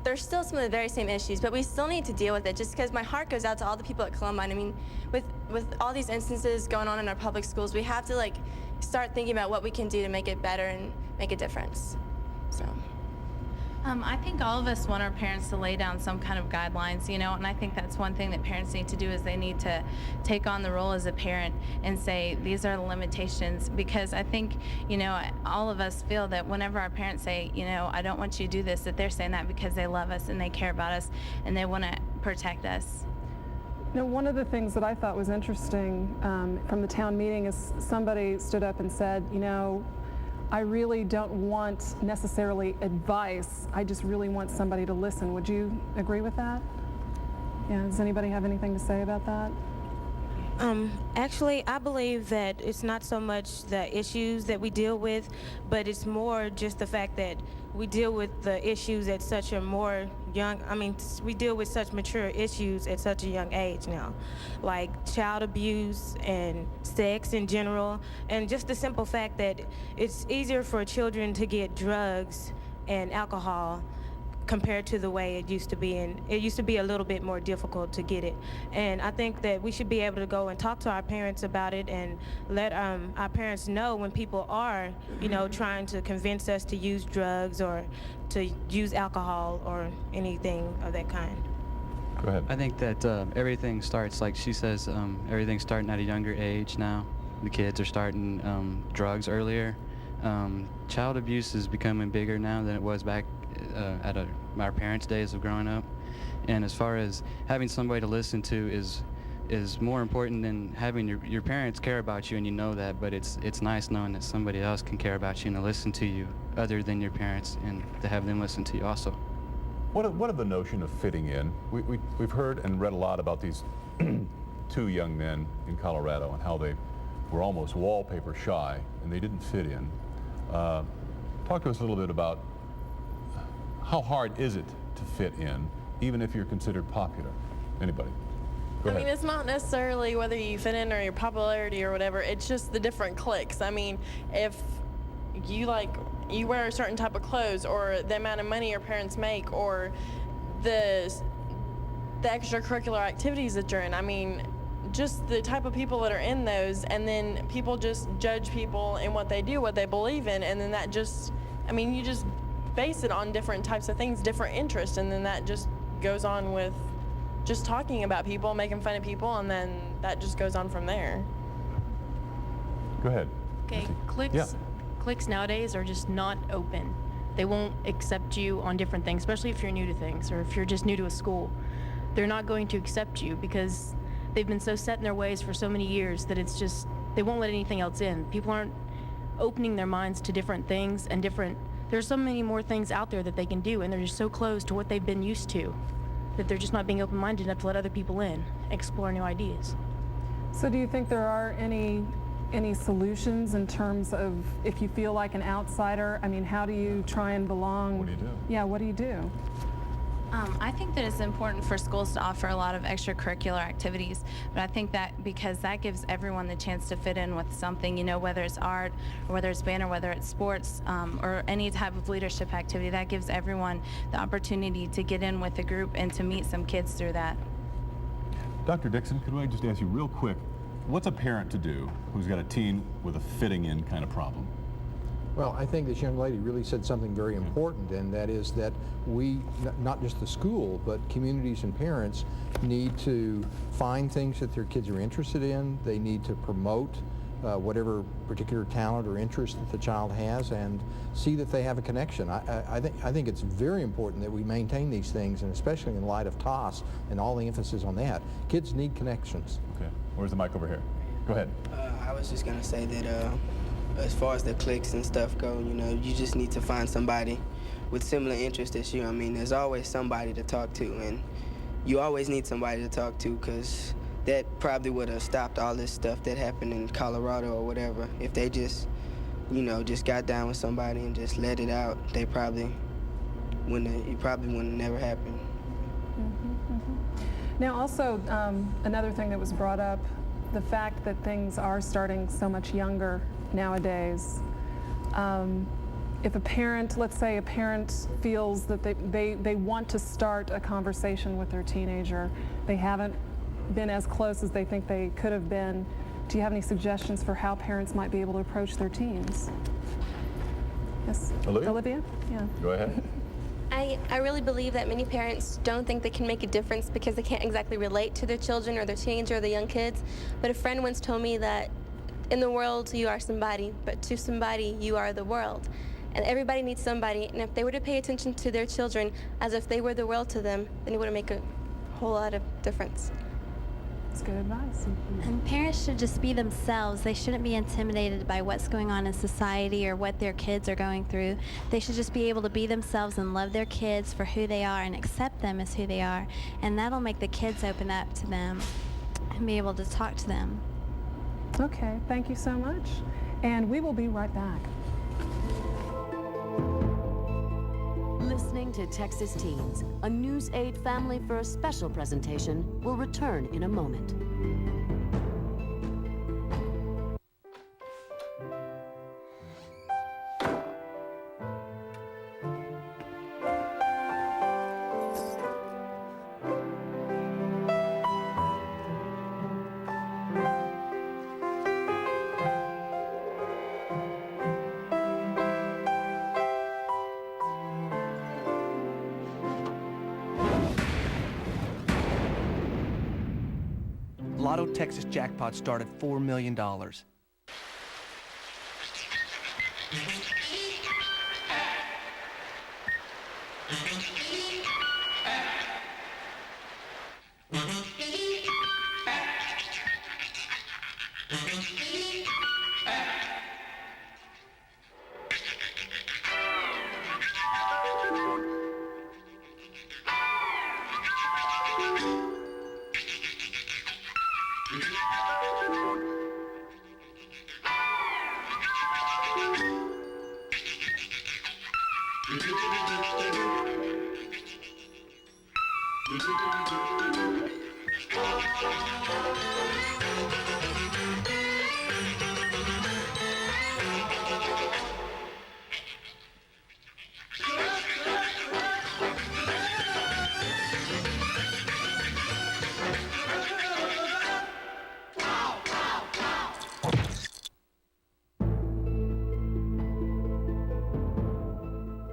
there's still some of the very same issues, but we still need to deal with it, just because my heart goes out to all the people at Columbine. I mean, with all these instances going on in our public schools, we have to like start thinking about what we can do to make it better and make a difference. So. I think all of us want our parents to lay down some kind of guidelines, you know, and I think that's one thing that parents need to do is they need to take on the role as a parent and say, these are the limitations, because I think, you know, all of us feel that whenever our parents say, you know, I don't want you to do this, that they're saying that because they love us and they care about us and they want to protect us. Now, one of the things that I thought was interesting from the town meeting is somebody stood up and said, you know, I really don't want necessarily advice. I just really want somebody to listen. Would you agree with that? Yeah, does anybody have anything to say about that? Actually, I believe that it's not so much the issues that we deal with, but it's more just the fact that we deal with the issues at such a more young, we deal with such mature issues at such a young age now, like child abuse and sex in general, and just the simple fact that it's easier for children to get drugs and alcohol compared to the way it used to be, and it used to be a little bit more difficult to get it. And I think that we should be able to go and talk to our parents about it and let our parents know when people are, you know, trying to convince us to use drugs or to use alcohol or anything of that kind. Go ahead. I think that everything starts, like she says, everything's starting at a younger age now. The kids are starting drugs earlier. Child abuse is becoming bigger now than it was back at our parents' days of growing up. And as far as having somebody to listen to is more important than having your parents care about you, and you know that, but it's nice knowing that somebody else can care about you and to listen to you other than your parents, and to have them listen to you also. What of the notion of fitting in? We've heard and read a lot about these two young men in Colorado and how they were almost wallpaper shy and they didn't fit in. Talk to us a little bit about how hard is it to fit in, even if you're considered popular? Anybody? Go ahead. I mean, it's not necessarily whether you fit in or your popularity or whatever, it's just the different cliques. I mean, if you wear a certain type of clothes, or the amount of money your parents make, or the extracurricular activities that you're in, I mean, just the type of people that are in those, and then people just judge people in what they do, what they believe in, and then that just, I mean, you just base it on different types of things, different interests, and then that just goes on with just talking about people, making fun of people, and then that just goes on from there. Go ahead. Okay, cliques nowadays are just not open. They won't accept you on different things, especially if you're new to things or if you're just new to a school. They're not going to accept you because they've been so set in their ways for so many years that it's just, they won't let anything else in. People aren't opening their minds to different things and there's so many more things out there that they can do, and they're just so closed to what they've been used to that they're just not being open-minded enough to let other people in, explore new ideas. So do you think there are any solutions in terms of if you feel like an outsider? I mean, how do you try and belong? What do you do? Yeah, what do you do? I think that it's important for schools to offer a lot of extracurricular activities, but I think that because that gives everyone the chance to fit in with something, you know, whether it's art, or whether it's band, or whether it's sports, or any type of leadership activity, that gives everyone the opportunity to get in with a group and to meet some kids through that. Dr. Dixon, could I just ask you real quick, what's a parent to do who's got a teen with a fitting in kind of problem? Well, I think this young lady really said something very important, and that is that we, not just the school, but communities and parents need to find things that their kids are interested in. They need to promote whatever particular talent or interest that the child has and see that they have a connection. I think it's very important that we maintain these things, and especially in light of TOS and all the emphasis on that. Kids need connections. Okay. Where's the mic over here? Go ahead. I was just going to say that as far as the cliques and stuff go, you know, you just need to find somebody with similar interests as you. I mean, there's always somebody to talk to, and you always need somebody to talk to because that probably would have stopped all this stuff that happened in Colorado or whatever. If they just, you know, just got down with somebody and just let it out, it probably wouldn't have never happened. Now also, another thing that was brought up, the fact that things are starting so much younger nowadays. If a parent, let's say a parent feels that they want to start a conversation with their teenager, they haven't been as close as they think they could have been, do you have any suggestions for how parents might be able to approach their teens? Yes, Olivia? Yeah. Go ahead. I really believe that many parents don't think they can make a difference because they can't exactly relate to their children or their teenager or the young kids. But a friend once told me that in the world you are somebody, but to somebody you are the world. And everybody needs somebody, and if they were to pay attention to their children as if they were the world to them, then it wouldn't make a whole lot of difference. That's good advice. And parents should just be themselves. They shouldn't be intimidated by what's going on in society or what their kids are going through. They should just be able to be themselves and love their kids for who they are and accept them as who they are. And that'll make the kids open up to them and be able to talk to them. Okay, thank you so much. And we will be right back. Listening to Texas Teens, a News 8 Family First special presentation will return in a moment. Lotto Texas jackpot start at $4 million.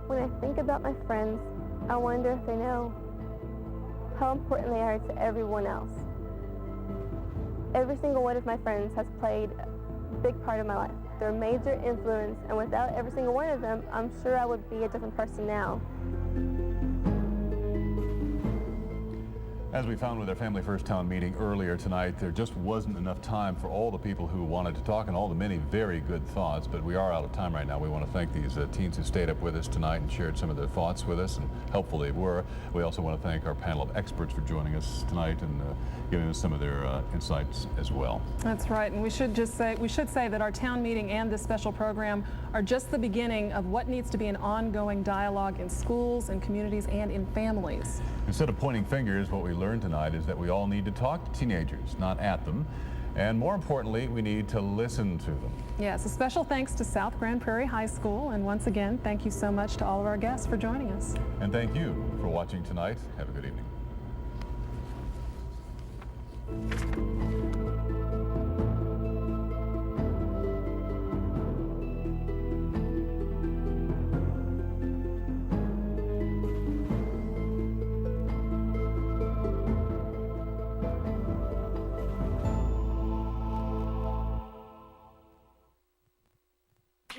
When I think about my friends, I wonder if they know how important they are to everyone else. Every single one of my friends has played a big part of my life. They're a major influence, and without every single one of them, I'm sure I would be a different person now. As we found with our Family First Town meeting earlier tonight, there just wasn't enough time for all the people who wanted to talk and all the many very good thoughts, but we are out of time right now. We want to thank these teens who stayed up with us tonight and shared some of their thoughts with us, and helpful they were. We also want to thank our panel of experts for joining us tonight and giving us some of their insights as well. That's right, and we should say that our town meeting and this special program are just the beginning of what needs to be an ongoing dialogue in schools, in communities, and in families. Instead of pointing fingers, what we learned tonight is that we all need to talk to teenagers, not at them. And more importantly, we need to listen to them. Yes, a special thanks to South Grand Prairie High School. And once again, thank you so much to all of our guests for joining us. And thank you for watching tonight. Have a good evening.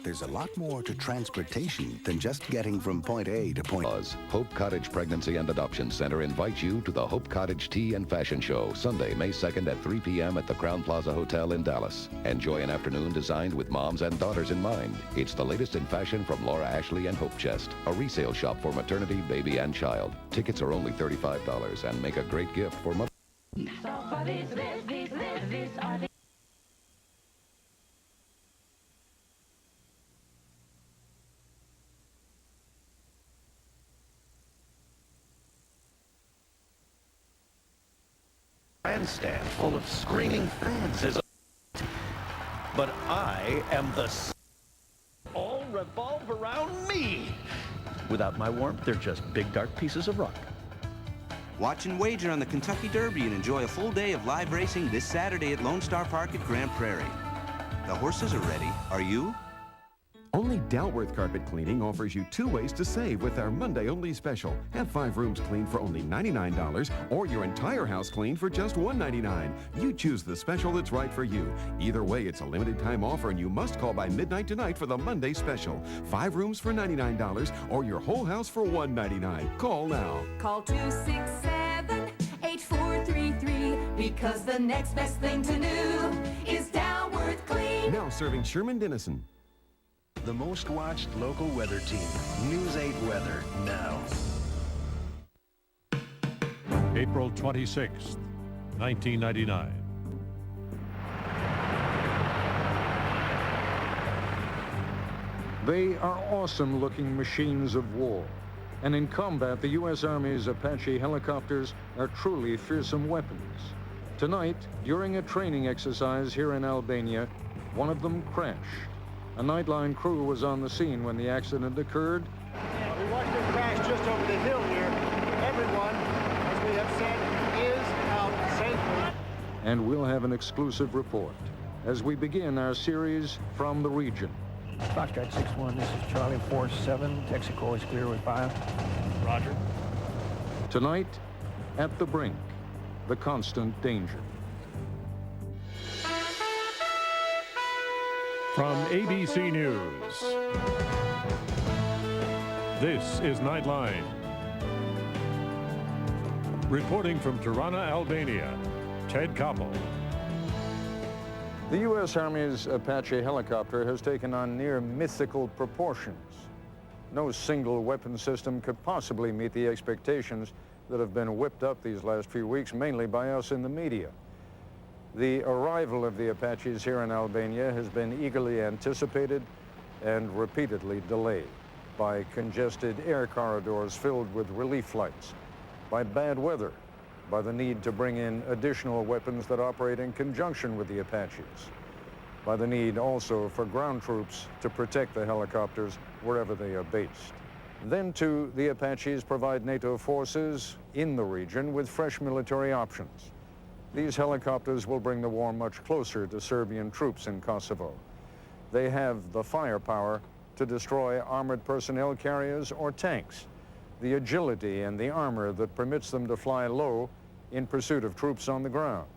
There's a lot more to transportation than just getting from point A to point B. Hope Cottage Pregnancy and Adoption Center invites you to the Hope Cottage Tea and Fashion Show, Sunday, May 2nd at 3 p.m. at the Crown Plaza Hotel in Dallas. Enjoy an afternoon designed with moms and daughters in mind. It's the latest in fashion from Laura Ashley and Hope Chest, a resale shop for maternity, baby, and child. Tickets are only $35 and make a great gift for mother. Somebody's listening. This are the grandstand full of screaming fans is but I am the all revolve around me. Without my warmth, they're just big dark pieces of rock. Watch and wager on the Kentucky Derby and enjoy a full day of live racing this Saturday at Lone Star Park at Grand Prairie. The horses are ready. Are you? Only Dalworth Carpet Cleaning offers you 2 ways to save with our Monday-only special. Have 5 rooms cleaned for only $99 or your entire house cleaned for just $199. You choose the special that's right for you. Either way, it's a limited-time offer, and you must call by midnight tonight for the Monday special. 5 rooms for $99 or your whole house for $199. Call now. Call 267-8433 because the next best thing to do is Dalworth Clean. Now serving Sherman Denison. The most watched local weather team, News 8 Weather, now. April 26th, 1999. They are awesome-looking machines of war. And in combat, the U.S. Army's Apache helicopters are truly fearsome weapons. Tonight, during a training exercise here in Albania, one of them crashed. A Nightline crew was on the scene when the accident occurred. We watched it crash just over the hill here. Everyone, as we have said, is out safely. And we'll have an exclusive report as we begin our series from the region. Foxtrot 6-1, this is Charlie 4-7. Texaco is clear with 5. Roger. Tonight, at the brink, the constant danger. From ABC News, this is Nightline. Reporting from Tirana, Albania, Ted Koppel. The U.S. Army's Apache helicopter has taken on near mythical proportions. No single weapon system could possibly meet the expectations that have been whipped up these last few weeks, mainly by us in the media. The arrival of the Apaches here in Albania has been eagerly anticipated and repeatedly delayed by congested air corridors filled with relief flights, by bad weather, by the need to bring in additional weapons that operate in conjunction with the Apaches, by the need also for ground troops to protect the helicopters wherever they are based. Then, too, the Apaches provide NATO forces in the region with fresh military options. These helicopters will bring the war much closer to Serbian troops in Kosovo. They have the firepower to destroy armored personnel carriers or tanks, the agility and the armor that permits them to fly low in pursuit of troops on the ground.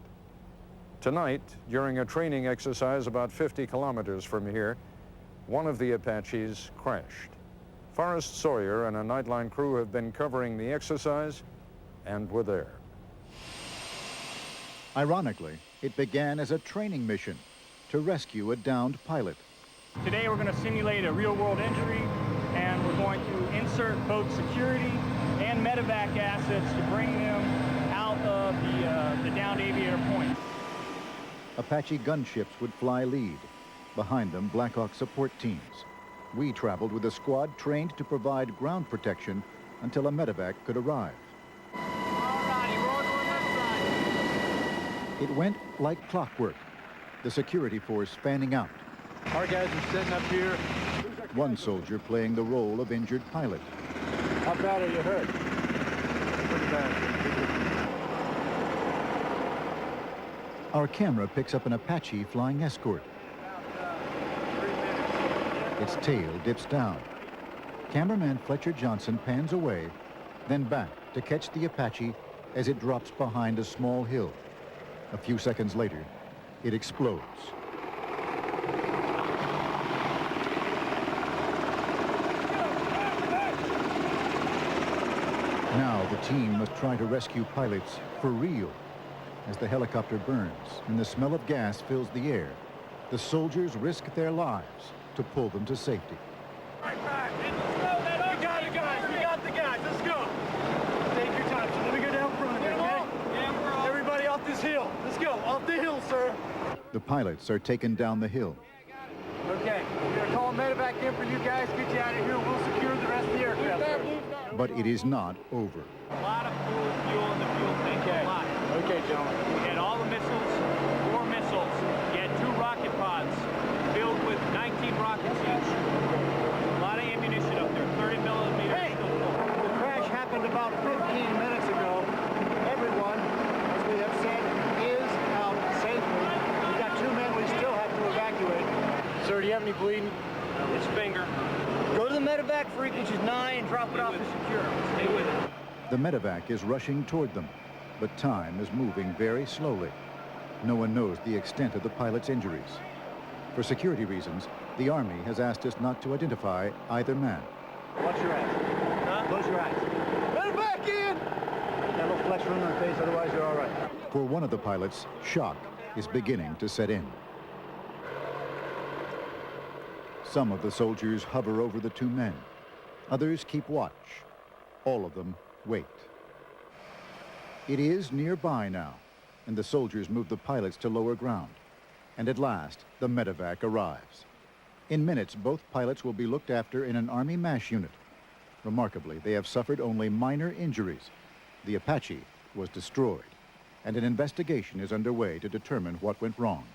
Tonight, during a training exercise about 50 kilometers from here, one of the Apaches crashed. Forrest Sawyer and a Nightline crew have been covering the exercise and were there. Ironically, it began as a training mission to rescue a downed pilot. Today we're going to simulate a real-world injury, and we're going to insert both security and medevac assets to bring them out of the downed aviator point. Apache gunships would fly lead. Behind them, Black Hawk support teams. We traveled with a squad trained to provide ground protection until a medevac could arrive. It went like clockwork, the security force fanning out. Our guys are sitting up here. One soldier playing the role of injured pilot. How bad are you hurt? Pretty bad. Our camera picks up an Apache flying escort. Its tail dips down. Cameraman Fletcher Johnson pans away, then back to catch the Apache as it drops behind a small hill. A few seconds later, it explodes. Now the team must try to rescue pilots for real. As the helicopter burns and the smell of gas fills the air, the soldiers risk their lives to pull them to safety. We got it, guys. We got the guys. Let's go. Take your time. So let me go down front, okay? Yeah, we're off. Everybody off this hill. Let's go. Off the hill, sir. The pilots are taken down the hill. Okay, we're going to call a medevac in for you guys, get you out of here, we'll secure the rest of the aircraft. But it is not over. A lot of fuel in the fuel tank. A lot. Okay, gentlemen. We had all the missiles, 4 missiles. You had 2 rocket pods filled with 19 rockets each. A lot of ammunition up there, 30 millimeters. Hey! The crash happened about 15 minutes ago. Everyone, as we have said, is out safely. We've got 2 men we still have to evacuate. Sir, do you have any bleeding? His finger. Go to the medevac frequencies 9 and drop it off to secure. Stay with it. The medevac is rushing toward them, but time is moving very slowly. No one knows the extent of the pilot's injuries. For security reasons, the Army has asked us not to identify either man. Watch your eyes. Huh? Close your eyes. Medevac in! That little flex room on the face, otherwise you're all right. For one of the pilots, shock is beginning to set in. Some of the soldiers hover over the 2 men. Others keep watch. All of them wait. It is nearby now, and the soldiers move the pilots to lower ground. And at last, the medevac arrives. In minutes, both pilots will be looked after in an Army MASH unit. Remarkably, they have suffered only minor injuries. The Apache was destroyed, and an investigation is underway to determine what went wrong.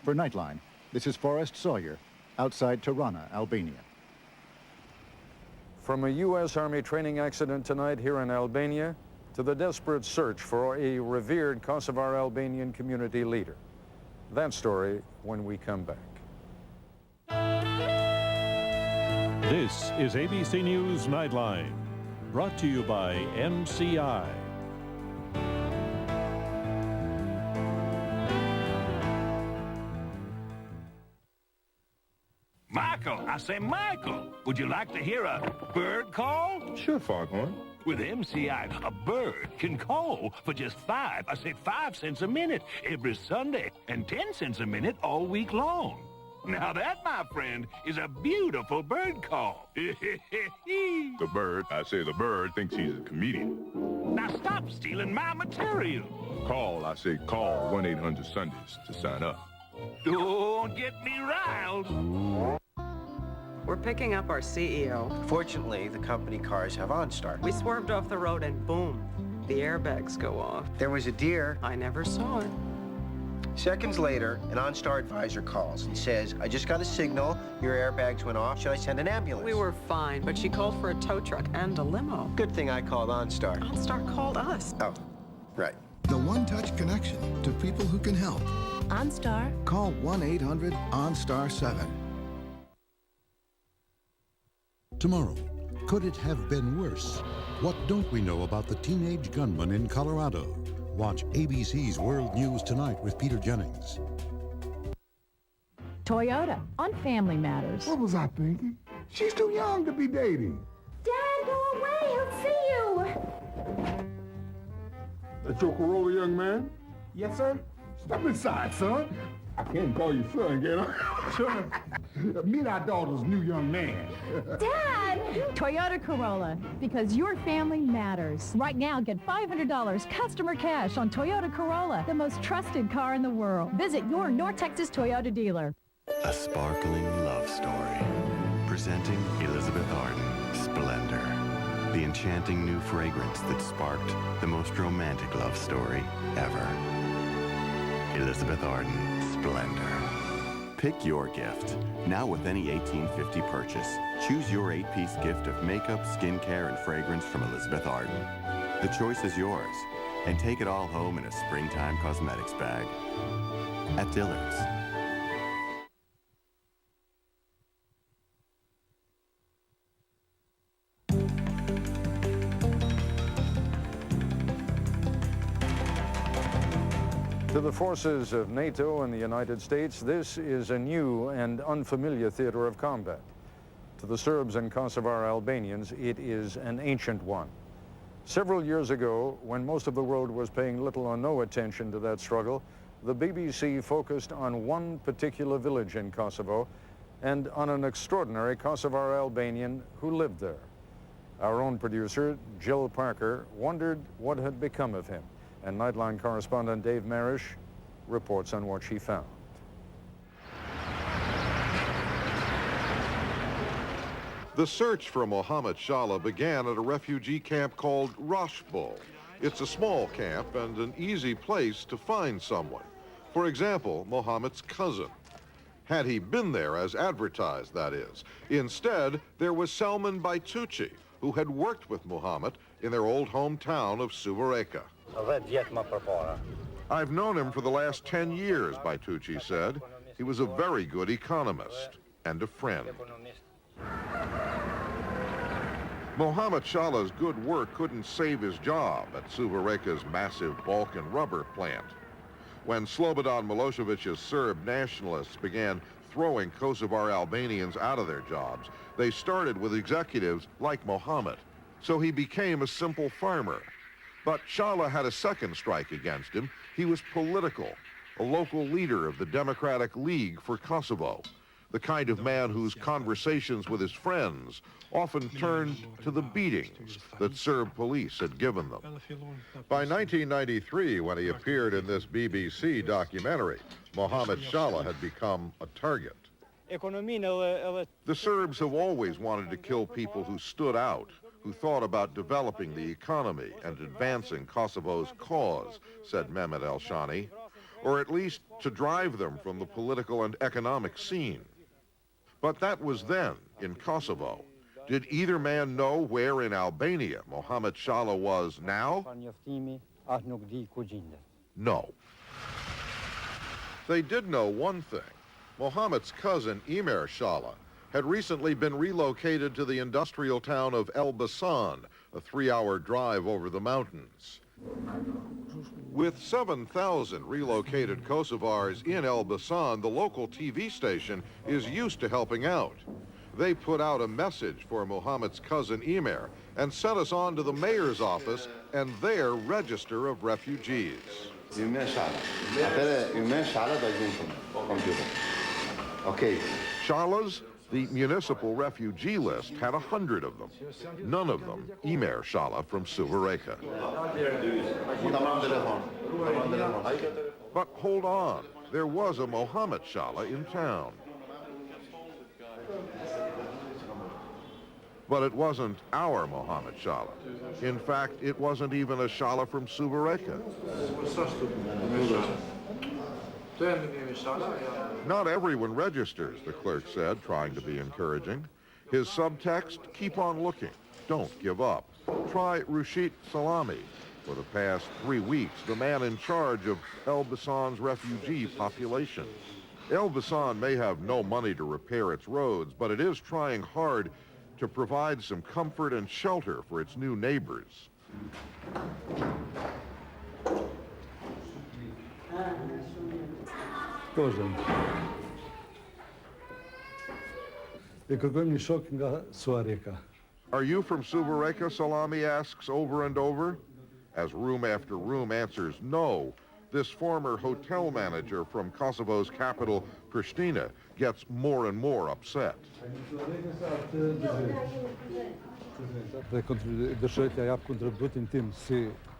For Nightline, this is Forrest Sawyer, outside Tirana, Albania. From a U.S. Army training accident tonight here in Albania to the desperate search for a revered Kosovar Albanian community leader. That story when we come back. This is ABC News Nightline, brought to you by MCI. Michael, I say Michael, would you like to hear a bird call? Sure, Foghorn. With MCI, a bird can call for just 5 cents a minute every Sunday and 10 cents a minute all week long. Now that, my friend, is a beautiful bird call. The bird thinks he's a comedian. Now stop stealing my material. Call 1-800-Sundays to sign up. Don't get me riled. We're picking up our CEO. Fortunately, the company cars have OnStar. We swerved off the road and boom, the airbags go off. There was a deer. I never saw it. Seconds later, an OnStar advisor calls and says, I just got a signal, your airbags went off, should I send an ambulance? We were fine, but she called for a tow truck and a limo. Good thing I called OnStar. OnStar called us. Oh, right. The one-touch connection to people who can help. OnStar. Call 1-800-OnStar-7. Tomorrow, could it have been worse? What don't we know about the teenage gunman in Colorado? Watch ABC's World News Tonight with Peter Jennings. Toyota on Family Matters. What was I thinking? She's too young to be dating. Dad, go away. He'll see you. That's your Corolla, young man? Yes, sir. Step inside, son. I can't call you son, can I? Sure. Meet our daughter's new young man. Dad! Toyota Corolla, because your family matters. Right now, get $500 customer cash on Toyota Corolla, the most trusted car in the world. Visit your North Texas Toyota dealer. A sparkling love story. Presenting Elizabeth Arden, Splendor. The enchanting new fragrance that sparked the most romantic love story ever. Elizabeth Arden, Splendor. Pick your gift. Now with any 1850 purchase, choose your 8-piece gift of makeup, skincare, and fragrance from Elizabeth Arden. The choice is yours, and take it all home in a springtime cosmetics bag. At Dillard's. To the forces of NATO and the United States, this is a new and unfamiliar theater of combat. To the Serbs and Kosovar Albanians, it is an ancient one. Several years ago, when most of the world was paying little or no attention to that struggle, the BBC focused on one particular village in Kosovo and on an extraordinary Kosovar Albanian who lived there. Our own producer, Jill Parker, wondered what had become of him, and Nightline correspondent Dave Marish reports on what she found. The search for Mohammed Shala began at a refugee camp called Rashbul. It's a small camp and an easy place to find someone. For example, Mohammed's cousin. Had he been there as advertised, that is. Instead, there was Salman Baitucci, who had worked with Mohammed in their old hometown of Suvareka. I've known him for the last 10 years, Baitucci said. He was a very good economist and a friend. Mohammed Shala's good work couldn't save his job at Suvareka's massive Balkan rubber plant. When Slobodan Milosevic's Serb nationalists began throwing Kosovar Albanians out of their jobs, they started with executives like Mohammed. So he became a simple farmer. But Shala had a second strike against him. He was political, a local leader of the Democratic League for Kosovo, the kind of man whose conversations with his friends often turned to the beatings that Serb police had given them. By 1993, when he appeared in this BBC documentary, Mohammed Shala had become a target. The Serbs have always wanted to kill people who stood out, who thought about developing the economy and advancing Kosovo's cause, said Mehmet El-Shani, or at least to drive them from the political and economic scene. But that was then, in Kosovo. Did either man know where in Albania Mohammed Shala was now? No. They did know one thing. Mohammed's cousin, Emir Shala, had recently been relocated to the industrial town of Elbasan, a 3-hour drive over the mountains. With 7,000 relocated Kosovars in Elbasan, the local TV station is used to helping out. They put out a message for Mohammed's cousin Emir and sent us on to the mayor's office and their register of refugees. Okay. Shalas, the municipal refugee list, had 100 of them. None of them Emir Shala from Suvareka. But hold on, there was a Mohammed Shala in town. But it wasn't our Mohammed Shala. In fact, it wasn't even a Shala from Suvareka. Not everyone registers, the clerk said, trying to be encouraging. His subtext, keep on looking. Don't give up. Try Rushit Salami. For the past 3 weeks, the man in charge of Elbasan's refugee population. Elbasan may have no money to repair its roads, but it is trying hard to provide some comfort and shelter for its new neighbors. Are you from Suvareka, Salami asks over and over. As room after room answers no, this former hotel manager from Kosovo's capital, Pristina, gets more and more upset.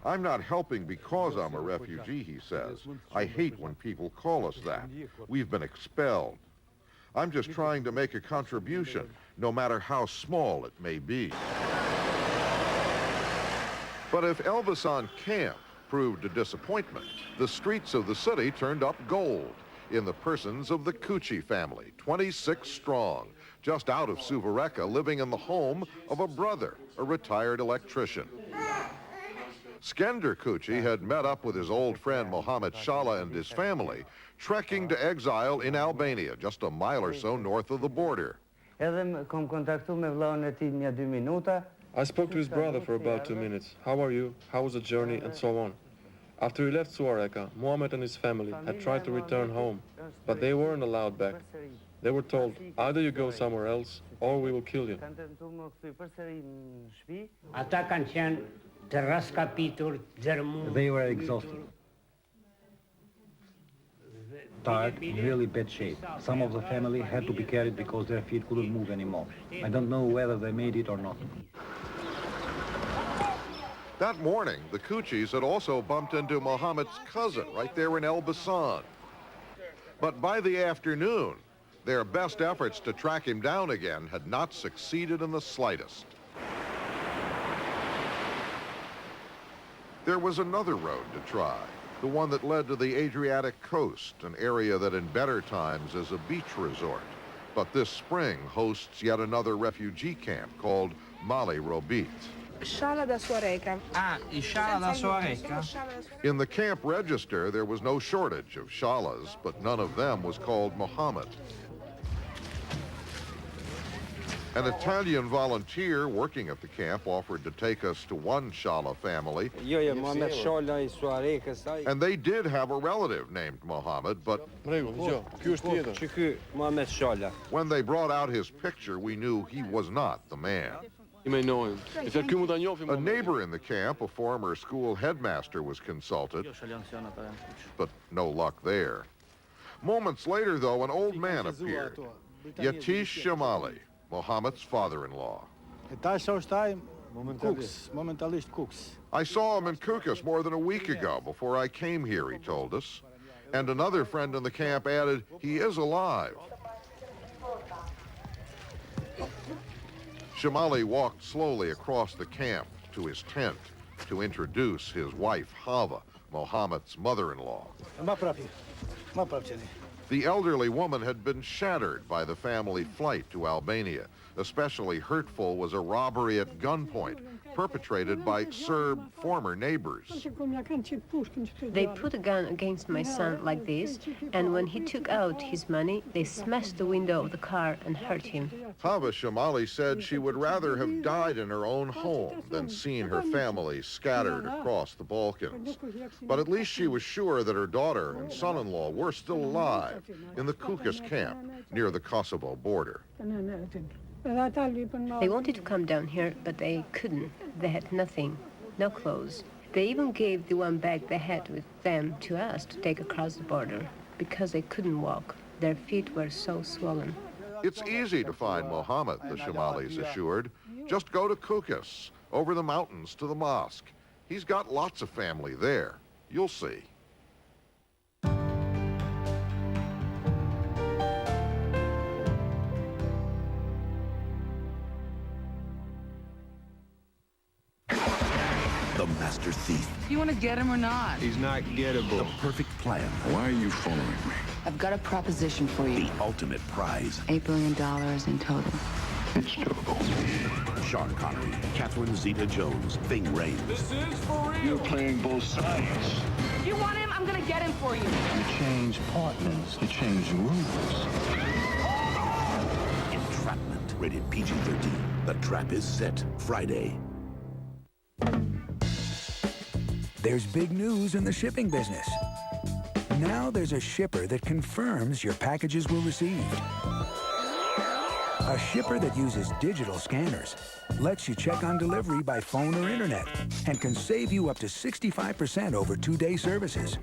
I'm not helping because I'm a refugee, he says. I hate when people call us that. We've been expelled. I'm just trying to make a contribution, no matter how small it may be. But if Elbasan Camp proved a disappointment, the streets of the city turned up gold in the persons of the Kuchi family, 26 strong, just out of Suvareka, living in the home of a brother, a retired electrician. Skender Kuchi had met up with his old friend Mohammed Shala and his family, trekking to exile in Albania, just a mile or so north of the border. I spoke to his brother for about 2 minutes. How are you? How was the journey? And so on. After he left Suvareka, Mohammed and his family had tried to return home, but they weren't allowed back. They were told, either you go somewhere else, or we will kill you. They were exhausted. Tired, in really bad shape. Some of the family had to be carried because their feet couldn't move anymore. I don't know whether they made it or not. That morning, the Kuchis had also bumped into Mohammed's cousin right there in Elbasan. But by the afternoon, Their best efforts to track him down again had not succeeded in the slightest. There was another road to try, the one that led to the Adriatic coast, an area that in better times is a beach resort. But this spring hosts yet another refugee camp called Mali Robit. In the camp register, there was no shortage of Shalas, but none of them was called Mohammed. An Italian volunteer working at the camp offered to take us to one Shala family. And they did have a relative named Mohammed, but when they brought out his picture, we knew he was not the man. You may know him. A neighbor in the camp, a former school headmaster, was consulted, but no luck there. Moments later, though, an old man appeared, Yatish Shamali, Mohammed's father-in-law. I saw him in Kukas more than a week ago, before I came here, he told us. And another friend in the camp added, he is alive. Shamali walked slowly across the camp to his tent to introduce his wife, Hava, Mohammed's mother-in-law. The elderly woman had been shattered by the family flight to Albania. Especially hurtful was a robbery at gunpoint, perpetrated by Serb former neighbors. They put a gun against my son like this, and when he took out his money, they smashed the window of the car and hurt him. Hava Shamali said she would rather have died in her own home than seen her family scattered across the Balkans. But at least she was sure that her daughter and son-in-law were still alive in the Kukas camp near the Kosovo border. They wanted to come down here, but they couldn't. They had nothing, no clothes. They even gave the one bag they had with them to us to take across the border because they couldn't walk. Their feet were so swollen. It's easy to find Mohammed, the Shamalis assured. Just go to Kukas, over the mountains to the mosque. He's got lots of family there. You'll see. The master thief. You want to get him or not? He's not gettable. The perfect plan. Why are you following me? I've got a proposition for you. The ultimate prize. $8 billion in total. It's doable. Sean Connery, Catherine Zeta-Jones, Ving Rhames. This is for real. You're playing both sides. You want him? I'm going to get him for you. You change partners. You change rules. Entrapment. Rated PG-13. The trap is set. Friday. There's big news in the shipping business. Now there's a shipper that confirms your packages were received. A shipper that uses digital scanners, lets you check on delivery by phone or internet, and can save you up to 65% over 2-day services.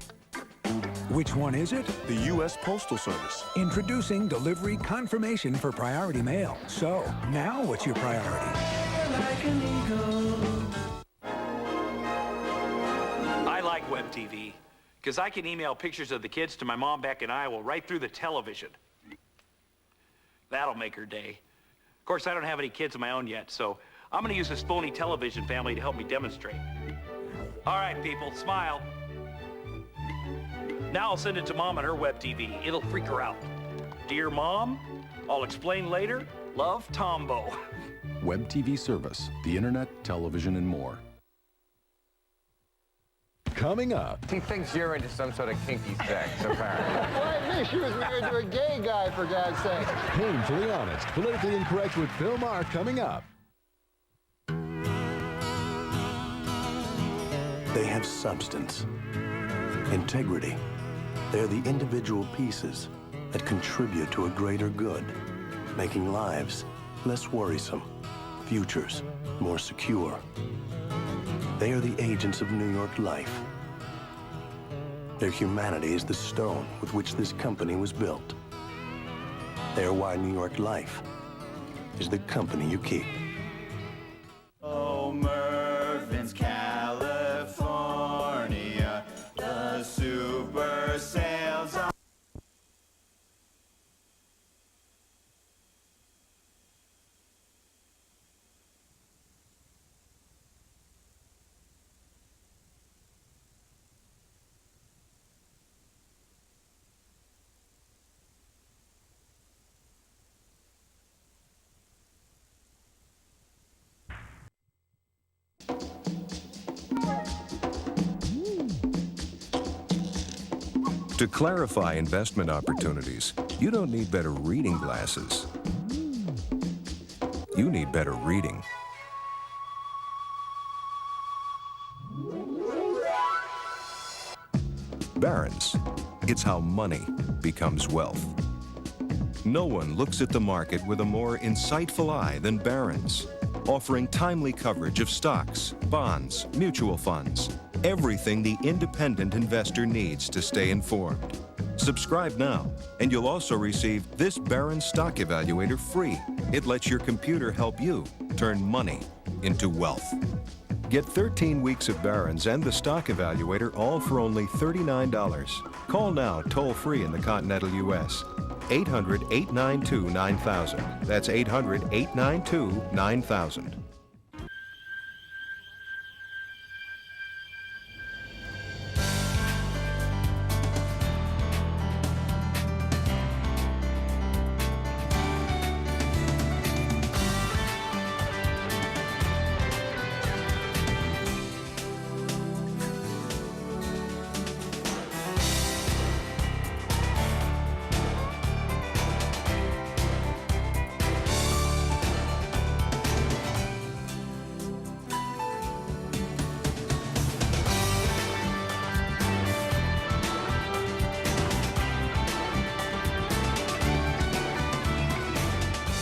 Which one is it? The U.S. Postal Service. Introducing delivery confirmation for priority mail. So, now what's your priority? Like an eagle. I like web TV because I can email pictures of the kids to my mom back in Iowa right through the television. That'll make her day. Of course, I don't have any kids of my own yet, so I'm going to use this phony television family to help me demonstrate. All right, people, smile. Now I'll send it to Mom on her web TV. It'll freak her out. Dear Mom, I'll explain later. Love, Tombo. Web TV service, the internet, television, and more. Coming up. He thinks you're into some sort of kinky sex, apparently. Why me? She was married to a gay guy, for God's sake. Painfully honest, politically incorrect with Phil Maher coming up. They have substance, integrity. They're the individual pieces that contribute to a greater good, making lives less worrisome, futures more secure. They are the agents of New York life. Their humanity is the stone with which this company was built. They are why New York Life is the company you keep. Oh, Mervin's California, the super sales on. To clarify investment opportunities, you don't need better reading glasses. You need better reading. Barron's. It's how money becomes wealth. No one looks at the market with a more insightful eye than Barron's, offering timely coverage of stocks, bonds, mutual funds, everything the independent investor needs to stay informed. Subscribe now, and you'll also receive this Barron's Stock Evaluator free. It lets your computer help you turn money into wealth. Get 13 weeks of Barron's and the Stock Evaluator all for only $39. Call now toll-free in the continental U.S. 800-892-9000. That's 800-892-9000.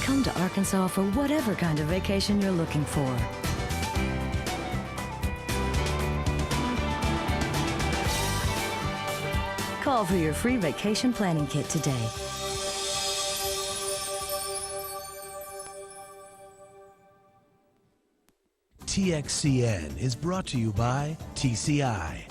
Come to Arkansas for whatever kind of vacation you're looking for. Call for your free vacation planning kit today. TXCN is brought to you by TCI.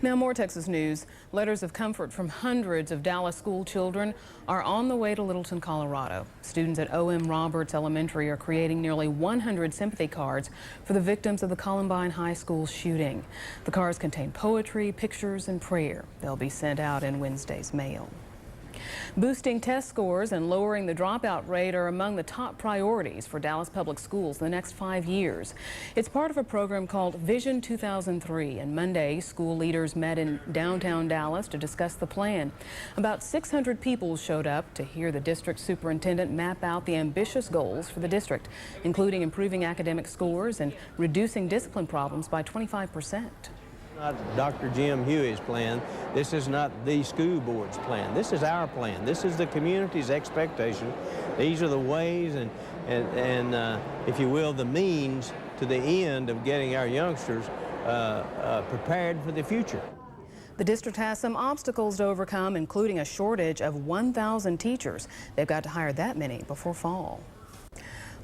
Now more Texas news. Letters of comfort from hundreds of Dallas school children are on the way to Littleton, Colorado. Students at O.M. Roberts Elementary are creating nearly 100 sympathy cards for the victims of the Columbine High School shooting. The cards contain poetry, pictures, and prayer. They'll be sent out in Wednesday's mail. Boosting test scores and lowering the dropout rate are among the top priorities for Dallas Public Schools in the next 5 years. It's part of a program called Vision 2003, and Monday, school leaders met in downtown Dallas to discuss the plan. About 600 people showed up to hear the district superintendent map out the ambitious goals for the district, including improving academic scores and reducing discipline problems by 25%. Not Dr. Jim Huey's plan. This is not the school board's plan. This is our plan. This is the community's expectation. These are the ways and if you will, the means to the end of getting our youngsters prepared for the future. The district has some obstacles to overcome, including a shortage of 1,000 teachers. They've got to hire that many before fall.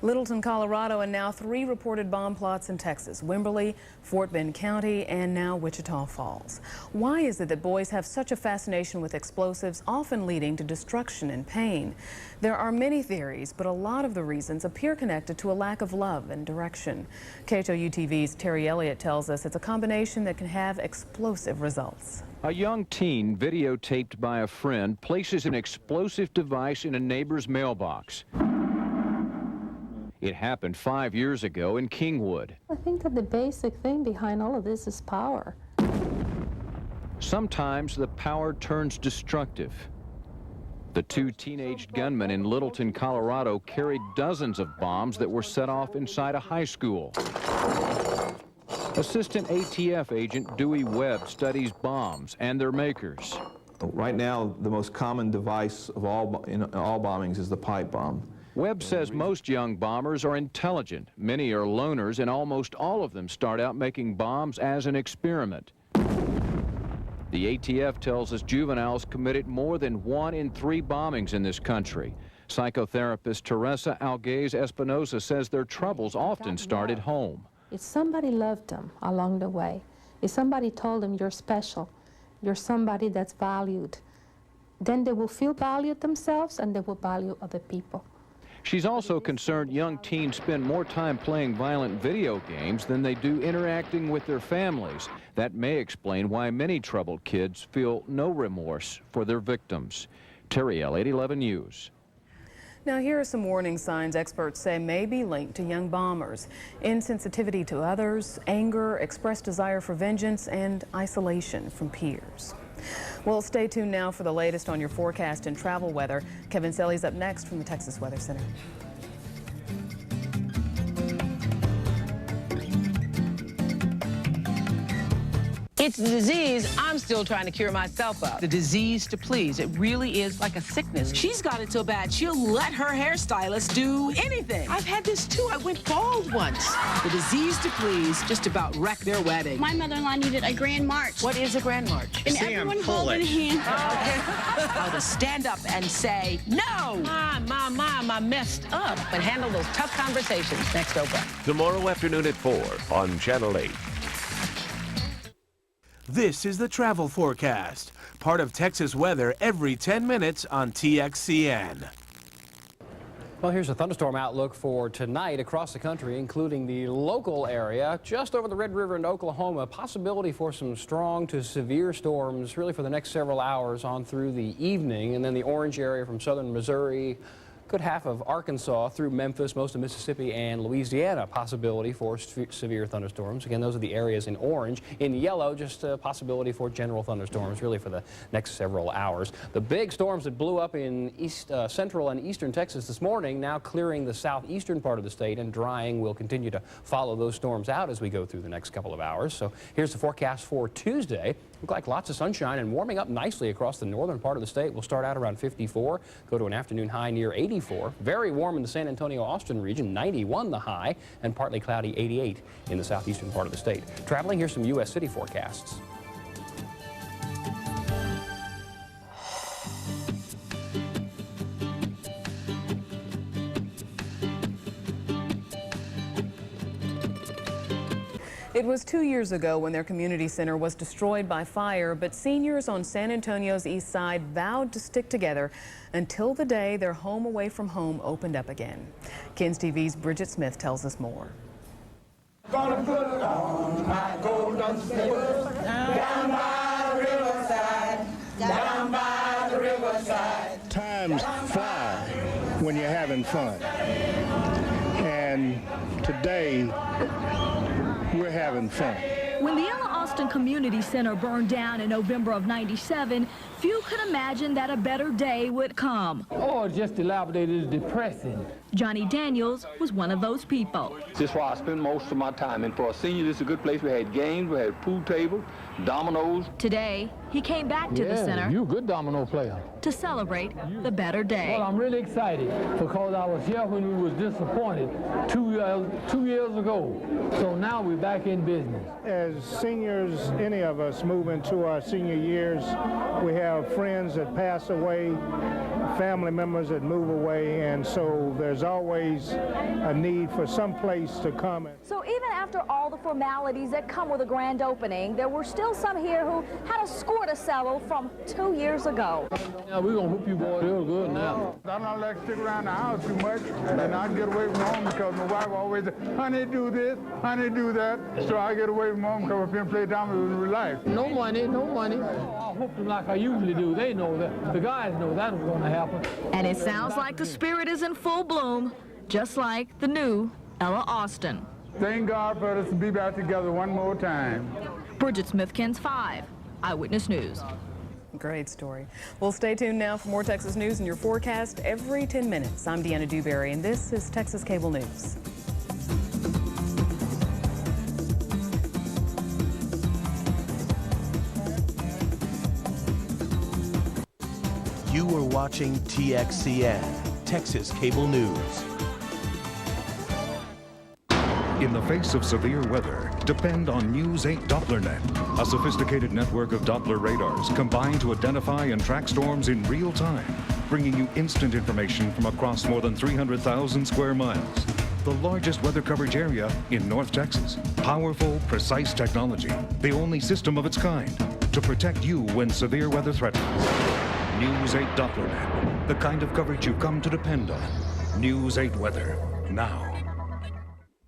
Littleton, Colorado, and now 3 reported bomb plots in Texas: Wimberley, Fort Bend County, and now Wichita Falls. Why is it that boys have such a fascination with explosives, often leading to destruction and pain? There are many theories, but a lot of the reasons appear connected to a lack of love and direction. KHOU-TV's Terry Elliott tells us it's a combination that can have explosive results. A young teen videotaped by a friend places an explosive device in a neighbor's mailbox. It happened 5 years ago in Kingwood. I think that the basic thing behind all of this is power. Sometimes the power turns destructive. The 2 teenage gunmen in Littleton, Colorado carried dozens of bombs that were set off inside a high school. Assistant ATF agent Dewey Webb studies bombs and their makers. Right now, the most common device of in all bombings is the pipe bomb. Webb says most young bombers are intelligent. Many are loners, and almost all of them start out making bombs as an experiment. The ATF tells us juveniles committed more than 1 in 3 bombings in this country. Psychotherapist Teresa Alguez Espinosa says their troubles often start at home. If somebody loved them along the way, if somebody told them you're special, you're somebody that's valued, then they will feel valued themselves and they will value other people. She's also concerned young teens spend more time playing violent video games than they do interacting with their families. That may explain why many troubled kids feel no remorse for their victims. Terry Elliott, 11 News. Now, here are some warning signs experts say may be linked to young bombers: insensitivity to others, anger, expressed desire for vengeance, and isolation from peers. Well, stay tuned now for the latest on your forecast and travel weather. Kevin Selly's up next from the Texas Weather Center. It's a disease I'm still trying to cure myself of. The disease to please. It really is like a sickness. She's got it so bad, she'll let her hairstylist do anything. I've had this too. I went bald once. The disease to please just about wrecked their wedding. My mother-in-law needed a grand march. What is a grand march? And everyone holding hands. How to stand up and say, no! Mom, I messed up. But handle those tough conversations. Next, Oprah. Tomorrow afternoon at 4 on Channel 8. This is the travel forecast, part of Texas weather every 10 minutes on TXCN. Well, here's a thunderstorm outlook for tonight across the country, including the local area just over the Red River in Oklahoma. Possibility for some strong to severe storms really for the next several hours on through the evening. And then the orange area from southern Missouri, good half of Arkansas through Memphis, most of Mississippi and Louisiana, possibility for severe thunderstorms. Again, those are the areas in orange. In yellow, just a possibility for general thunderstorms really for the next several hours. The big storms that blew up in central and eastern Texas this morning now clearing the southeastern part of the state, and drying will continue to follow those storms out as we go through the next couple of hours. So here's the forecast for Tuesday. Look like lots of sunshine and warming up nicely across the northern part of the state. We'll start out around 54, go to an afternoon high near 84. Very warm in the San Antonio-Austin region, 91 the high, and partly cloudy 88 in the southeastern part of the state. Traveling, here's some U.S. city forecasts. It was 2 years ago when their community center was destroyed by fire, but seniors on San Antonio's east side vowed to stick together until the day their home away from home opened up again. KENS TV's Bridget Smith tells us more. Gonna put it on my golden slippers, down by the riverside, down by the riverside. Times fly when you're having fun. And today, we're having fun. When the Ella Austin Community Center burned down in November of '97, few could imagine that a better day would come. Oh, just dilapidated is depressing. Johnny Daniels was one of those people. This is why I spend most of my time. And for a senior, this is a good place. We had games, we had pool tables, dominoes. Today, he came back to the center. You're a good domino player. To celebrate the better day. Well, I'm really excited because I was here when we was disappointed two years ago. So now we're back in business. As seniors, any of us move into our senior years, we have friends that pass away, family members that move away, and so there's always a need for some place to come. So even after all the formalities that come with a grand opening, there were still some here who had a score to settle from 2 years ago. Yeah, we're going to hoop you boys real good now. I don't like to stick around the house too much, and I get away from home because my wife always says, honey, do this, honey, do that. So I get away from home because if you play down, it was relaxed. No money, no money. I hoop them like I usually do. They know that. The guys know that was going to happen. And it sounds like the spirit is in full bloom, just like the new Ella Austin. Thank God for us to be back together one more time. Bridget Smith, KENS 5, Eyewitness News. Great story. Well, stay tuned now for more Texas news and your forecast every 10 minutes. I'm Deanna Dewberry, and this is Texas Cable News. You are watching TXCN, Texas Cable News. In the face of severe weather, depend on News 8 DopplerNet, a sophisticated network of Doppler radars combined to identify and track storms in real time, bringing you instant information from across more than 300,000 square miles. The largest weather coverage area in North Texas. Powerful, precise technology, the only system of its kind to protect you when severe weather threatens. News 8 DopplerNet, the kind of coverage you've come to depend on. News 8 Weather, now.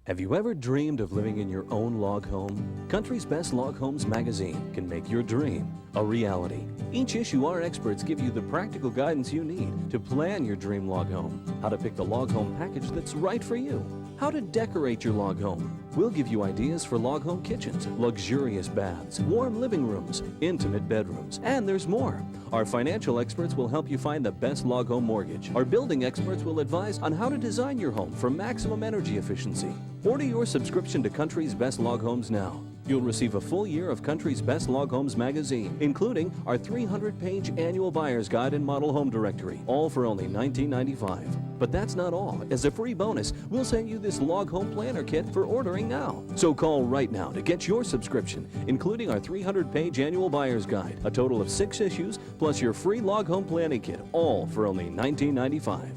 Have you ever dreamed of living in your own log home? Country's Best Log Homes magazine can make your dream a reality. Each issue, our experts give you the practical guidance you need to plan your dream log home, how to pick the log home package that's right for you, how to decorate your log home. We'll give you ideas for log home kitchens, luxurious baths, warm living rooms, intimate bedrooms, and there's more. Our financial experts will help you find the best log home mortgage. Our building experts will advise on how to design your home for maximum energy efficiency. Order your subscription to Country's Best Log Homes now. You'll receive a full year of Country's Best Log Homes magazine, including our 300-page annual buyer's guide and model home directory, all for only $19.95. But that's not all. As a free bonus, we'll send you this log home planner kit for ordering now. So call right now to get your subscription, including our 300-page annual buyer's guide, a total of 6 issues, plus your free log home planning kit, all for only $19.95.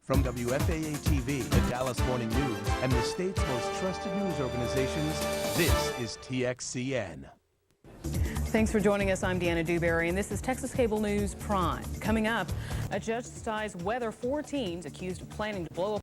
From WFAA-TV, the Dallas Morning News, and the state's most trusted news organizations, this is TXCN. Thanks for joining us. I'm Deanna Dewberry, and this is Texas Cable News Prime. Coming up, a judge decides whether 4 teams accused of planning to blow up